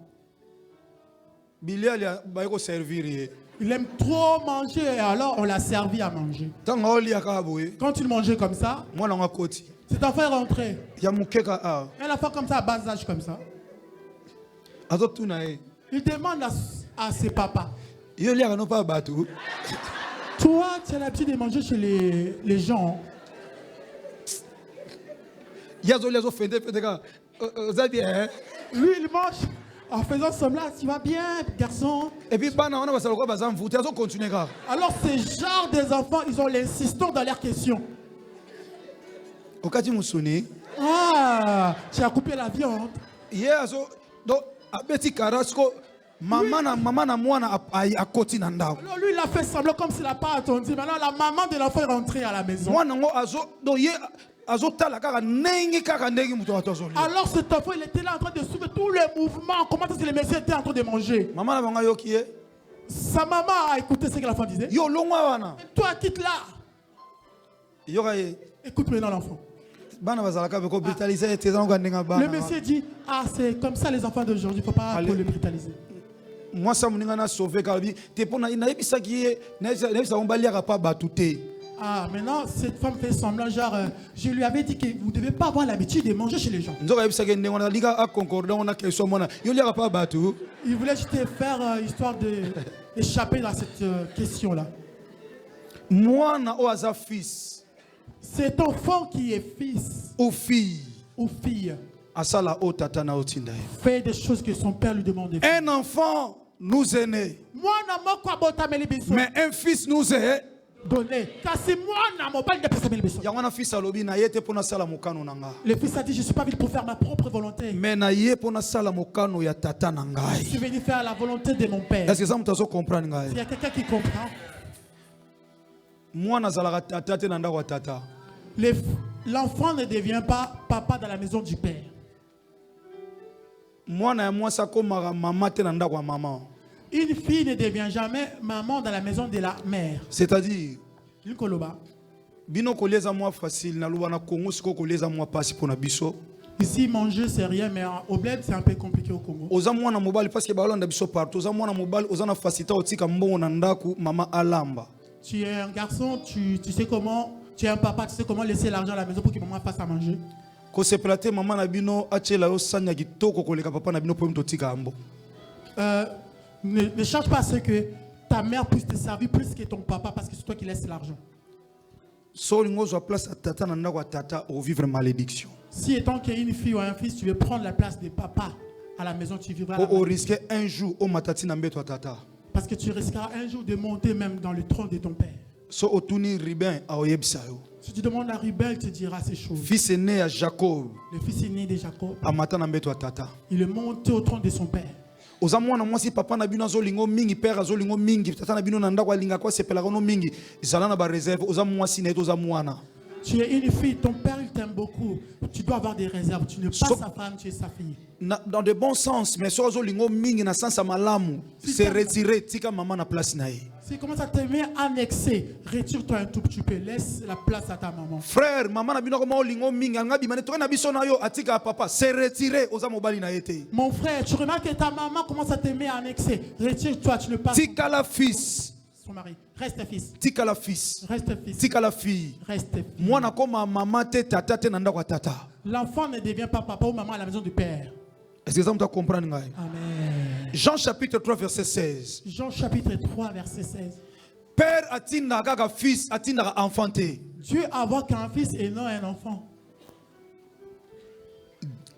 [SPEAKER 1] biliali baye koservir ye
[SPEAKER 2] Il aime trop manger, et alors on l'a servi à manger.
[SPEAKER 1] ntango aolia kaka boye
[SPEAKER 2] Quand il mangeait comme ça,
[SPEAKER 1] mwana yango akoti
[SPEAKER 2] cet enfant est rentré.
[SPEAKER 1] ya moke ka
[SPEAKER 2] Un enfant comme ça, à bas âge comme ça.
[SPEAKER 1] azotuna ye
[SPEAKER 2] Il demande à ses papas,
[SPEAKER 1] yo liaka no mpa bato
[SPEAKER 2] toi, tu as l'habitude de manger chez les gens.
[SPEAKER 1] ye azolia azofente fente kaka oza bien
[SPEAKER 2] Lui, il mange en faisant semblant, tu vas bien, garçon.
[SPEAKER 1] et puis bana wana basala lokola baza mvute azocontinue kaka
[SPEAKER 2] Alors, ces genres des enfants, ils ont l'insistance dans leurs questions.
[SPEAKER 1] okati mosuni
[SPEAKER 2] Ah, tu as coupé la viande.
[SPEAKER 1] ye azo donc abeti kara siko mama na mwana akoti na ndako
[SPEAKER 2] Alors, lui, il a fait semblant comme s'il n'a pas attendu. Maintenant, la maman de l'enfant est rentrée à la maison.
[SPEAKER 1] mwana yango donc ye azotala kaka ndenge kaka ndenge moto bato azolia
[SPEAKER 2] Alors, cet enfant, il était là en train de suivre tous les mouvements. Comment est-ce que le monsieur était en train de manger?
[SPEAKER 1] mama na bango ayoki ye
[SPEAKER 2] Sa maman a écouté ce que l'enfant disait.
[SPEAKER 1] yo longwa wana
[SPEAKER 2] Toi, quitte-la.
[SPEAKER 1] yoka ye
[SPEAKER 2] Écoute maintenant l'enfant.
[SPEAKER 1] bana bazalaka be kobrutalize ete eza noka ndenge
[SPEAKER 2] Le
[SPEAKER 1] bana
[SPEAKER 2] monsieur dit, ah, c'est comme ça les enfants d'aujourd'hui. Il ne faut pas
[SPEAKER 1] Allez.
[SPEAKER 2] trop les brutaliser.
[SPEAKER 1] mwasi ya moninga na sauve kaka bi te mpo nayebisaki ye nayebisaka ngo baliaka mpa bato te
[SPEAKER 2] Ah, maintenant, cette femme fait semblant, genre, je lui avais dit que vous ne devez pas avoir l'habitude de manger chez les gens.
[SPEAKER 1] nzoka yebisa ke ndenge wana lika akonkorda wana question mwana yo liaka pa bato.
[SPEAKER 2] Il voulait juste faire histoire d'échapper dans cette question-là.
[SPEAKER 1] Mwana o aza fils
[SPEAKER 2] Cet enfant qui est fils
[SPEAKER 1] ou fille
[SPEAKER 2] ou fille
[SPEAKER 1] asala o tata na otinda ye.
[SPEAKER 2] fait des choses que son père lui demande de faire.
[SPEAKER 1] Un enfant nous est né,
[SPEAKER 2] Mwana moko abotameli biso
[SPEAKER 1] mais un fils nous est.
[SPEAKER 2] donné. Kasi mwana mobali nde apesameli biso.
[SPEAKER 1] Yango na fils alobi na ye te pona sala mokano na nga.
[SPEAKER 2] Le fils a dit, je ne suis pas venu pour faire ma propre volonté.
[SPEAKER 1] Mais na ye pona sala mokano ya tata na
[SPEAKER 2] Je suis
[SPEAKER 1] ngai.
[SPEAKER 2] venu faire la volonté de mon père.
[SPEAKER 1] Est-ce que ça mutazo comprendre
[SPEAKER 2] S'il y
[SPEAKER 1] ngai?
[SPEAKER 2] a quelqu'un qui comprend,
[SPEAKER 1] Mwana zalaka tata te na ndako ya tata.
[SPEAKER 2] l'enfant ne devient pas papa dans la maison du père.
[SPEAKER 1] Mwana ya mwasi akomaka mama te na ndako ya mama.
[SPEAKER 2] Une fille ne devient jamais maman dans la maison de la mère.
[SPEAKER 1] C'est-à-dire
[SPEAKER 2] Likoloba.
[SPEAKER 1] bino koleza mwa facile na luba na Congo siko koleza mwa pasi pona biso.
[SPEAKER 2] Ici, manger, c'est rien, mais au bled, c'est un peu compliqué au Congo.
[SPEAKER 1] Oza mwana mobali parce que balanda biso partout. Oza mwana mobali oza na facilité otika mbongo na ndako mama alamba.
[SPEAKER 2] Tu es un garçon, tu sais comment, tu es un papa, tu sais comment laisser l'argent à la maison pour que maman fasse à manger.
[SPEAKER 1] Ko se plate mama na bino achela yo sanya kitoko koleka papa na bino po mto tika ambo.
[SPEAKER 2] Ne cherche pas à ce que ta mère puisse te servir plus que ton papa parce que c'est toi qui laisses l'argent.
[SPEAKER 1] So lingo zo place à tata na ndako ya tata au vivre malédiction.
[SPEAKER 2] Si étant qu'il y a une fille ou un fils, tu veux prendre la place de papa à la maison, tu vivras
[SPEAKER 1] Au
[SPEAKER 2] là-bas.
[SPEAKER 1] risque un jour au matati na mbeto ya tata.
[SPEAKER 2] Parce que tu risqueras un jour de monter même dans le trône de ton père.
[SPEAKER 1] So otuni riben a oyebisa yo.
[SPEAKER 2] Si tu demandes à Rubel, il te dira ces choses.
[SPEAKER 1] Fils aîné à Jacob
[SPEAKER 2] Le fils aîné de Jacob,
[SPEAKER 1] amata na mbeto ya tata.
[SPEAKER 2] il est monté au trône de son père.
[SPEAKER 1] Oza mwana mwasi papa na bino azolingo mingi père azolingo mingi tata na bino na ndako alinga kwa sepelaka no mingi ezala na ba réserve oza mwasi na oza mwana.
[SPEAKER 2] Tu es une fille, ton père il t'aime beaucoup. Tu dois avoir des réserves. Tu n'es pas sa femme, tu es sa fille.
[SPEAKER 1] Dans de bons sens mais so azolingo mingi na sens ya malamu se retirer tika mama na place na ye.
[SPEAKER 2] Si commence à t'aimer annexé, retire-toi un tout petit peu. Laisse la place à ta maman.
[SPEAKER 1] Frère mama na bino koma olingo mingi anga bimane to na biso na yo atika papa se retirer oza mobali na yete.
[SPEAKER 2] Mon frère, tu remarques que ta maman commence à t'aimer annexé. Retire-toi, tu ne pas
[SPEAKER 1] Tika la fils.
[SPEAKER 2] son mari. Reste fils.
[SPEAKER 1] Tika la fils.
[SPEAKER 2] Reste fils.
[SPEAKER 1] Tika la fille.
[SPEAKER 2] Reste fille.
[SPEAKER 1] Mwana koma mama te tata te na ndako ya tata.
[SPEAKER 2] L'enfant ne devient pas papa ou maman à la maison du père.
[SPEAKER 1] Est-ce que ça me comprendre ngai?
[SPEAKER 2] Amen.
[SPEAKER 1] Jean chapitre 3 verset 16.
[SPEAKER 2] Jean chapitre 3 verset 16.
[SPEAKER 1] Père atinda kaka fils atinda enfanté.
[SPEAKER 2] Dieu a avoir qu'un fils et non un enfant.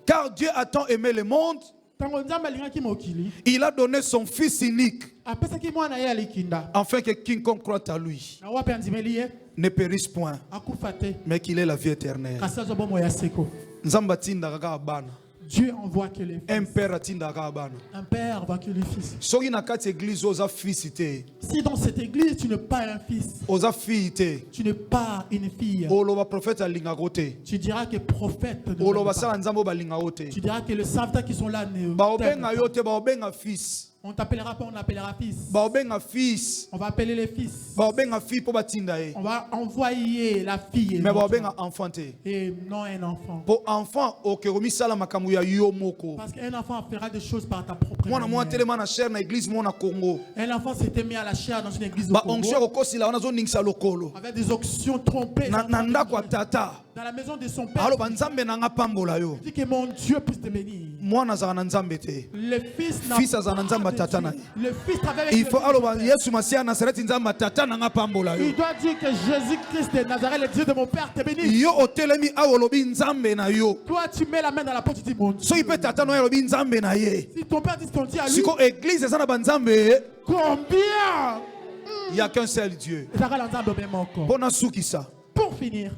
[SPEAKER 1] Car Dieu a tant aimé le monde,
[SPEAKER 2] Tango nzambe alingaki mokili,
[SPEAKER 1] il a donné son fils unique
[SPEAKER 2] apesaki mwana ye alikinda.
[SPEAKER 1] afin que quiconque croit à lui
[SPEAKER 2] Na wapi andimeli ye?
[SPEAKER 1] ne périsse point,
[SPEAKER 2] Akufa te.
[SPEAKER 1] mais qu'il ait la vie éternelle.
[SPEAKER 2] Kasi azobomo ya seko.
[SPEAKER 1] Nzamba atinda kaka bana.
[SPEAKER 2] Dieu envoie que les
[SPEAKER 1] Un
[SPEAKER 2] fils.
[SPEAKER 1] père atinda kaka bana.
[SPEAKER 2] Un père envoie que les fils.
[SPEAKER 1] Soki na kati église oza fils te,
[SPEAKER 2] Si dans cette église tu n'es pas un fils,
[SPEAKER 1] oza fille te,
[SPEAKER 2] tu n'es pas une fille,
[SPEAKER 1] oloba prophète alinga kote,
[SPEAKER 2] tu diras que prophète ne
[SPEAKER 1] oloba
[SPEAKER 2] t'aime pas.
[SPEAKER 1] sala nzambe balinga kote.
[SPEAKER 2] Tu diras que les serviteurs qui sont là ne
[SPEAKER 1] Ba
[SPEAKER 2] t'aiment
[SPEAKER 1] obenga
[SPEAKER 2] pas.
[SPEAKER 1] yo te, ba obenga fils.
[SPEAKER 2] On t'appellera pas, on appellera fils.
[SPEAKER 1] Ba obenga fils.
[SPEAKER 2] On va appeler les fils.
[SPEAKER 1] Ba obenga fille po batinda ye.
[SPEAKER 2] On va envoyer la fille
[SPEAKER 1] Mais ba obenga enfant te.
[SPEAKER 2] et non un enfant.
[SPEAKER 1] Po enfant okeromi sala makambo ya yo moko.
[SPEAKER 2] Parce qu'un enfant fera des choses par ta propre
[SPEAKER 1] Mwana mwa
[SPEAKER 2] manière.
[SPEAKER 1] telema na chair na église mona Congo.
[SPEAKER 2] Un enfant s'était mis à la chair dans une église au
[SPEAKER 1] Ba
[SPEAKER 2] Congo
[SPEAKER 1] onction okosila wana zo ningisa lokolo.
[SPEAKER 2] avec des auctions trompées
[SPEAKER 1] Na ndako ya tata.
[SPEAKER 2] dans la maison de son père.
[SPEAKER 1] Alo banzambe na nga pambola yo.
[SPEAKER 2] Il dit que mon Dieu puisse te bénir.
[SPEAKER 1] Mwana azala na nzambe te.
[SPEAKER 2] Le fils n'a
[SPEAKER 1] Fils azala
[SPEAKER 2] pas
[SPEAKER 1] nzamba
[SPEAKER 2] de
[SPEAKER 1] tata
[SPEAKER 2] Dieu.
[SPEAKER 1] na ye.
[SPEAKER 2] Le fils travaille avec
[SPEAKER 1] Il
[SPEAKER 2] le
[SPEAKER 1] faut
[SPEAKER 2] fils de
[SPEAKER 1] aloba
[SPEAKER 2] son père.
[SPEAKER 1] Yesu Masia Nazareth nzamba tata na nga pambola yo.
[SPEAKER 2] Il doit dire que Jésus-Christ de Nazareth, le Dieu de mon père, te bénisse.
[SPEAKER 1] Yo otelemi awolobi nzambe na yo.
[SPEAKER 2] Toi, tu mets la main dans la poche, tu dis mon Dieu.
[SPEAKER 1] Soki pe tata no yalobi nzambe na ye.
[SPEAKER 2] Si ton père dit ce qu'on dit à lui,
[SPEAKER 1] Siko église eza na banzambe
[SPEAKER 2] combien
[SPEAKER 1] il y a qu'un seul Dieu.
[SPEAKER 2] ezalaka na nzambe obe moko.
[SPEAKER 1] Pona sukisa.
[SPEAKER 2] Pour finir,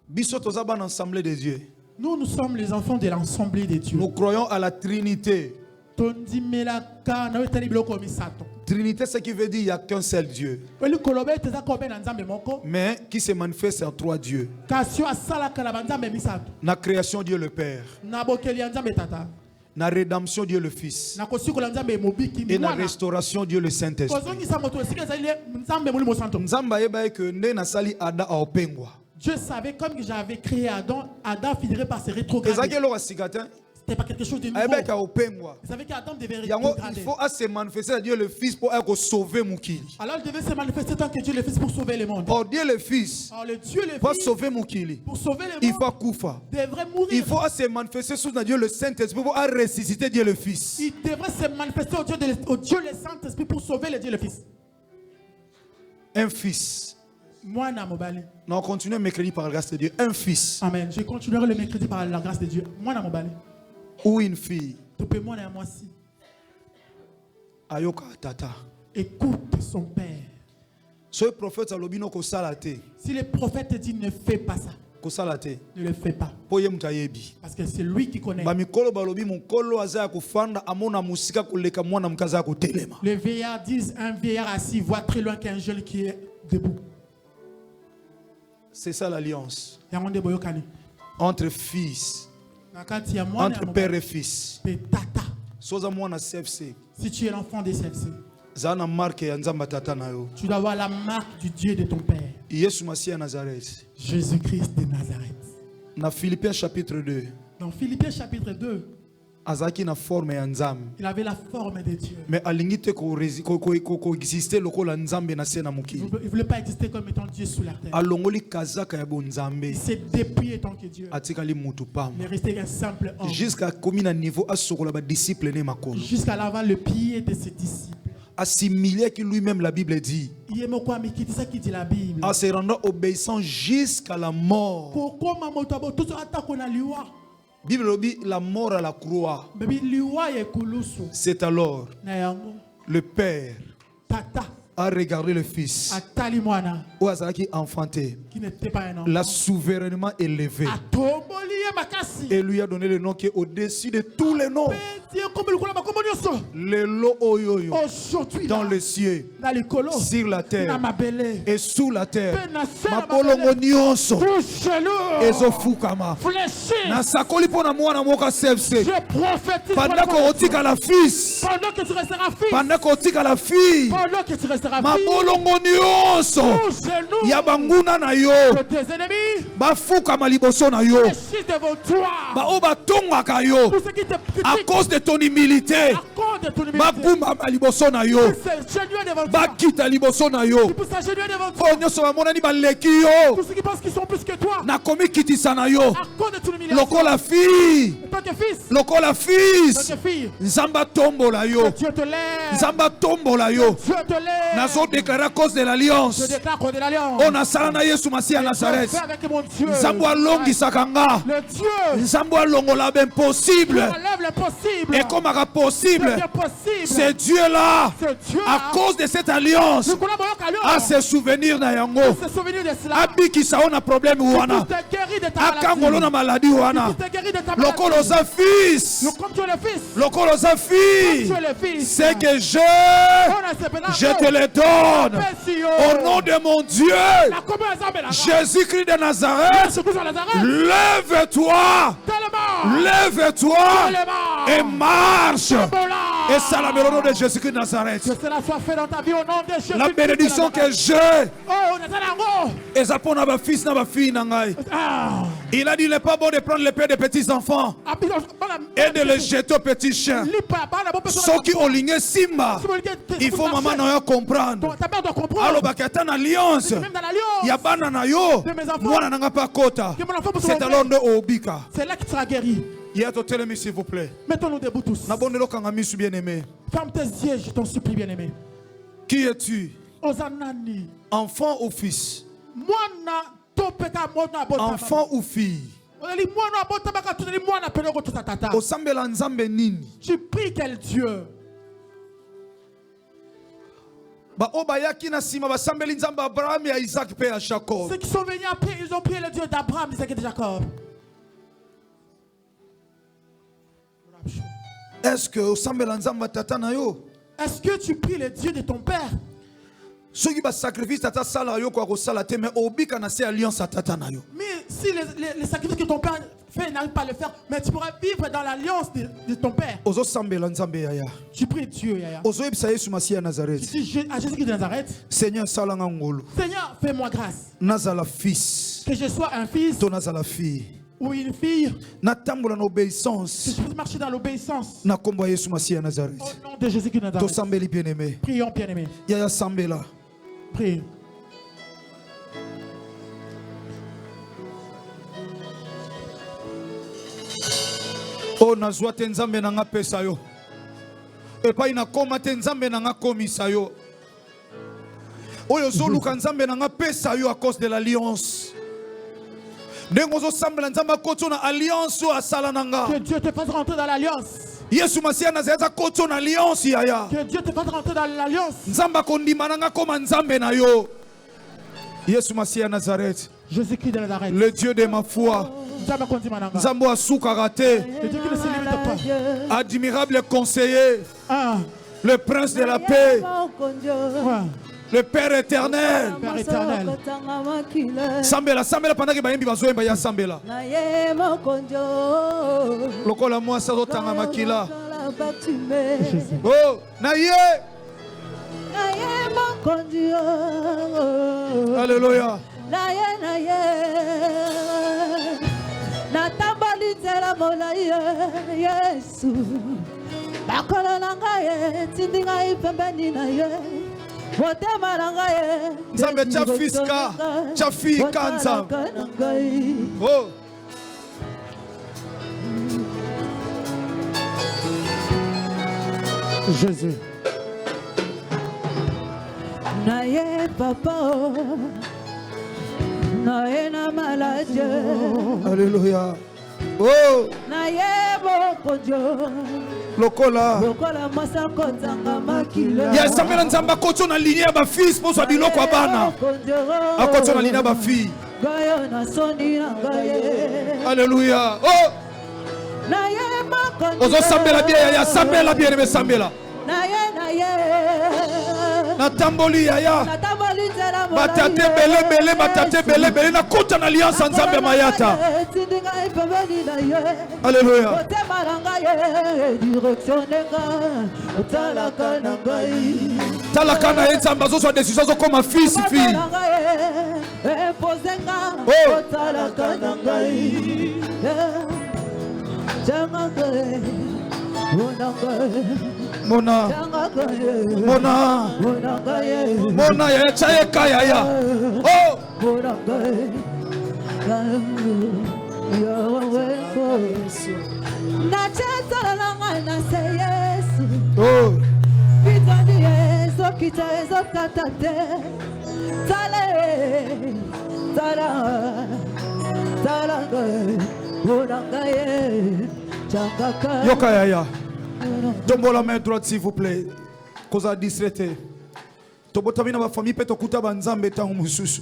[SPEAKER 1] Biso toza bana assemblée de Dieu.
[SPEAKER 2] nous sommes les enfants de l'Assemblée de Dieu.
[SPEAKER 1] Nous croyons à la Trinité.
[SPEAKER 2] Tondimelaka na wetali biloko misato.
[SPEAKER 1] Trinité, ce qui veut dire qu'il n'y a qu'un seul Dieu,
[SPEAKER 2] Weli koloba ete eza kobe na nzambe moko.
[SPEAKER 1] mais qui se manifeste en trois dieux.
[SPEAKER 2] Kasi oyo asalaka na banzambe misato.
[SPEAKER 1] La création, Dieu le Père.
[SPEAKER 2] Na bokeli ya nzambe tata.
[SPEAKER 1] La rédemption, Dieu le Fils.
[SPEAKER 2] Na kosikola nzambe mobiki
[SPEAKER 1] Et la
[SPEAKER 2] mwana.
[SPEAKER 1] restauration, Dieu le Saint-Esprit.
[SPEAKER 2] Kozongisa moto esika ezali nzambe molimo santo.
[SPEAKER 1] Nzamba yeba que nde nasali ada aopengwa.
[SPEAKER 2] Dieu savait comme que j'avais créé Adam, Adam finirait par se rétrograder.
[SPEAKER 1] Ezaki eloko sikatin.
[SPEAKER 2] C'était pas quelque chose de nouveau.
[SPEAKER 1] ayebeka opengwa.
[SPEAKER 2] Vous savez qu'Adam devait
[SPEAKER 1] Yango
[SPEAKER 2] dégrader.
[SPEAKER 1] il faut à se manifester à Dieu le Fils pour sauver Mukili.
[SPEAKER 2] Alors il devait se manifester tant que Dieu le Fils pour sauver le monde.
[SPEAKER 1] Or Dieu le Fils
[SPEAKER 2] Alors le Dieu le
[SPEAKER 1] pour
[SPEAKER 2] Fils
[SPEAKER 1] sauver Mukili.
[SPEAKER 2] pour sauver le
[SPEAKER 1] Il
[SPEAKER 2] monde
[SPEAKER 1] faut kufa.
[SPEAKER 2] devrait
[SPEAKER 1] Il
[SPEAKER 2] mourir.
[SPEAKER 1] faut à se manifester sous Dieu le Saint-Esprit pour ressusciter Dieu le Fils.
[SPEAKER 2] Il devrait se manifester au Dieu le Saint-Esprit pour sauver le Dieu le Fils.
[SPEAKER 1] Un fils.
[SPEAKER 2] Moi, Namobali.
[SPEAKER 1] Non, on continue mercredi par la grâce de Dieu. Un fils
[SPEAKER 2] Amen. Je continuerai le mercredi par la grâce de Dieu. Moi, Namobali.
[SPEAKER 1] ou une fille.
[SPEAKER 2] Topez-moi à moi si.
[SPEAKER 1] Ayoka tata.
[SPEAKER 2] Écoute son père.
[SPEAKER 1] Ce prophète alobino ko salate.
[SPEAKER 2] Si le prophète dit ne fais pas ça,
[SPEAKER 1] Ko salate.
[SPEAKER 2] ne le fais pas.
[SPEAKER 1] Po ye mutayebi.
[SPEAKER 2] Parce que c'est lui qui connaît.
[SPEAKER 1] Ba mikolo balobi mukolo azaya kufanda amona musika kuleka mwana mkaza ko telema.
[SPEAKER 2] Les vieillards disent un vieillard assis voit très loin qu'un jeune qui est debout.
[SPEAKER 1] C'est ça l'alliance
[SPEAKER 2] Yangonde boyokani.
[SPEAKER 1] entre fils,
[SPEAKER 2] Nakati ya mwana
[SPEAKER 1] entre
[SPEAKER 2] ya
[SPEAKER 1] père et fils.
[SPEAKER 2] pe tata.
[SPEAKER 1] Soza mwana CFC.
[SPEAKER 2] Si tu es l'enfant des CFC,
[SPEAKER 1] Zana marque ya nzamba tata na yo.
[SPEAKER 2] tu dois avoir la marque du Dieu de ton père.
[SPEAKER 1] Yesu Masia Nazareth.
[SPEAKER 2] Jésus-Christ de Nazareth.
[SPEAKER 1] Na Philippiens chapitre 2.
[SPEAKER 2] Dans Philippiens chapitre 2,
[SPEAKER 1] Azaki na forme ya nzambe.
[SPEAKER 2] il avait la forme de Dieu.
[SPEAKER 1] Mais alingite ko exister lokola nzambe na se na
[SPEAKER 2] Il
[SPEAKER 1] mukili.
[SPEAKER 2] ne voulait pas exister comme étant Dieu sous la terre.
[SPEAKER 1] Alongoli kazaka ya bonzambe.
[SPEAKER 2] Il s'est dépouillé tant que Dieu.
[SPEAKER 1] Atikali mutu
[SPEAKER 2] Il est
[SPEAKER 1] pamba.
[SPEAKER 2] resté un simple homme.
[SPEAKER 1] Jusqu'à komi na niveau asokola ba disciple ne makolo.
[SPEAKER 2] Jusqu'à laver le pied de ses disciples.
[SPEAKER 1] Assimilé que lui-même la Bible dit.
[SPEAKER 2] Il est quoi, mais qui dit ça qui dit la Bible.
[SPEAKER 1] En se rendant obéissant jusqu'à la mort.
[SPEAKER 2] Pourquoi maman tabo tout ça attaque on a liwa.
[SPEAKER 1] Bible dit la mort à la croix.
[SPEAKER 2] Baby liwa ye kulusu.
[SPEAKER 1] C'est alors
[SPEAKER 2] Na yango
[SPEAKER 1] le Père
[SPEAKER 2] tata
[SPEAKER 1] a regardé le Fils.
[SPEAKER 2] atali mwana
[SPEAKER 1] Ou azalaki enfanté.
[SPEAKER 2] qui n'était pas un enfant.
[SPEAKER 1] L'a souverainement élevé.
[SPEAKER 2] Atomboli ye makasi.
[SPEAKER 1] Et lui a donné le nom qui est au-dessus de tous les noms.
[SPEAKER 2] Petit comme le kola makombo nyonso.
[SPEAKER 1] Le lo oyoyo.
[SPEAKER 2] Aujourd'hui
[SPEAKER 1] Dans
[SPEAKER 2] là,
[SPEAKER 1] les cieux,
[SPEAKER 2] dans les colos,
[SPEAKER 1] sur la
[SPEAKER 2] na
[SPEAKER 1] terre
[SPEAKER 2] mabele.
[SPEAKER 1] et sous la terre.
[SPEAKER 2] Pe na se na
[SPEAKER 1] Mapolongo
[SPEAKER 2] mabele.
[SPEAKER 1] nyonso
[SPEAKER 2] Touche-le.
[SPEAKER 1] ezofukama.
[SPEAKER 2] Fléchis.
[SPEAKER 1] Nasakoli mpo na mwana moko CFC.
[SPEAKER 2] Je prophétise
[SPEAKER 1] Pendant kotika la fils.
[SPEAKER 2] pendant que tu resteras fils.
[SPEAKER 1] Pendant kotika la fille.
[SPEAKER 2] Pendant que tu resteras fils.
[SPEAKER 1] Mabolongo nyonso
[SPEAKER 2] Touche-nous.
[SPEAKER 1] ya banguna na yo
[SPEAKER 2] Que tes ennemis
[SPEAKER 1] bafukama liboso na yo.
[SPEAKER 2] fléchissent devant toi.
[SPEAKER 1] Bao batongaka yo
[SPEAKER 2] Tous ceux qui te
[SPEAKER 1] à
[SPEAKER 2] critiquent
[SPEAKER 1] cause de ton humilité.
[SPEAKER 2] à cause de ton humilité.
[SPEAKER 1] Bagumbama liboso na yo.
[SPEAKER 2] Ils s'agenouillent devant toi.
[SPEAKER 1] Bakita liboso na yo.
[SPEAKER 2] Ils peuvent s'agenouiller devant toi.
[SPEAKER 1] Oyo nyonso bamonani baleki yo.
[SPEAKER 2] Tous ceux qui pensent qu'ils sont plus que toi.
[SPEAKER 1] Nakomi kitisa na yo.
[SPEAKER 2] À cause de ton humiliation.
[SPEAKER 1] Lokola fille.
[SPEAKER 2] En tant que fils.
[SPEAKER 1] Lokola
[SPEAKER 2] En
[SPEAKER 1] fils.
[SPEAKER 2] tant que fille.
[SPEAKER 1] Nzamba tombola yo.
[SPEAKER 2] Que Dieu te lève.
[SPEAKER 1] Nzamba tombola yo.
[SPEAKER 2] Dieu te lève.
[SPEAKER 1] Nazo déclarer à cause de
[SPEAKER 2] Je
[SPEAKER 1] l'alliance.
[SPEAKER 2] déclare qu'on est l'alliance.
[SPEAKER 1] On a sala na Yesu Masia Nazareth.
[SPEAKER 2] Fais avec mon Dieu.
[SPEAKER 1] Nzambo alongisaka nga.
[SPEAKER 2] Le Dieu
[SPEAKER 1] Nzambo alongola impossible.
[SPEAKER 2] enlève l'impossible.
[SPEAKER 1] Et comme possible.
[SPEAKER 2] C'est possible.
[SPEAKER 1] C'est Dieu là.
[SPEAKER 2] C'est Dieu
[SPEAKER 1] À cause de cette alliance.
[SPEAKER 2] nous collaborons avec
[SPEAKER 1] À
[SPEAKER 2] l'alliance.
[SPEAKER 1] se souvenir na yango.
[SPEAKER 2] Se souvenir de cela.
[SPEAKER 1] Abikisa ona problème wana.
[SPEAKER 2] Tu t'es guéri de ta
[SPEAKER 1] Akangolo na
[SPEAKER 2] maladie.
[SPEAKER 1] maladie wana.
[SPEAKER 2] Tu t'es guéri de ta maladie.
[SPEAKER 1] Lokolo za fils.
[SPEAKER 2] Comme tu es le fils.
[SPEAKER 1] Lokolo za
[SPEAKER 2] Comme
[SPEAKER 1] fille.
[SPEAKER 2] tu es le fils.
[SPEAKER 1] C'est que je te le donne. Au nom de mon Dieu. Jésus-Christ de Nazareth. Lève-toi. Lève-toi. Et marche. Et ça la au nom de Jésus-Christ de Nazareth.
[SPEAKER 2] Que cela soit fait dans ta vie au nom de Jésus.
[SPEAKER 1] La bénédiction que j'ai.
[SPEAKER 2] Oh, Nazareth.
[SPEAKER 1] Et ça pour ma fils, ma fille. Il a dit il n'est pas bon de prendre les pères des petits enfants et de les jeter aux petits chiens. Ceux qui ont ligné Simba, il faut maman n'a comprendre.
[SPEAKER 2] Ta mère doit comprendre.
[SPEAKER 1] Alors bakata en alliance.
[SPEAKER 2] Même dans l'alliance.
[SPEAKER 1] Ya bana na yo. Mwana nanga pa kota. C'est alors de obika.
[SPEAKER 2] C'est là que tu seras guéri.
[SPEAKER 1] Yato telemi s'il vous plaît.
[SPEAKER 2] Mettons-nous debout tous.
[SPEAKER 1] Na bondelo kanga misu bien-aimé.
[SPEAKER 2] Ferme tes yeux, je t'en supplie, bien-aimé.
[SPEAKER 1] Qui es-tu?
[SPEAKER 2] Ozanani.
[SPEAKER 1] Enfant ou fils?
[SPEAKER 2] Mwana topeka mwana bota.
[SPEAKER 1] Enfant ou fille?
[SPEAKER 2] Oli mwana bota baka tuneli mwana peloko to tata.
[SPEAKER 1] Osambela nzambe nini?
[SPEAKER 2] Tu pries quel Dieu?
[SPEAKER 1] Ba obayaki na sima basambeli nzambe Abraham ya Isaac pe ya Jacob.
[SPEAKER 2] Ceux qui sont venus après, ils ont prié le Dieu d'Abraham, d'Isaac et de Jacob.
[SPEAKER 1] Est-ce que osambela nzambe tata na yo?
[SPEAKER 2] Est-ce que tu pries le Dieu de ton père?
[SPEAKER 1] Soki ba sacrifice tata sala yo kwa ko sala te mais obika na se alliance tata na yo.
[SPEAKER 2] Mais si les sacrifices que ton père fait n'arrive pas à le faire, mais tu pourras vivre dans l'alliance de ton père.
[SPEAKER 1] Ozo sambela nzambe yaya.
[SPEAKER 2] Tu pries Dieu, Yaya.
[SPEAKER 1] Ozo ebisa Yesu Masia
[SPEAKER 2] Tu
[SPEAKER 1] Nazareth.
[SPEAKER 2] dis à Jésus de Nazareth,
[SPEAKER 1] Seigneur salanga ngolo.
[SPEAKER 2] Seigneur, fais-moi grâce.
[SPEAKER 1] Nazala fils.
[SPEAKER 2] Que je sois un fils
[SPEAKER 1] To nazala fille.
[SPEAKER 2] ou une fille,
[SPEAKER 1] natambola na
[SPEAKER 2] que
[SPEAKER 1] obéissance
[SPEAKER 2] je puisse marcher dans l'obéissance.
[SPEAKER 1] na kombo ya Yesu Masiya ya
[SPEAKER 2] Au
[SPEAKER 1] Nazareth.
[SPEAKER 2] nom de Jésus qui nous donne.
[SPEAKER 1] Tosambeli bien-aimé.
[SPEAKER 2] Prions, bien-aimés.
[SPEAKER 1] Yaya sambela.
[SPEAKER 2] Prions.
[SPEAKER 1] O nazwa te nzambe na nga pesa yo. Epai na koma te nzambe na nga komisa yo. Oyo zoluka nzambe na nga pesa yo à cause de l'alliance. Ndengo zo sambela nzambe akoto na alliance o asala na nga.
[SPEAKER 2] Que Dieu te fasse rentrer dans l'alliance.
[SPEAKER 1] Yesu Masiya Nazareth akoto na alliance yaya.
[SPEAKER 2] Que Dieu te fasse rentrer dans l'alliance.
[SPEAKER 1] Nzamba kondima na nga koma nzambe na yo. Yesu Masiya Nazareth,
[SPEAKER 2] Jésus-Christ de Nazareth.
[SPEAKER 1] le Dieu de ma foi.
[SPEAKER 2] Nzambe akondi mananga.
[SPEAKER 1] Nzambo asuka raté.
[SPEAKER 2] Le Dieu qui ne se limite pas.
[SPEAKER 1] Admirable conseiller.
[SPEAKER 2] Ah,
[SPEAKER 1] Le prince de la paix.
[SPEAKER 2] ouais.
[SPEAKER 1] Le Père éternel.
[SPEAKER 2] Père éternel.
[SPEAKER 1] Sambela, sambela pendant que bayembi bazoyemba ya sambela. Lokola moi sa zotanga makila. Oh, na ye. Alléluia.
[SPEAKER 4] Natambali nzela molai Yesu bakolo na ngai tindi ngai pembeni na ye motema na ngai
[SPEAKER 1] Nzambe tya fiska tya fika nzambe. Oh,
[SPEAKER 2] Jésus.
[SPEAKER 4] na ye papa na ye na maladie
[SPEAKER 1] alléluia. Oh,
[SPEAKER 4] na ye bokonjo
[SPEAKER 1] lokola.
[SPEAKER 4] lokola mwasa kozanga makila
[SPEAKER 1] Ya sambela nzamba koto na ligne ya ba fils pour so biloko abana. Akoto na ligne ya ba fille.
[SPEAKER 4] gayo na soni na gaye
[SPEAKER 1] Alléluia. Oh,
[SPEAKER 4] na ye makonjo
[SPEAKER 1] ozo sambela bien ya sambela bien me sambela.
[SPEAKER 4] na ye
[SPEAKER 1] Na tamboli yaya.
[SPEAKER 4] natambali nzela
[SPEAKER 1] Batate bele bele batate bele bele na kota na alliance nzambe mayata.
[SPEAKER 4] tindi ngai pembeni na ye
[SPEAKER 1] Alléluia.
[SPEAKER 4] otema na ngai direction nenga otalaka na ngai
[SPEAKER 1] Talaka na ye nzambe azo so décision zo comme fils fille.
[SPEAKER 4] na ngai epozenga
[SPEAKER 1] Oh.
[SPEAKER 4] otalaka na ngai janga ngai ona ngai
[SPEAKER 1] Mona
[SPEAKER 4] janga ngai
[SPEAKER 1] mona
[SPEAKER 4] ona ngai
[SPEAKER 1] mona ya chaye kaya ya. Oh,
[SPEAKER 4] ona ngai nacheza na ngai na se Yesu
[SPEAKER 1] oh.
[SPEAKER 4] bitoni ezokita ezokata te tale tala tala ngai ona ngai changaka
[SPEAKER 1] Yoka yaya. Tombo la main droite s'il vous plaît. Koza distraite. Tobotami na ba famille pe tokuta ba nzambe tangu mususu.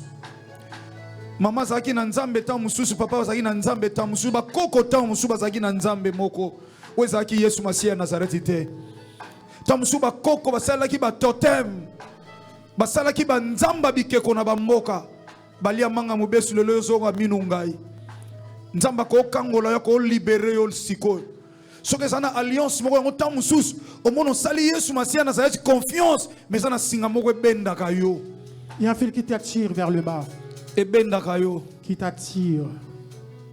[SPEAKER 1] Mama zaki na nzambe tangu mususu, papa zaki na nzambe tangu mususu, ba koko tangu mususu bazaki na nzambe moko. We zaki Yesu Masiya ya Nazareth te. Tangu mususu ba koko basalaki ba totem. Basalaki ba nzamba bikeko na ba mboka. Balia manga mubesu lelo zonga minungai. Nzamba ko kangola yo ko libérer yo siko. Soki sana alliance moko yango tangu mususu omono sali Yesu Masiya na Nazareth confiance mais sana singa moko ebendaka yo.
[SPEAKER 2] Il y a un fil qui t'attire vers le bas.
[SPEAKER 1] Ebendaka yo.
[SPEAKER 2] Qui t'attire.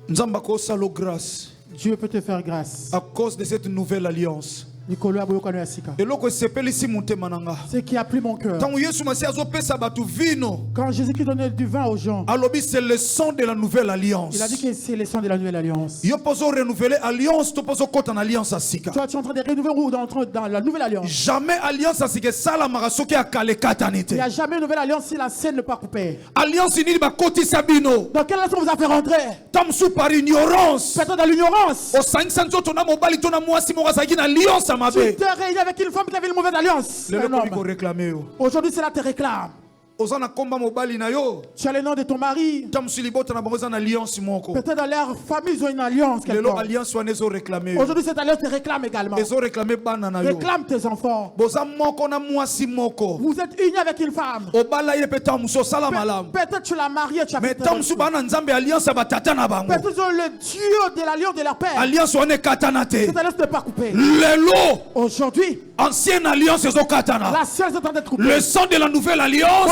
[SPEAKER 1] Nzamba ko salo grâce
[SPEAKER 2] Dieu peut te faire grâce.
[SPEAKER 1] à cause de cette nouvelle alliance.
[SPEAKER 2] Nikolo aboyoka no yasika.
[SPEAKER 1] Eloko sepelisi motema nanga.
[SPEAKER 2] Ce qui a pris mon cœur.
[SPEAKER 1] Tango Yesu Masiya azopesa batu vino.
[SPEAKER 2] Quand Jésus-Christ donnait du vin aux gens,
[SPEAKER 1] Alobi c'est le sang de la nouvelle alliance.
[SPEAKER 2] il a dit que c'est le sang de la nouvelle alliance.
[SPEAKER 1] Yo poso renouveler alliance, to poso kota na alliance asika.
[SPEAKER 2] Toi, tu es en train de renouveler ou d'entrer dans la nouvelle alliance.
[SPEAKER 1] Jamais alliance asika sala marasoki akale
[SPEAKER 2] Il
[SPEAKER 1] katanite.
[SPEAKER 2] n'y a jamais une nouvelle alliance si la scène n'est pas coupée.
[SPEAKER 1] Alliance ini ba koti sabino.
[SPEAKER 2] Dans quelle alliance on vous a fait rentrer?
[SPEAKER 1] Tamsu par ignorance.
[SPEAKER 2] Peut-être dans l'ignorance.
[SPEAKER 1] O sangisa nzoto na mobali to na mwasi moko azaki na alliance
[SPEAKER 2] Tu
[SPEAKER 1] mabe.
[SPEAKER 2] t'es réuni avec une femme qui avait une mauvaise alliance.
[SPEAKER 1] Le
[SPEAKER 2] Un
[SPEAKER 1] loko biko
[SPEAKER 2] homme.
[SPEAKER 1] réclamer yo.
[SPEAKER 2] Aujourd'hui, cela te réclame.
[SPEAKER 1] Ozana komba mobali na yo.
[SPEAKER 2] Tu as le nom de ton mari.
[SPEAKER 1] Tamsu libota na bango za na alliance moko.
[SPEAKER 2] Peut-être dans leur famille, ils ont une alliance.
[SPEAKER 1] Le lo
[SPEAKER 2] quelconque.
[SPEAKER 1] alliance wana ezo réclamer yo.
[SPEAKER 2] Aujourd'hui, cette alliance te réclame également.
[SPEAKER 1] Ezo réclamer bana na yo.
[SPEAKER 2] Réclame tes enfants.
[SPEAKER 1] Boza moko na mwasi moko.
[SPEAKER 2] Vous êtes unis avec une femme.
[SPEAKER 1] Obala ye peta muso sala malam.
[SPEAKER 2] Peut-être tu l'as marié, tu as
[SPEAKER 1] Mais
[SPEAKER 2] fait
[SPEAKER 1] tamsu bana nzambe alliance ya batata na bango.
[SPEAKER 2] peut-être ils ont le Dieu de l'alliance de leur père.
[SPEAKER 1] Alliance wana katana te.
[SPEAKER 2] Cette alliance n'est pas coupée.
[SPEAKER 1] Lelo
[SPEAKER 2] Aujourd'hui,
[SPEAKER 1] ancienne alliance ezokatana.
[SPEAKER 2] L'ancienne est en train d'être coupée.
[SPEAKER 1] Le sang de la nouvelle alliance.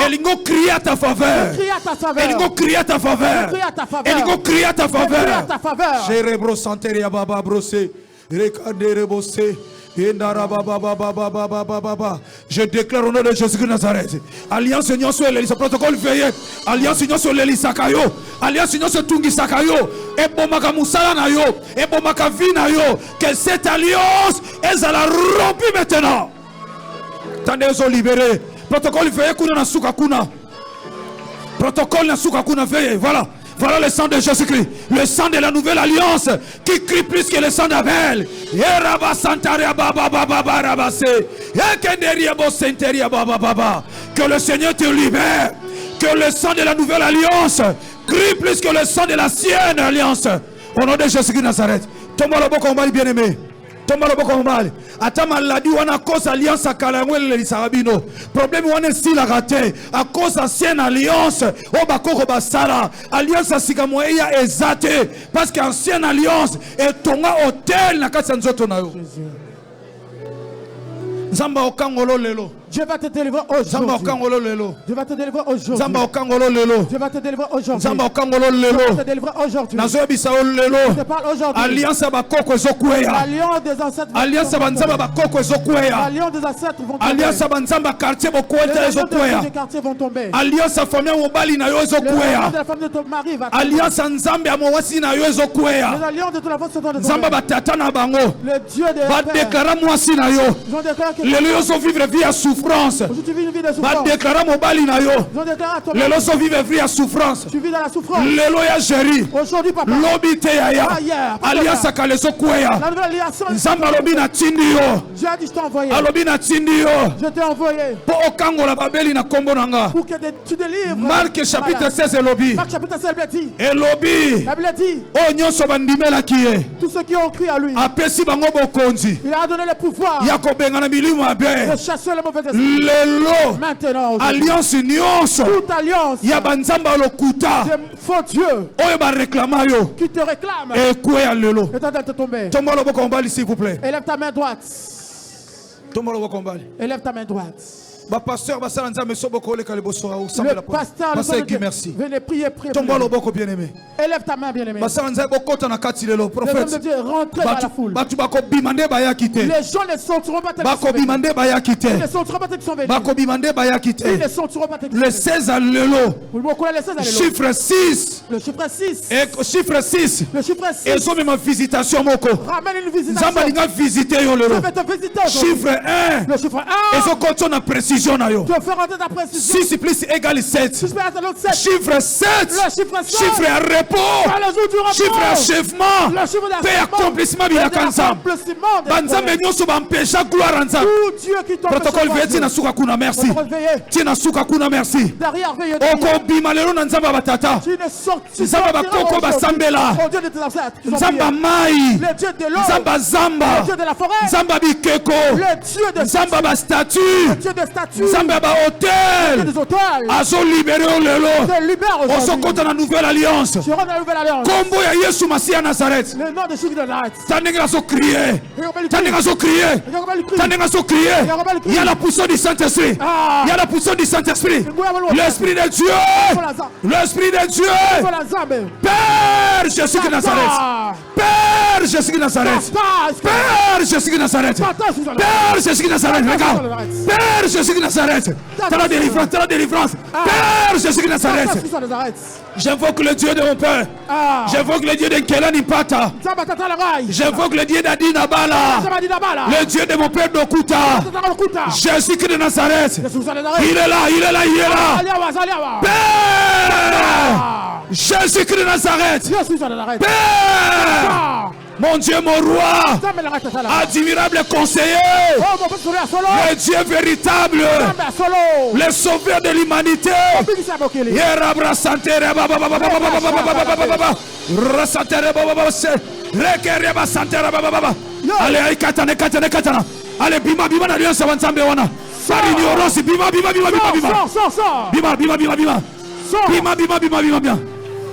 [SPEAKER 1] Elingo crie à ta faveur. Elingo crie à ta faveur. Elingo crie à ta faveur. Jérebro santeria baba brosé. Recadere bossé. Je déclare au nom de Jésus de Nazareth. Alliance union sur l'Élysée. Protocole veillé. Alliance union sur l'Élysée. Alliance union sur Tungi Sakayo. Et Bomaka Moussala Nayo. Et Bomaka Vinayo. Que cette alliance est à la rompue maintenant. Tandis qu'ils sont libérés. Protocole veillé. Kuna Nasuka Kuna. Protocole Nasuka Kuna veillé. Voilà. Voilà le sang de Jésus-Christ, le sang de la nouvelle alliance qui crie plus que le sang d'Abel. Que le Seigneur te libère, que le sang de la nouvelle alliance crie plus que le sang de l'ancienne alliance. Au nom de Jésus-Christ de Nazareth, tombe le beau combat bien-aimé. Tomba le boko mal. Ata maladie wana cause alliance akala ngwele li sarabino. Problème wana si la raté à cause ancienne alliance o bakoko basala. Alliance asika moya ezate parce qu'ancienne alliance est tonga hôtel na kati nzoto na yo. Zamba okangolo lelo.
[SPEAKER 2] Dieu va te délivrer aujourd'hui.
[SPEAKER 1] Zamba okangolo lelo.
[SPEAKER 2] Dieu va te délivrer aujourd'hui.
[SPEAKER 1] Zamba okangolo lelo.
[SPEAKER 2] Dieu va te délivrer aujourd'hui.
[SPEAKER 1] Zamba okangolo lelo.
[SPEAKER 2] Dieu va te délivrer aujourd'hui.
[SPEAKER 1] Nazo bisa lelo.
[SPEAKER 2] Je te parle aujourd'hui.
[SPEAKER 1] Alliance bakoko ezokweya.
[SPEAKER 2] L'alliance des ancêtres.
[SPEAKER 1] Alliance banzamba bakoko ezokweya.
[SPEAKER 2] Alliance des ancêtres vont tomber.
[SPEAKER 1] Alliance banzamba quartier bokweta ezokweya.
[SPEAKER 2] Les quartiers vont tomber.
[SPEAKER 1] Alliance famille mobali na yo ezokweya.
[SPEAKER 2] La famille de ton mari va tomber.
[SPEAKER 1] Alliance nzambe ya mwasi na yo ezokweya.
[SPEAKER 2] Les alliances de ton enfant sont en train de tomber.
[SPEAKER 1] Nzamba batata na bango.
[SPEAKER 2] Le Dieu de
[SPEAKER 1] Va déclarer mwasi na yo.
[SPEAKER 2] Ils ont déclaré que
[SPEAKER 1] Lelo yo so vivre vie à souffrance.
[SPEAKER 2] tu vis une vie de
[SPEAKER 1] Va
[SPEAKER 2] souffrance.
[SPEAKER 1] déclarer mobali na yo.
[SPEAKER 2] Ils ont déclaré à ton
[SPEAKER 1] Lelo
[SPEAKER 2] mari,
[SPEAKER 1] so vivre vie à souffrance.
[SPEAKER 2] tu vis dans la souffrance.
[SPEAKER 1] Lelo ya géri.
[SPEAKER 2] Aujourd'hui, papa,
[SPEAKER 1] Lobi te ya ya.
[SPEAKER 2] Ailleurs.
[SPEAKER 1] Alliance kale ezokweya.
[SPEAKER 2] la nouvelle alliance,
[SPEAKER 1] Nzamba lobi na tindi yo.
[SPEAKER 2] Dieu a dit, je t'ai envoyé.
[SPEAKER 1] Alobi na tindi yo.
[SPEAKER 2] Je t'ai envoyé
[SPEAKER 1] Po okangola babeli na kombo nanga.
[SPEAKER 2] pour que tu délivres.
[SPEAKER 1] Marc chapitre
[SPEAKER 2] Voilà.
[SPEAKER 1] 16 elobi.
[SPEAKER 2] Marc chapitre 16, il dit,
[SPEAKER 1] Elobi.
[SPEAKER 2] la Bible dit,
[SPEAKER 1] O nyonso bandimelaki ye.
[SPEAKER 2] tous ceux qui ont cru à lui,
[SPEAKER 1] Apesi bango bokonzi.
[SPEAKER 2] il a donné le pouvoir
[SPEAKER 1] Ya kobengana milimo
[SPEAKER 2] de
[SPEAKER 1] abe.
[SPEAKER 2] chasser le mauvais esprit.
[SPEAKER 1] Lelo.
[SPEAKER 2] Maintenant, aujourd'hui,
[SPEAKER 1] Alliance nyonso.
[SPEAKER 2] toute alliance
[SPEAKER 1] Ya banzamba lokuta.
[SPEAKER 2] de faux dieux
[SPEAKER 1] Oyo bareklama yo.
[SPEAKER 2] qui te réclament
[SPEAKER 1] Ekwe ya lelo.
[SPEAKER 2] est en train de te tomber.
[SPEAKER 1] Tomba loboko mbali s'il vous plaît.
[SPEAKER 2] Élève ta main droite.
[SPEAKER 1] Tomba loboko mbali.
[SPEAKER 2] Élève ta main droite.
[SPEAKER 1] Ba pasteur basala nzambe soboko le kaliboso au sambe
[SPEAKER 2] Le
[SPEAKER 1] la porte.
[SPEAKER 2] pasteur, le
[SPEAKER 1] Basa
[SPEAKER 2] Seigneur,
[SPEAKER 1] eki merci.
[SPEAKER 2] venez prier, prier.
[SPEAKER 1] Tomba
[SPEAKER 2] prier.
[SPEAKER 1] loboko bien aimé.
[SPEAKER 2] Élève ta main, bien aimé.
[SPEAKER 1] Basala nzambe bokota na kati lelo
[SPEAKER 2] Les hommes de
[SPEAKER 1] prophète.
[SPEAKER 2] Dieu, rentrez dans la foule.
[SPEAKER 1] Batu bako bimande bayaki te.
[SPEAKER 2] Les gens ne sortiront pas tels qu'ils sont
[SPEAKER 1] Bako
[SPEAKER 2] venus.
[SPEAKER 1] bimande bayaki te.
[SPEAKER 2] Ils ne sortiront pas tels qu'ils sont venus.
[SPEAKER 1] Bako bimande bayaki
[SPEAKER 2] Ils
[SPEAKER 1] te.
[SPEAKER 2] ne sortiront pas tels qu'ils
[SPEAKER 1] Le
[SPEAKER 2] sont venus.
[SPEAKER 1] 16 à lelo.
[SPEAKER 2] Vous me connaissez les 16 années.
[SPEAKER 1] Chiffre 6.
[SPEAKER 2] Le chiffre 6.
[SPEAKER 1] Et chiffre 6.
[SPEAKER 2] Le chiffre 6.
[SPEAKER 1] Et so ma visitation moko.
[SPEAKER 2] Ramène une visitation.
[SPEAKER 1] Nzamba linga visiter yo
[SPEAKER 2] Je
[SPEAKER 1] lelo.
[SPEAKER 2] vais te visiter aujourd'hui.
[SPEAKER 1] Chiffre 1.
[SPEAKER 2] Le chiffre
[SPEAKER 1] Et
[SPEAKER 2] 1.
[SPEAKER 1] so konto na précision na yo.
[SPEAKER 2] Je vais faire rentrer ta précision.
[SPEAKER 1] 6 plus égale 7.
[SPEAKER 2] Si je peux être l'autre 7.
[SPEAKER 1] Chiffre 7.
[SPEAKER 2] Le chiffre 7.
[SPEAKER 1] Chiffre à repos.
[SPEAKER 2] Dans le jour du repos.
[SPEAKER 1] Chiffre achèvement.
[SPEAKER 2] Le chiffre
[SPEAKER 1] Paix
[SPEAKER 2] d'achèvement.
[SPEAKER 1] accomplissement bila kanza.
[SPEAKER 2] L'accomplissement des
[SPEAKER 1] Banzambe
[SPEAKER 2] projets.
[SPEAKER 1] nyonso bampesha gloire en nzambe.
[SPEAKER 2] Tout Dieu qui t'empêche
[SPEAKER 1] Protocole
[SPEAKER 2] de voir
[SPEAKER 1] veillé
[SPEAKER 2] Dieu.
[SPEAKER 1] tina suka kuna merci.
[SPEAKER 2] Protocole veillé.
[SPEAKER 1] Tina suka kuna merci.
[SPEAKER 2] Derrière veillé. de Dieu.
[SPEAKER 1] Okobima lelo na nzamba batata.
[SPEAKER 2] Tu ne sortis
[SPEAKER 1] Nzamba bakoko basambela.
[SPEAKER 2] au Dieu de tes ancêtres. Ils ont
[SPEAKER 1] Nzamba
[SPEAKER 2] prié.
[SPEAKER 1] mai.
[SPEAKER 2] Le Dieu de l'eau.
[SPEAKER 1] Nzamba zamba.
[SPEAKER 2] Le Dieu de la forêt.
[SPEAKER 1] Nzamba bikeko.
[SPEAKER 2] Le Dieu de
[SPEAKER 1] Nzamba ba statue.
[SPEAKER 2] Le Dieu de statues.
[SPEAKER 1] Nzamba ba
[SPEAKER 2] Le
[SPEAKER 1] hôtel.
[SPEAKER 2] Dieu des hôtels.
[SPEAKER 1] Azo libéré o lelo.
[SPEAKER 2] Te libère aujourd'hui.
[SPEAKER 1] Osokota na nouvelle alliance.
[SPEAKER 2] Tu rentres dans la nouvelle alliance.
[SPEAKER 1] Kombo ya Yesu Masia Nazareth.
[SPEAKER 2] Le nom de Jésus de Nazareth.
[SPEAKER 1] Tandinga so crier.
[SPEAKER 2] Regarde
[SPEAKER 1] Tandinga so crier.
[SPEAKER 2] le
[SPEAKER 1] Tandinga so crier. Il y a la puissance du Saint-Esprit.
[SPEAKER 2] Ah.
[SPEAKER 1] Il y a la puissance du Saint-Esprit. L'Esprit de Dieu. L'Esprit de Dieu.
[SPEAKER 2] Voilà, Zambé.
[SPEAKER 1] Père Jésus de Nazareth. Père Jésus de Nazareth. Père Jésus de Nazareth. Père Jésus de Nazareth. Regarde. Père Jésus de Nazareth. T'as la délivrance. T'as la délivrance. Père Jésus de Nazareth. J'invoque le Dieu de mon père. J'invoque le Dieu de Kelani Pata. J'invoque le Dieu d'Adina Bala. Le Dieu de mon père Dokuta. Jésus de Nazareth. Il est là, il est là, il est là. Père Jésus de Nazareth. Père, mon Dieu, mon roi, admirable conseiller, le Dieu véritable, le sauveur de l'humanité. Allez, katana, katana, katana. Allez, bima, bima, na alliance avanzambe wana. Par ignorance, bima, bima, bima, bima, bima. Bima, bima, bima, bima. Bima, bima, bima, bima, bima.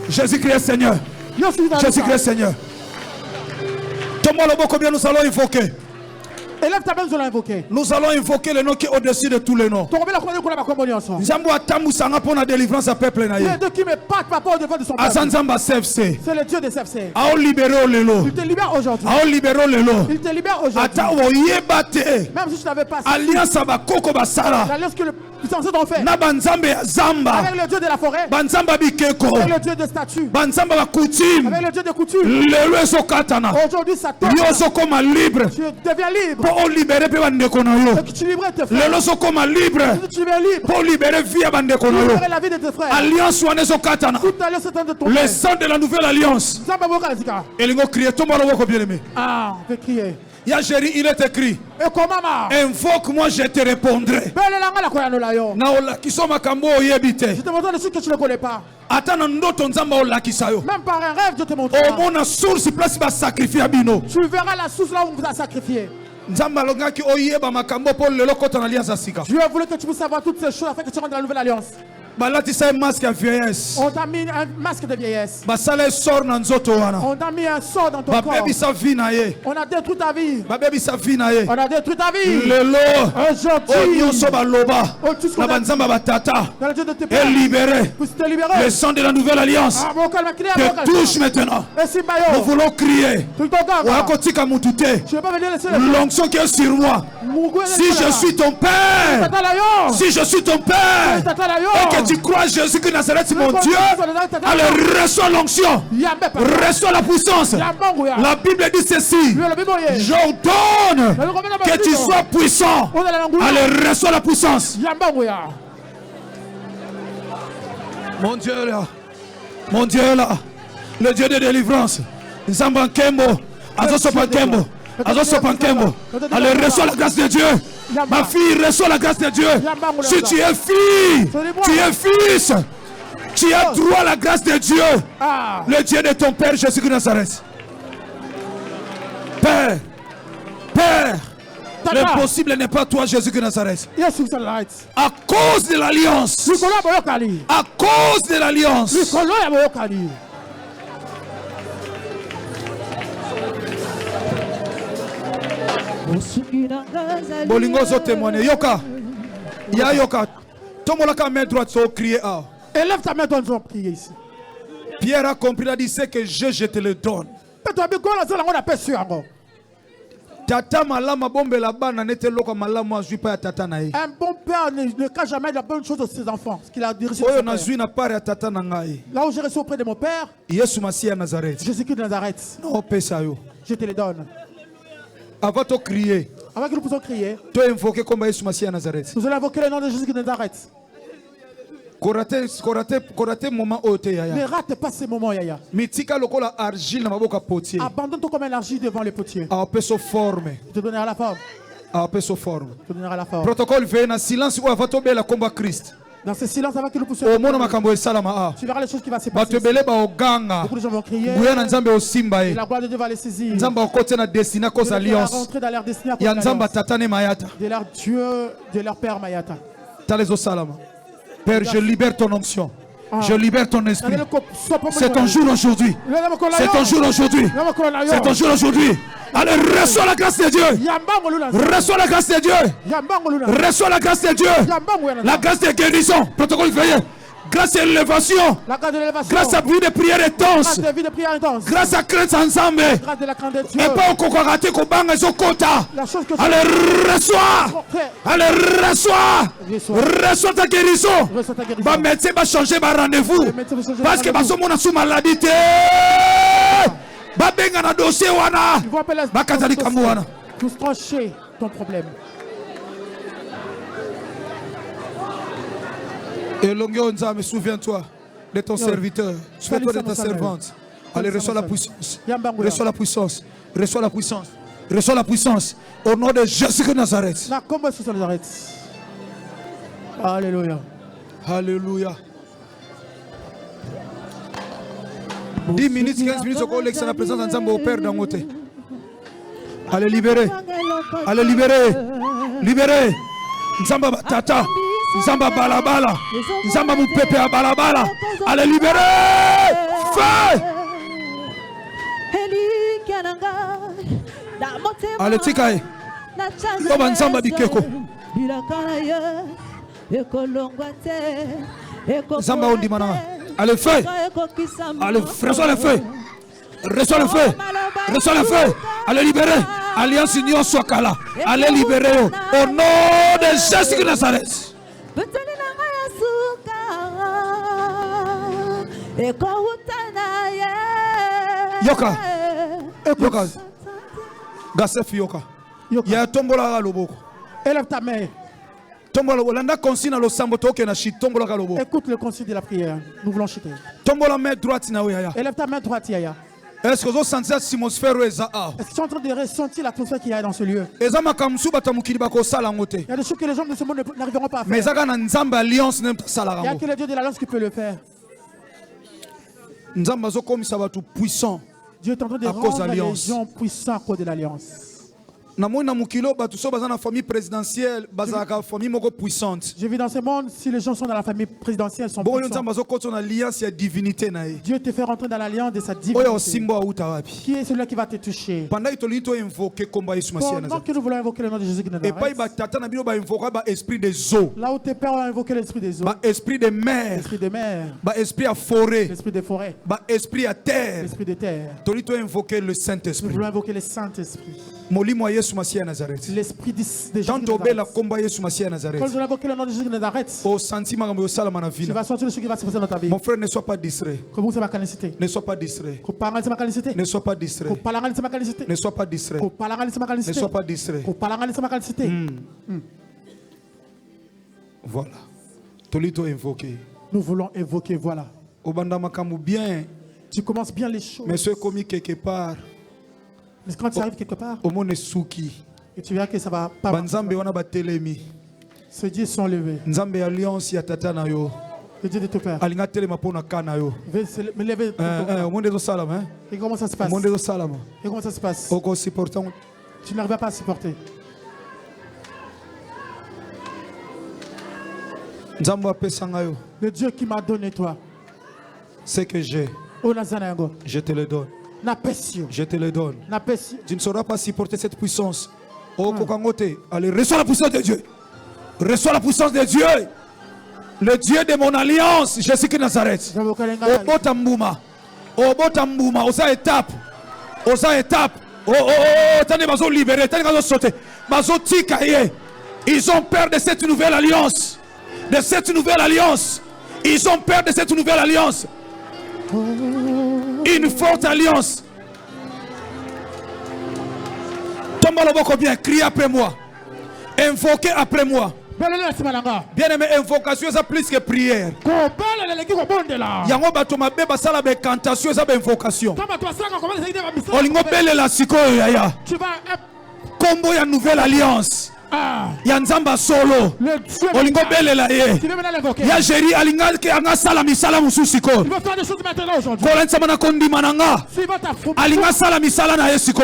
[SPEAKER 1] Jésus-Christ Seigneur. Jésus-Christ Seigneur. Tomba le boko bien, nous allons invoquer.
[SPEAKER 2] Élève ta main, nous allons invoquer.
[SPEAKER 1] Nous allons invoquer le nom qui est au-dessus de tous les noms. Nzambe atambusanga mpona délivrance ya peuple na ye.
[SPEAKER 2] Les deux qui me partent, papa, au devant de son peuple.
[SPEAKER 1] Aza Nzambe CFC.
[SPEAKER 2] C'est le Dieu des CFC.
[SPEAKER 1] Ao libéré lelo.
[SPEAKER 2] Il te libère aujourd'hui.
[SPEAKER 1] Ao libéré lelo.
[SPEAKER 2] Il te libère aujourd'hui.
[SPEAKER 1] Ata oyeba te.
[SPEAKER 2] Même si tu n'avais pas
[SPEAKER 1] Alliance bakoko basala.
[SPEAKER 2] l'alliance que le puissance ont fait.
[SPEAKER 1] Na banzambe ya zamba.
[SPEAKER 2] Avec le Dieu de la forêt.
[SPEAKER 1] Banzamba bikeko.
[SPEAKER 2] Avec le Dieu de statue.
[SPEAKER 1] Banzamba ba coutume.
[SPEAKER 2] Avec le Dieu de coutume.
[SPEAKER 1] Lelo ezokatana.
[SPEAKER 2] Aujourd'hui, ça tombe.
[SPEAKER 1] Yo sokoma libre.
[SPEAKER 2] Tu deviens libre.
[SPEAKER 1] Po libéré pe bandeko na yo.
[SPEAKER 2] Et que tu libères tes frères.
[SPEAKER 1] Lelo sokoma libre.
[SPEAKER 2] Tu deviens libre.
[SPEAKER 1] Po libéré vie ya bandeko na yo.
[SPEAKER 2] Libérer la vie de tes frères.
[SPEAKER 1] Alliance wana ezokatana.
[SPEAKER 2] Toute alliance est en de ton
[SPEAKER 1] Le
[SPEAKER 2] frère.
[SPEAKER 1] sang de la nouvelle alliance.
[SPEAKER 2] Zamba Boka Zika.
[SPEAKER 1] Elingo crier tomba loboko bien aimé.
[SPEAKER 2] Ah, on peut crier.
[SPEAKER 1] Ya Jéri, il est écrit.
[SPEAKER 2] Et comment ma?
[SPEAKER 1] Invoque-moi, je te répondrai.
[SPEAKER 2] Belle la koya no la yo.
[SPEAKER 1] Na olakisa makambo oyebite.
[SPEAKER 2] Je te montre des choses que tu ne connais pas.
[SPEAKER 1] Ata na ndoto nzamba olakisa yo.
[SPEAKER 2] Même par un rêve, je te montre.
[SPEAKER 1] Omona source place ba sacrifier bino.
[SPEAKER 2] Tu verras la source là où on vous a sacrifié.
[SPEAKER 1] Nzamba longaki oyeba makambo pour lelo kota na alliance asika.
[SPEAKER 2] Dieu a voulu que tu puisses savoir toutes ces choses afin que tu rentres dans la nouvelle alliance.
[SPEAKER 1] Balatisa un masque à vieillesse.
[SPEAKER 2] On t'a mis un masque de vieillesse.
[SPEAKER 1] Basala sort na nzoto wana.
[SPEAKER 2] On t'a mis un sort dans ton corps.
[SPEAKER 1] Babebi sa vie na ye.
[SPEAKER 2] On a détruit ta vie.
[SPEAKER 1] Babebi sa vie na ye.
[SPEAKER 2] On a détruit ta vie.
[SPEAKER 1] Lelo.
[SPEAKER 2] Aujourd'hui.
[SPEAKER 1] Onyoso baloba.
[SPEAKER 2] Oh, tout ce qu'on
[SPEAKER 1] Na
[SPEAKER 2] a
[SPEAKER 1] banzamba batata.
[SPEAKER 2] dans le Dieu de tes
[SPEAKER 1] Est
[SPEAKER 2] pères.
[SPEAKER 1] libéré.
[SPEAKER 2] Puisse te libérer.
[SPEAKER 1] Le sang de la nouvelle alliance
[SPEAKER 2] Ah, mon calme, crier, mon
[SPEAKER 1] te
[SPEAKER 2] calme.
[SPEAKER 1] touche maintenant.
[SPEAKER 2] Et si Bayo.
[SPEAKER 1] Nous voulons crier.
[SPEAKER 2] Tout ton corps.
[SPEAKER 1] Wakotika mutute.
[SPEAKER 2] Je ne vais pas venir laisser le
[SPEAKER 1] L'onction qui est sur moi. Si je suis ton père, si je suis ton père, et que tu crois Jésus que Nazareth, mon Dieu, alors reçois l'onction, reçois la puissance. La Bible dit ceci. J'ordonne que tu sois puissant. Allez, reçois la puissance. Mon Dieu est là. Mon Dieu est là. Le Dieu de délivrance. Nzamba Nkembo. Azosopa Nkembo. Azosopa Nkembo. Allez, reçois la grâce de Dieu. Ma fille, reçois la grâce de Dieu. Si tu es fille, tu es fils, tu as droit à la grâce de Dieu. Le Dieu de ton Père Jésus de Nazareth. Père, Père, l'impossible n'est pas toi Jésus de Nazareth. À cause de l'alliance. À cause de l'alliance. Bolingo zo témoigner. Yoka. Ya yoka. Tomolaka main droite so crier ah.
[SPEAKER 2] Élève ta main, donne-toi prier ici.
[SPEAKER 1] Pierre a compris, il a dit c'est que je te le donne. Tata malama bombe la bana nete loko malama azui pa ya tata na ye.
[SPEAKER 2] Un bon père ne cache jamais la bonne chose de ses enfants. Ce qu'il a reçu.
[SPEAKER 1] Oyo nazui na part ya tata na ngai.
[SPEAKER 2] Là où j'ai reçu auprès de mon père,
[SPEAKER 1] Yesu Masia Nazareth.
[SPEAKER 2] Jésus-Christ de Nazareth.
[SPEAKER 1] Non pesa yo.
[SPEAKER 2] Je te les donne.
[SPEAKER 1] Avant de crier,
[SPEAKER 2] Avant que nous puissions crier,
[SPEAKER 1] tu invoquer comme Yesu Masia Nazareth.
[SPEAKER 2] nous allons invoquer le nom de Jésus-Christ de Nazareth.
[SPEAKER 1] Korate moment ote
[SPEAKER 2] Ne
[SPEAKER 1] yaya.
[SPEAKER 2] rate pas ces moments, Yaya.
[SPEAKER 1] Mitika lokola argile na maboka potier.
[SPEAKER 2] Abandonne-toi comme un argile devant les potiers.
[SPEAKER 1] A peso forme.
[SPEAKER 2] Je te donnerai la forme.
[SPEAKER 1] A peso forme.
[SPEAKER 2] Je te donnerai la forme.
[SPEAKER 1] Protocole veille na silence ou avant de la combat Christ.
[SPEAKER 2] Dans ce silence, avant que nous puissions.
[SPEAKER 1] Au mona makambo esalama a.
[SPEAKER 2] Tu verras les choses qui vont se passer.
[SPEAKER 1] Batebele ba oganga.
[SPEAKER 2] Beaucoup de gens vont crier.
[SPEAKER 1] Nguya na nzambe osimba
[SPEAKER 2] Et
[SPEAKER 1] e.
[SPEAKER 2] la gloire de Dieu va les saisir.
[SPEAKER 1] Nzamba okote na destina
[SPEAKER 2] Dieu
[SPEAKER 1] cause
[SPEAKER 2] va
[SPEAKER 1] alliance.
[SPEAKER 2] rentrer dans leur destinée à cause
[SPEAKER 1] Ya
[SPEAKER 2] de
[SPEAKER 1] nzamba
[SPEAKER 2] l'alliance.
[SPEAKER 1] tatane mayata.
[SPEAKER 2] De leur Dieu, de leur Père Mayata.
[SPEAKER 1] Talezo salama. Père, je libère ton onction. Je libère ton esprit. C'est ton jour aujourd'hui. C'est ton jour aujourd'hui. C'est ton jour aujourd'hui. Allez, reçois la grâce de Dieu. Reçois la grâce de Dieu. Reçois la grâce de Dieu. La grâce de guérison. Protocole veillé. Grâce à l'élévation. Grâce à vie de prière intense. Grâce à crainte ensemble. Et pas au kokaraté kobanga zokota. Allez, reçois. Allez, reçois. Reçois ta guérison. Ba médecin va changer ba rendez-vous. Parce que baso mona sous maladie te. Ba benga na dossier wana. Ba katali kambo wana.
[SPEAKER 2] Pour trancher ton problème.
[SPEAKER 1] Et Longyo Nzame, souviens-toi de ton serviteur. Souviens-toi de ta servante. Allez, reçois la puissance. Reçois la puissance. Reçois la puissance. Reçois la puissance. Au nom de Jésus de Nazareth.
[SPEAKER 2] Alléluia.
[SPEAKER 1] Alléluia. 10 minutes, 15 minutes, au collègue, c'est la présence de Nzambe au Père Dangote. Allez, libérer. Allez, libérer. Libérer. Nzamba Tata. Nzamba balabala. Nzamba mupepe a balabala. Allez, libérer. Feu. Allez, tikaye. Toba nzamba bikeko. Nzamba ondimana. Allez feu. Allez, reçois le feu. Reçois le feu. Reçois le feu. Allez libérer. Alliance Union Swakala. Allez libérer. Au nom de Jésus de Nazareth. Yoka. Yoka. Gasef Yoka. Ya tombola loboko.
[SPEAKER 2] Élève ta main.
[SPEAKER 1] Tombola landa consigne lo sambo toke na shi tombola loboko.
[SPEAKER 2] Écoute le consigne de la prière. Nous voulons chuter.
[SPEAKER 1] Tombola main droite na yaya.
[SPEAKER 2] Élève ta main droite, Yaya.
[SPEAKER 1] Est-ce que vous sentez cette atmosphère?
[SPEAKER 2] Est-ce que tu es en train de ressentir l'atmosphère qu'il y a dans ce lieu?
[SPEAKER 1] Il
[SPEAKER 2] y a des choses que les gens de ce monde n'arriveront pas à faire. Il n'y a que le Dieu de l'alliance qui peut le faire. Dieu est en train de rendre les gens puissants à cause de l'alliance. Je vis dans ce monde, si les gens sont dans la famille présidentielle, ils sont puissants. Dieu te fait rentrer dans l'alliance de sa divinité. Qui est celui qui va te toucher? Pendant que nous voulons invoquer le nom de Jésus de Nazareth, là où tes pères ont invoqué l'esprit des eaux,
[SPEAKER 1] l'esprit des mers,
[SPEAKER 2] l'esprit des mers,
[SPEAKER 1] l'esprit à forêt,
[SPEAKER 2] l'esprit des forêts,
[SPEAKER 1] l'esprit à terre,
[SPEAKER 2] l'esprit des terres,
[SPEAKER 1] nous voulons
[SPEAKER 2] nous voulons invoquer le Saint-Esprit. L'esprit de Jésus de Nazareth. Quand je vais invoquer le nom de Jésus de Nazareth, tu vas sentir ce qui va se passer dans ta vie.
[SPEAKER 1] Mon frère, ne sois pas distrait. Ne sois pas distrait. Ne sois pas distrait. Ne sois pas distrait. Ne sois pas distrait. Voilà.
[SPEAKER 2] Nous voulons invoquer, voilà.
[SPEAKER 1] Bien.
[SPEAKER 2] Tu commences bien les choses.
[SPEAKER 1] Mais ce commis quelque part.
[SPEAKER 2] Mais quand tu arrives quelque part, et tu verras que ça va pas. Ces dieux sont levés. Le Dieu de ton père. Veuillez me lever. Et comment ça se passe? Et comment ça se passe? Tu n'arrives pas à supporter. Le Dieu qui m'a donné toi.
[SPEAKER 1] Ce que j'ai, je te le donne. Je te le donne. Tu ne sauras pas supporter cette puissance. Oh, Kokangote, allez, reçois la puissance de Dieu. Reçois la puissance de Dieu. Le Dieu de mon alliance, Jésus de Nazareth. Obotambouma. Obotambouma. Osa étape. Osa étape. Oh, oh, oh, t'en es bazo libéré. T'en es bazo sauté. Bazo tikaye. Ils ont peur de cette nouvelle alliance. De cette nouvelle alliance. Ils ont peur de cette nouvelle alliance. Une forte alliance. Tomba le boko bien, criez après moi. Invoquez après moi. Bien-aimé, invocation c'est plus que prière. Yango bato mabe basala be cantation ça be invocation. Olingo bele la sikoyo yaya. Combo ya nouvelle alliance. Yanzamba solo. Olingo bele la ye. Ya Jéri alinga ke anga sala misala mususiko.
[SPEAKER 2] Il va faire des choses maintenant aujourd'hui.
[SPEAKER 1] Kolenza mana kondi mananga. Alinga sala misala na yesiko.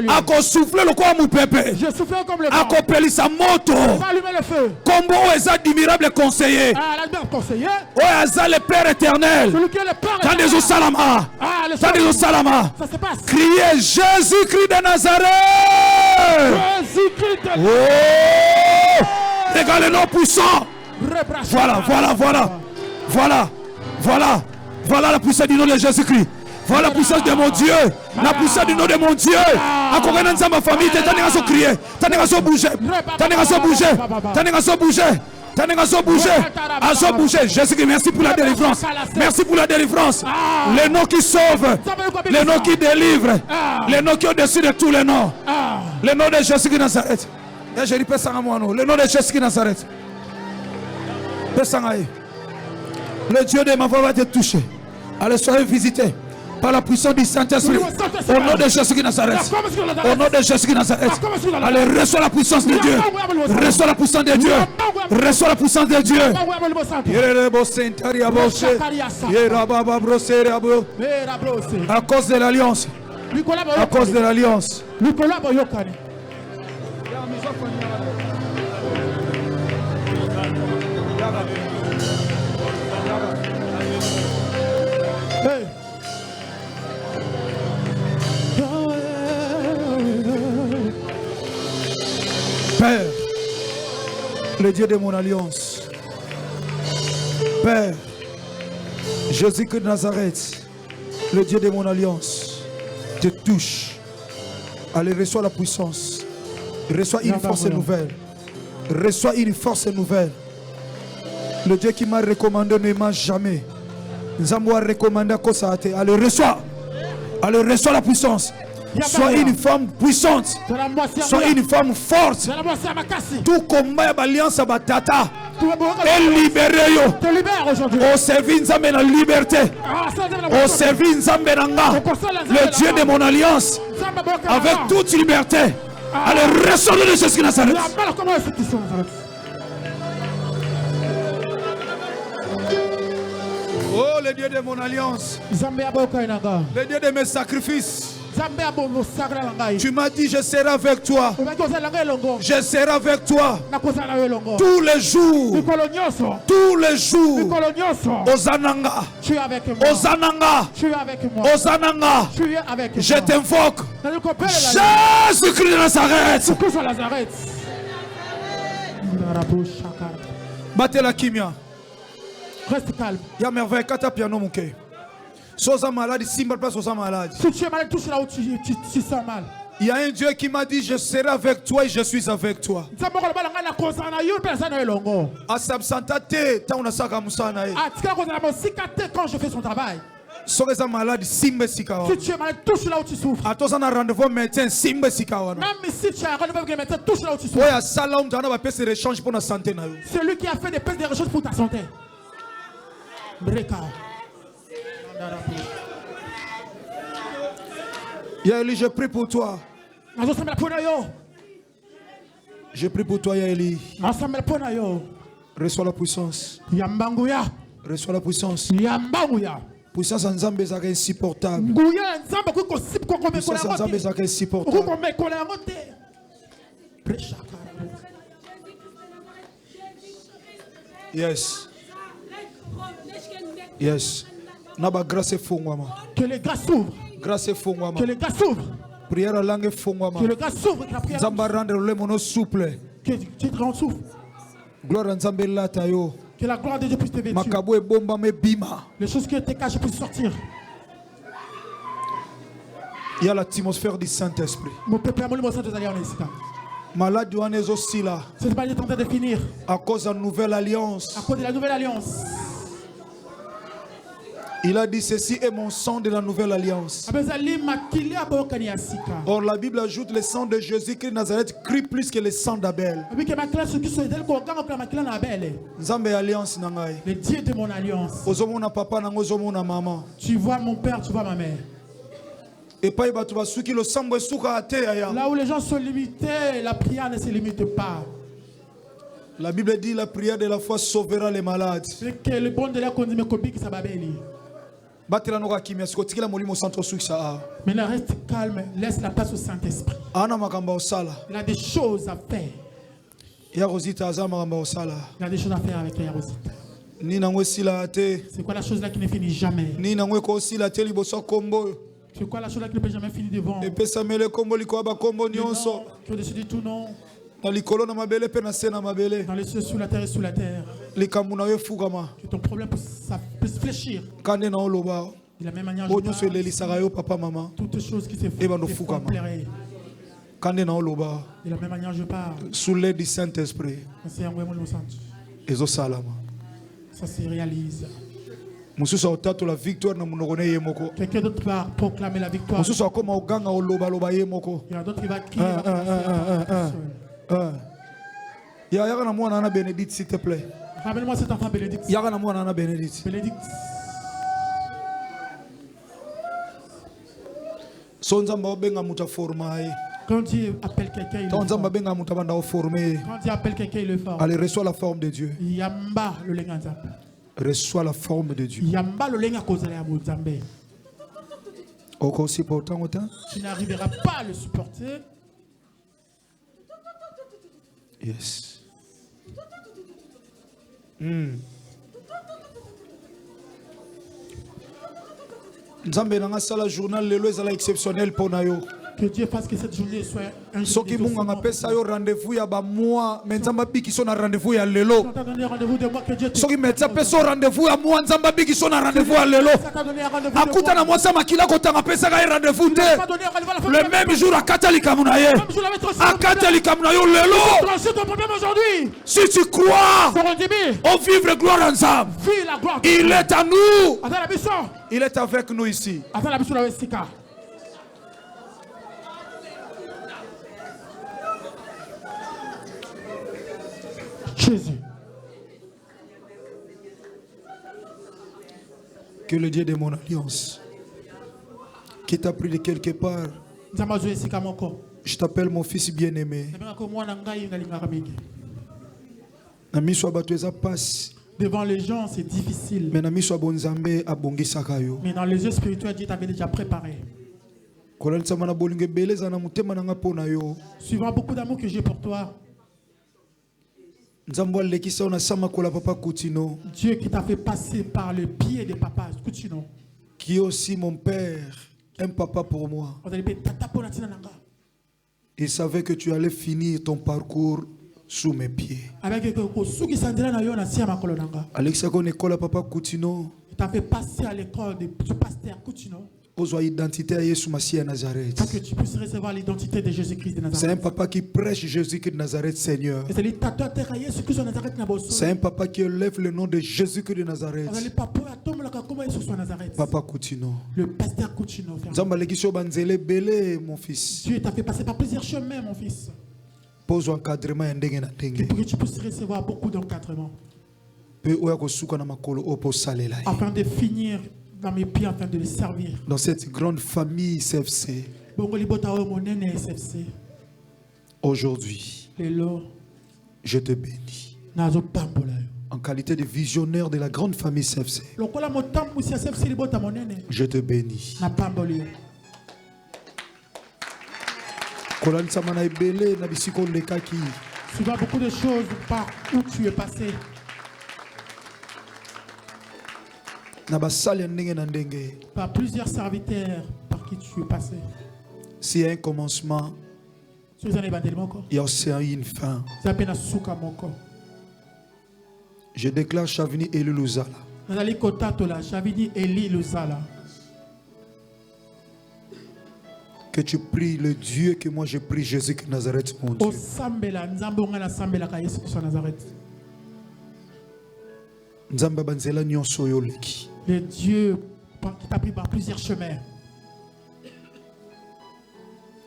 [SPEAKER 1] Ako souffler le quoi mu pepe.
[SPEAKER 2] Je souffle comme le vent.
[SPEAKER 1] Ako pelisa moto.
[SPEAKER 2] Va allumer le feu.
[SPEAKER 1] Combo est admirable conseiller.
[SPEAKER 2] L'admirable conseiller.
[SPEAKER 1] Oyaza le Père éternel.
[SPEAKER 2] Celui qui est le Père
[SPEAKER 1] éternel. Tandis au salama. Tandis au salama.
[SPEAKER 2] Ça se passe.
[SPEAKER 1] Criez Jésus-Christ de Nazareth.
[SPEAKER 2] Jésus-Christ de
[SPEAKER 1] Nazareth. Oh! Regarde le nom puissant. Voilà, voilà, voilà. Voilà, voilà. Voilà la puissance du nom de Jésus-Christ. Voilà la puissance de mon Dieu. La puissance du nom de mon Dieu. Encore un dans ma famille. T'as à crier. T'as à bouger. T'as à bouger. T'as à bouger. T'as à bouger. À bouger. Jésus-Christ, merci pour la délivrance. Merci pour la délivrance. Le nom qui sauve. Le nom qui délivre. Le nom qui est au-dessus de tous les noms. Le nom de Jésus-Christ de Nazareth. Le nom de Jésus-Christ de Nazareth. Le Dieu de ma voix va te toucher. Allez, soyez visités par la puissance du Saint-Esprit. Au nom de Jésus-Christ de Nazareth. Au nom de Jésus-Christ de Nazareth. Allez, reçois la puissance de Dieu. Reçois la puissance de Dieu. Reçois la puissance de Dieu. À cause de l'alliance. À cause de l'alliance.
[SPEAKER 2] Hey.
[SPEAKER 1] le Dieu de mon alliance. Père, Jésus-Christ de Nazareth, le Dieu de mon alliance, te touche. Allez, reçois la puissance. Reçois une force nouvelle. Reçois une force nouvelle. Le Dieu qui m'a recommandé ne m'a jamais. Nzambo a recommandé à Kosate. Allez, reçois. Allez, reçois la puissance. Sois une femme puissante. Sois une femme forte. Tout combat et alliance à Batata. Et libéré yo.
[SPEAKER 2] Te libère aujourd'hui.
[SPEAKER 1] Au service Nzambe la liberté. Au service Nzambe Nanga. Le Dieu de mon alliance. Avec toute liberté. Allez, reçois de Jésus de Nazareth. Oh, le Dieu de mon alliance. Le Dieu de mes sacrifices. Tu m'as dit, je serai avec toi. Je serai avec toi. Tous les jours. Tous les jours. Ozananga.
[SPEAKER 2] Tu es avec moi.
[SPEAKER 1] Ozananga.
[SPEAKER 2] Tu es avec moi.
[SPEAKER 1] Ozananga.
[SPEAKER 2] Tu es avec moi.
[SPEAKER 1] Je t'invoque. Jésus-Christ de Nazareth. Battez la kimia.
[SPEAKER 2] Reste calme.
[SPEAKER 1] Il y a merveille. Kata piano mon cœur. Sosa malade, Simba place Sosa malade.
[SPEAKER 2] Si tu es malade, touche là où tu sens mal.
[SPEAKER 1] Il y a un Dieu qui m'a dit, je serai avec toi et je suis avec toi.
[SPEAKER 2] Quand je fais son travail.
[SPEAKER 1] Si tu es malade,
[SPEAKER 2] touche là où tu souffres. Même si tu as un rendez-vous avec le médecin, touche là où tu souffres. Celui qui a fait des pièces de rechange pour ta santé. Breka.
[SPEAKER 1] Yaeli, je prie pour toi. Je prie pour toi, Yaeli. Reçois la puissance. Reçois la puissance. Puissance en Nzambe est insupportable. Puissance en Nzambe est insupportable. Yes. Yes. Naba grâce fongwama.
[SPEAKER 2] Que les grâces s'ouvrent.
[SPEAKER 1] Grâce fongwama.
[SPEAKER 2] Que les grâces s'ouvrent.
[SPEAKER 1] Prière à langue fongwama.
[SPEAKER 2] Que le grâce s'ouvre.
[SPEAKER 1] Nzamba rendre le mono souple.
[SPEAKER 2] Que tu te rends souffle.
[SPEAKER 1] Gloire à Nzambe lata yo.
[SPEAKER 2] Que la gloire de Dieu puisse te vêtir.
[SPEAKER 1] Makabo e bomba me bima.
[SPEAKER 2] Les choses qui étaient cachées puissent sortir.
[SPEAKER 1] Il y a l'atmosphère du Saint-Esprit.
[SPEAKER 2] Mon peuple, mon sang des alliances.
[SPEAKER 1] Malade Yohannes aussi là.
[SPEAKER 2] Cette balle est en train de finir.
[SPEAKER 1] À cause de la nouvelle alliance.
[SPEAKER 2] À cause de la nouvelle alliance.
[SPEAKER 1] Il a dit ceci est mon sang de la nouvelle alliance. Or la Bible ajoute le sang de Jésus-Christ de Nazareth crie plus que le sang d'Abel. Nzambe alliance nangai.
[SPEAKER 2] Le Dieu de mon alliance.
[SPEAKER 1] Ozomona papa nango ozomona maman.
[SPEAKER 2] Tu vois mon père, tu vois ma mère.
[SPEAKER 1] Là
[SPEAKER 2] où les gens sont limités, la prière ne se limite pas.
[SPEAKER 1] La Bible dit la prière de la foi sauvera les malades.
[SPEAKER 2] C'est que le bon de la conduite qui s'ababeli.
[SPEAKER 1] Maintenant
[SPEAKER 2] reste calme, laisse la place au Saint-Esprit. Il a des choses à faire. Il a des choses à faire avec Yarosita. C'est quoi la chose là qui ne finit jamais? C'est quoi la chose là qui ne peut jamais finir devant? Qui au-dessus de tout nom. Dans les cieux, sous la terre et sous la terre. Que ton problème puisse fléchir. De la même manière, je parle. Toutes choses qui se font pleurer. De la même manière, je parle.
[SPEAKER 1] Sous l'aide du Saint-Esprit.
[SPEAKER 2] Ça se réalise.
[SPEAKER 1] Quelqu'un
[SPEAKER 2] d'autre va proclamer la victoire. Il y en a d'autres qui va crier.
[SPEAKER 1] Bénédicte, s'il te plaît.
[SPEAKER 2] Ramène-moi cet enfant Bénédicte.
[SPEAKER 1] Bénédicte.
[SPEAKER 2] Bénédicte. Quand Dieu appelle quelqu'un, il le forme. Quand Dieu appelle quelqu'un, il le forme.
[SPEAKER 1] Allez, reçois la forme de Dieu.
[SPEAKER 2] Yamba le lenganza.
[SPEAKER 1] Reçois la forme de Dieu.
[SPEAKER 2] Yamba le lenga kozala ya Mozambe. Tu n'arriveras pas à le supporter.
[SPEAKER 1] Yes. Nzambe nanga sala journal lelo ezala exceptionnel pona yo.
[SPEAKER 2] Que Dieu fasse que cette journée soit un jour
[SPEAKER 1] soki mungu angapesa yo rendez-vous ya bamwa me nzambe abikiso na rendez-vous ya lelo
[SPEAKER 2] on t'a donné rendez-vous de moi que Dieu te
[SPEAKER 1] soki médecin apesa yo rendez-vous ya mwa nzambe abikiso na rendez-vous ya lelo
[SPEAKER 2] ça t'a donné un rendez-vous de
[SPEAKER 1] akuta na
[SPEAKER 2] moi.
[SPEAKER 1] mwasi makila kotanga apesaka ye rendez-vous te
[SPEAKER 2] Ça t'a donné un rendez-vous à la fin de
[SPEAKER 1] le
[SPEAKER 2] la
[SPEAKER 1] même jour akata likambo na ye
[SPEAKER 2] Même jour, la maître aussi,
[SPEAKER 1] akata likambo na yo lelo
[SPEAKER 2] trancher ton problème aujourd'hui.
[SPEAKER 1] si tu crois
[SPEAKER 2] Seront débits.
[SPEAKER 1] au vivre gloire en nzambe
[SPEAKER 2] Vis la gloire.
[SPEAKER 1] il est à nous
[SPEAKER 2] Attends la mission.
[SPEAKER 1] il est avec nous ici
[SPEAKER 2] Attends la mission de la Westika. Jésus.
[SPEAKER 1] que le Dieu de mon alliance qui t'a pris de quelque part
[SPEAKER 2] Nzamba zo esika moko.
[SPEAKER 1] je t'appelle mon fils bien-aimé
[SPEAKER 2] Nabengaka ko mwana ngai nalingaka mingi.
[SPEAKER 1] na miso ya bato eza pasi
[SPEAKER 2] Devant les gens, c'est difficile.
[SPEAKER 1] me na miso ya bonzambe abongisaka yo
[SPEAKER 2] Mais dans les yeux spirituels, Dieu t'avait déjà préparé.
[SPEAKER 1] kolanisama na bolingo ebele eza na motema na nga mpo na yo
[SPEAKER 2] Suivant beaucoup d'amour que j'ai pour toi,
[SPEAKER 1] nzambe alekisa yo na sama kola papa Coutinho
[SPEAKER 2] Dieu qui t'a fait passer par le pied de papa, Coutinho.
[SPEAKER 1] qui est aussi mon père un papa pour moi
[SPEAKER 2] On allait tata pona tina nanga.
[SPEAKER 1] il savait que tu allais finir ton parcours sous mes pieds
[SPEAKER 2] Avec ko suki sandela na yo na sia makolo nanga.
[SPEAKER 1] alekisa ko na école ya papa Coutinho
[SPEAKER 2] Il t'a fait passer à l'école du pasteur Coutinho
[SPEAKER 1] ozwa identité ya Yesu Masiya ya Nazareth.
[SPEAKER 2] pour que tu puisses recevoir l'identité de Jésus-Christ de
[SPEAKER 1] C'est un
[SPEAKER 2] Nazareth.
[SPEAKER 1] papa qui prêche Jésus-Christ de Nazareth, Seigneur.
[SPEAKER 2] Et c'est lui tata terre Jésus-Christ de Nazareth na bosso.
[SPEAKER 1] C'est un papa qui élève le nom de Jésus-Christ de Nazareth.
[SPEAKER 2] On allait papa ya tombe la comment Jésus de Nazareth.
[SPEAKER 1] Papa Coutinho.
[SPEAKER 2] Le pasteur Coutinho. frère.
[SPEAKER 1] Nzamba lekisi yo banzele ebele, mon fils.
[SPEAKER 2] Dieu t'a fait passer par plusieurs chemins, mon fils,
[SPEAKER 1] Pose encadrement ya ndenge na ndenge.
[SPEAKER 2] pour que tu puisses recevoir beaucoup d'encadrement,
[SPEAKER 1] Pe oya kosuka na makolo oyo po osalela ye.
[SPEAKER 2] afin de finir dans mes pieds, afin de les servir.
[SPEAKER 1] Dans cette grande famille CFC,
[SPEAKER 2] Bongo libota o monene SFC.
[SPEAKER 1] aujourd'hui,
[SPEAKER 2] Lelo
[SPEAKER 1] je te bénis.
[SPEAKER 2] nazo pambola yo.
[SPEAKER 1] En qualité de visionnaire de la grande famille CFC,
[SPEAKER 2] Lokola motambu si SFC libota monene.
[SPEAKER 1] je te bénis.
[SPEAKER 2] Na pamboli yo.
[SPEAKER 1] Kolanisama na ebele na bisika olekaki.
[SPEAKER 2] Tu vois beaucoup de choses par où tu es passé.
[SPEAKER 1] Na basali ya ndenge na ndenge.
[SPEAKER 2] Par plusieurs serviteurs par qui tu es passé.
[SPEAKER 1] S'il y a un commencement,
[SPEAKER 2] Tu es en évangile moko.
[SPEAKER 1] il y a aussi une fin.
[SPEAKER 2] Zape na suka moko.
[SPEAKER 1] Je déclare Chavini Eli Luzala.
[SPEAKER 2] Nazali kotato la Chavini Eli Luzala.
[SPEAKER 1] Que tu pries le Dieu que moi je prie, Jésus de Nazareth, mon Dieu.
[SPEAKER 2] O sambela nzambe onga na sambela ka Yesu Kristo Nazareth.
[SPEAKER 1] Nzamba banzela nyonso oyo oleki.
[SPEAKER 2] Le Dieu qui t'a pris par plusieurs chemins.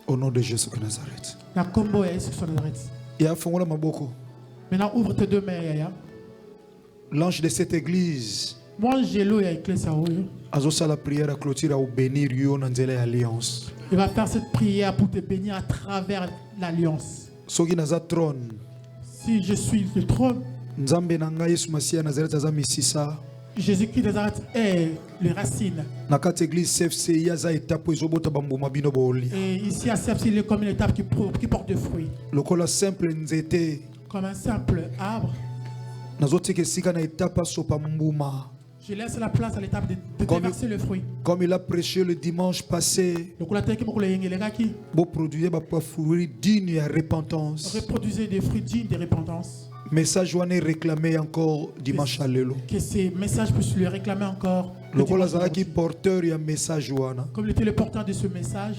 [SPEAKER 1] Au nom de Jésus de Nazareth.
[SPEAKER 2] Na kombo ya Yesu Kristo Nazareth.
[SPEAKER 1] Et afongola maboko.
[SPEAKER 2] Maintenant ouvre tes deux mains yaya.
[SPEAKER 1] L'ange de cette église
[SPEAKER 2] Moi ngelo ya église oyo.
[SPEAKER 1] azosa la prière à clôture à bénir yo na nzela ya alliance.
[SPEAKER 2] Il va faire cette prière pour te bénir à travers l'alliance.
[SPEAKER 1] Soki naza trône,
[SPEAKER 2] Si je suis le trône,
[SPEAKER 1] Nzambe na ngai Yesu Masiya Nazareth aza misisa.
[SPEAKER 2] Jésus-Christ de Nazareth est les racines.
[SPEAKER 1] Na kati église CFC yaza étape ezobota bambuma bino boli.
[SPEAKER 2] Et ici à Serpsi, il est comme une étape qui porte des fruits.
[SPEAKER 1] Lokola simple nzete
[SPEAKER 2] Comme un simple arbre.
[SPEAKER 1] nazotika esika na étape asopa mbuma.
[SPEAKER 2] Je laisse la place à l'étape de
[SPEAKER 1] Comme-
[SPEAKER 2] déverser le fruit.
[SPEAKER 1] Comme il a prêché le dimanche passé,
[SPEAKER 2] Donc on a dit que
[SPEAKER 1] vous produisez des fruits dignes de repentance.
[SPEAKER 2] reproduisez des fruits dignes de repentance.
[SPEAKER 1] Message wana réclamé encore dimanche à lelo.
[SPEAKER 2] Que ces messages puissent le réclamer encore. le
[SPEAKER 1] Lokola
[SPEAKER 2] dimanche
[SPEAKER 1] zalaki
[SPEAKER 2] aujourd'hui.
[SPEAKER 1] porteur ya message wana,
[SPEAKER 2] Comme il était le porteur de ce message,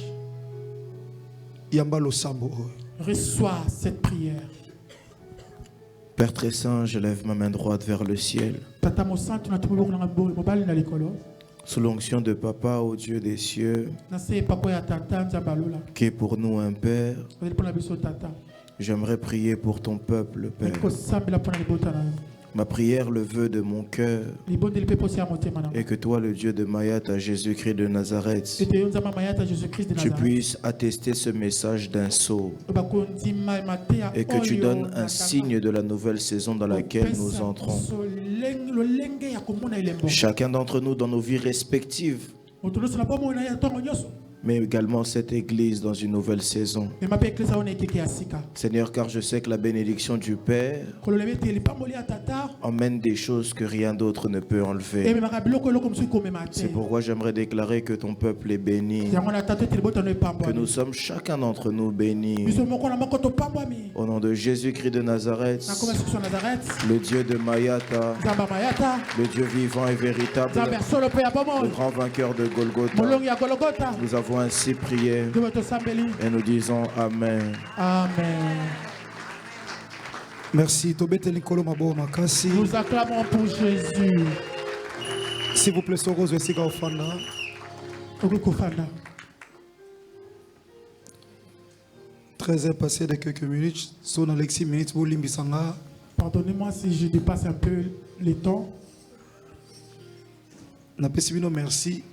[SPEAKER 1] yamba losambo.
[SPEAKER 2] reçois cette prière.
[SPEAKER 5] Père très saint, je lève ma main droite vers le ciel.
[SPEAKER 2] Tata mo santu na tumu na mobali na likolo.
[SPEAKER 5] Sous l'onction de Papa, au Dieu des cieux,
[SPEAKER 2] Na se papa ya tata nzabalola.
[SPEAKER 5] qui est pour nous un Père,
[SPEAKER 2] Ozali pona biso tata.
[SPEAKER 5] j'aimerais prier pour ton peuple, Père.
[SPEAKER 2] Ko sambela pona libota na.
[SPEAKER 5] Ma prière, le vœu de mon cœur,
[SPEAKER 2] Libonde lipe posi ya motema na.
[SPEAKER 5] est que toi, le Dieu de Mayat, Jésus-Christ de Nazareth,
[SPEAKER 2] Ete yo nzama mayata Jésus-Christ de
[SPEAKER 5] tu
[SPEAKER 2] Nazareth.
[SPEAKER 5] puisses attester ce message d'un sceau
[SPEAKER 2] Bakondima matea
[SPEAKER 5] et que tu
[SPEAKER 2] oyo
[SPEAKER 5] donnes
[SPEAKER 2] na
[SPEAKER 5] un signe de la nouvelle saison dans laquelle nous entrons.
[SPEAKER 2] Lolenge ya komona elembo.
[SPEAKER 5] Chacun d'entre nous dans nos vies respectives,
[SPEAKER 2] Moto nyonso na bomoi na ye ntongo nyonso.
[SPEAKER 5] mais également cette église dans une nouvelle saison.
[SPEAKER 2] Et ma père ça on est qui asika.
[SPEAKER 5] Seigneur, car je sais que la bénédiction du Père emmène des choses que rien d'autre ne peut enlever. C'est pourquoi j'aimerais déclarer que ton peuple est béni, que nous sommes chacun d'entre nous bénis. Au nom de Jésus-Christ de Nazareth, le Dieu de Mayata, le Dieu vivant et véritable, le grand vainqueur de Golgotha, nous avons ainsi prié et nous disons Amen.
[SPEAKER 2] Amen.
[SPEAKER 1] Merci. Tobete Nikolo Mabo Makasi.
[SPEAKER 2] Nous acclamons pour Jésus.
[SPEAKER 1] S'il vous plaît, Soro Zwesika Ofanda.
[SPEAKER 2] Okukofanda.
[SPEAKER 1] 13h passé de quelques minutes. Son Alexis minutes pour Limbisanga.
[SPEAKER 2] Pardonnez-moi si je dépasse un peu les temps.
[SPEAKER 1] Napesibino merci.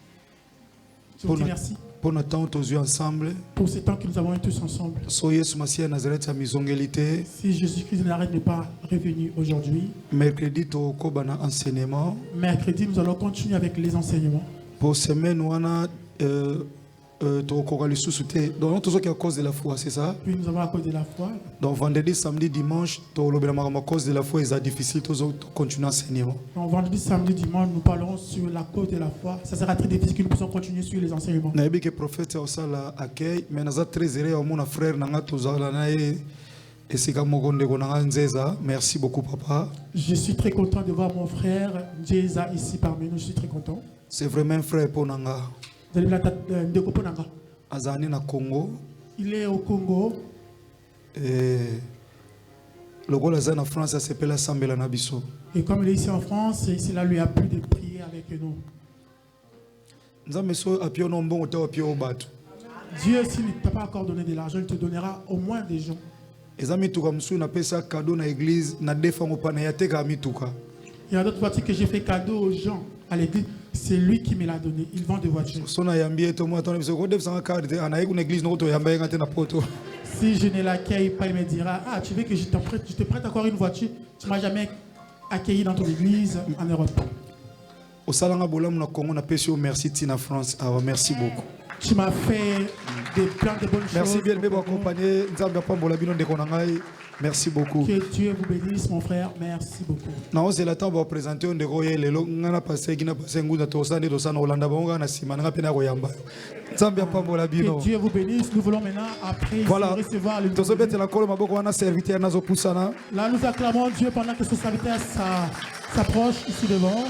[SPEAKER 2] Je vous dis merci
[SPEAKER 1] Pour notre temps tous yeux ensemble.
[SPEAKER 2] pour ce temps que nous avons eu tous ensemble.
[SPEAKER 1] Soyez sous Massia Nazareth à Misongelité.
[SPEAKER 2] Si Jésus-Christ de Nazareth n'est pas revenu aujourd'hui,
[SPEAKER 1] Mercredi to Kobana enseignement.
[SPEAKER 2] mercredi, nous allons continuer avec les enseignements.
[SPEAKER 1] Pour semaine on a to Kokali Susute. Donc tout ce qui est à cause de la foi, c'est ça?
[SPEAKER 2] Puis nous avons à cause de la foi.
[SPEAKER 1] Donc vendredi, samedi, dimanche, to lobela à cause de la foi, c'est difficile to continuer enseignement.
[SPEAKER 2] Donc vendredi, samedi, dimanche, nous parlerons sur la cause de la foi. Ça sera très difficile que nous puissions continuer sur les enseignements.
[SPEAKER 1] Nayebi que prophète au sala accueil, mais naza très heureux au mon frère nanga tozala na e esika mogonde konanga nzeza. Merci beaucoup papa.
[SPEAKER 2] Je suis très content de voir mon frère Jeza ici parmi nous. Je suis très content.
[SPEAKER 1] C'est vraiment un frère pour nanga. Azani na Congo.
[SPEAKER 2] Il est au Congo.
[SPEAKER 1] Et le rôle azana en France, ça s'appelle Assemblée Nabiso.
[SPEAKER 2] Et comme il est ici en France, cela lui a plu de prier avec nous.
[SPEAKER 1] Nzambe so apio no mbongo ta apio batu.
[SPEAKER 2] Dieu, s'il ne t'a pas encore donné de l'argent, il te donnera au moins des gens.
[SPEAKER 1] Ezami tuka msu na pesa cadeau na église na defango pa na yateka mituka.
[SPEAKER 2] Il y a d'autres voitures que j'ai fait cadeau aux gens à l'église. C'est lui qui me l'a donné. Il vend des voitures.
[SPEAKER 1] Sona yambie to mo atone biso ko def sanga carte ana une église no to yamba ngate na poto.
[SPEAKER 2] Si je ne l'accueille pas, il me dira, ah, tu veux que je te prête encore une voiture? Tu ne m'as jamais accueilli dans ton église en Europe.
[SPEAKER 1] Au salanga bolamu na Congo na pesio merci tina France. Ah merci beaucoup.
[SPEAKER 2] Tu m'as fait plein de bonnes
[SPEAKER 1] merci
[SPEAKER 2] choses.
[SPEAKER 1] Merci bien de m'accompagner. Nzambe pambola bino de konangai. Merci beaucoup.
[SPEAKER 2] Que Dieu vous bénisse, mon frère. Merci beaucoup.
[SPEAKER 1] Non, c'est la temps pour présenter on de roye lelo ngana passé gina passé ngunda to sande to sana Hollanda bonga na sima nga pena koyamba. Nzambe pambola bino.
[SPEAKER 2] Que Dieu vous bénisse. Nous voulons maintenant après
[SPEAKER 1] voilà.
[SPEAKER 2] recevoir le
[SPEAKER 1] to sobete la kolo maboko wana serviteur nazo pusana.
[SPEAKER 2] Là nous acclamons Dieu pendant que ce serviteur s'approche ici devant.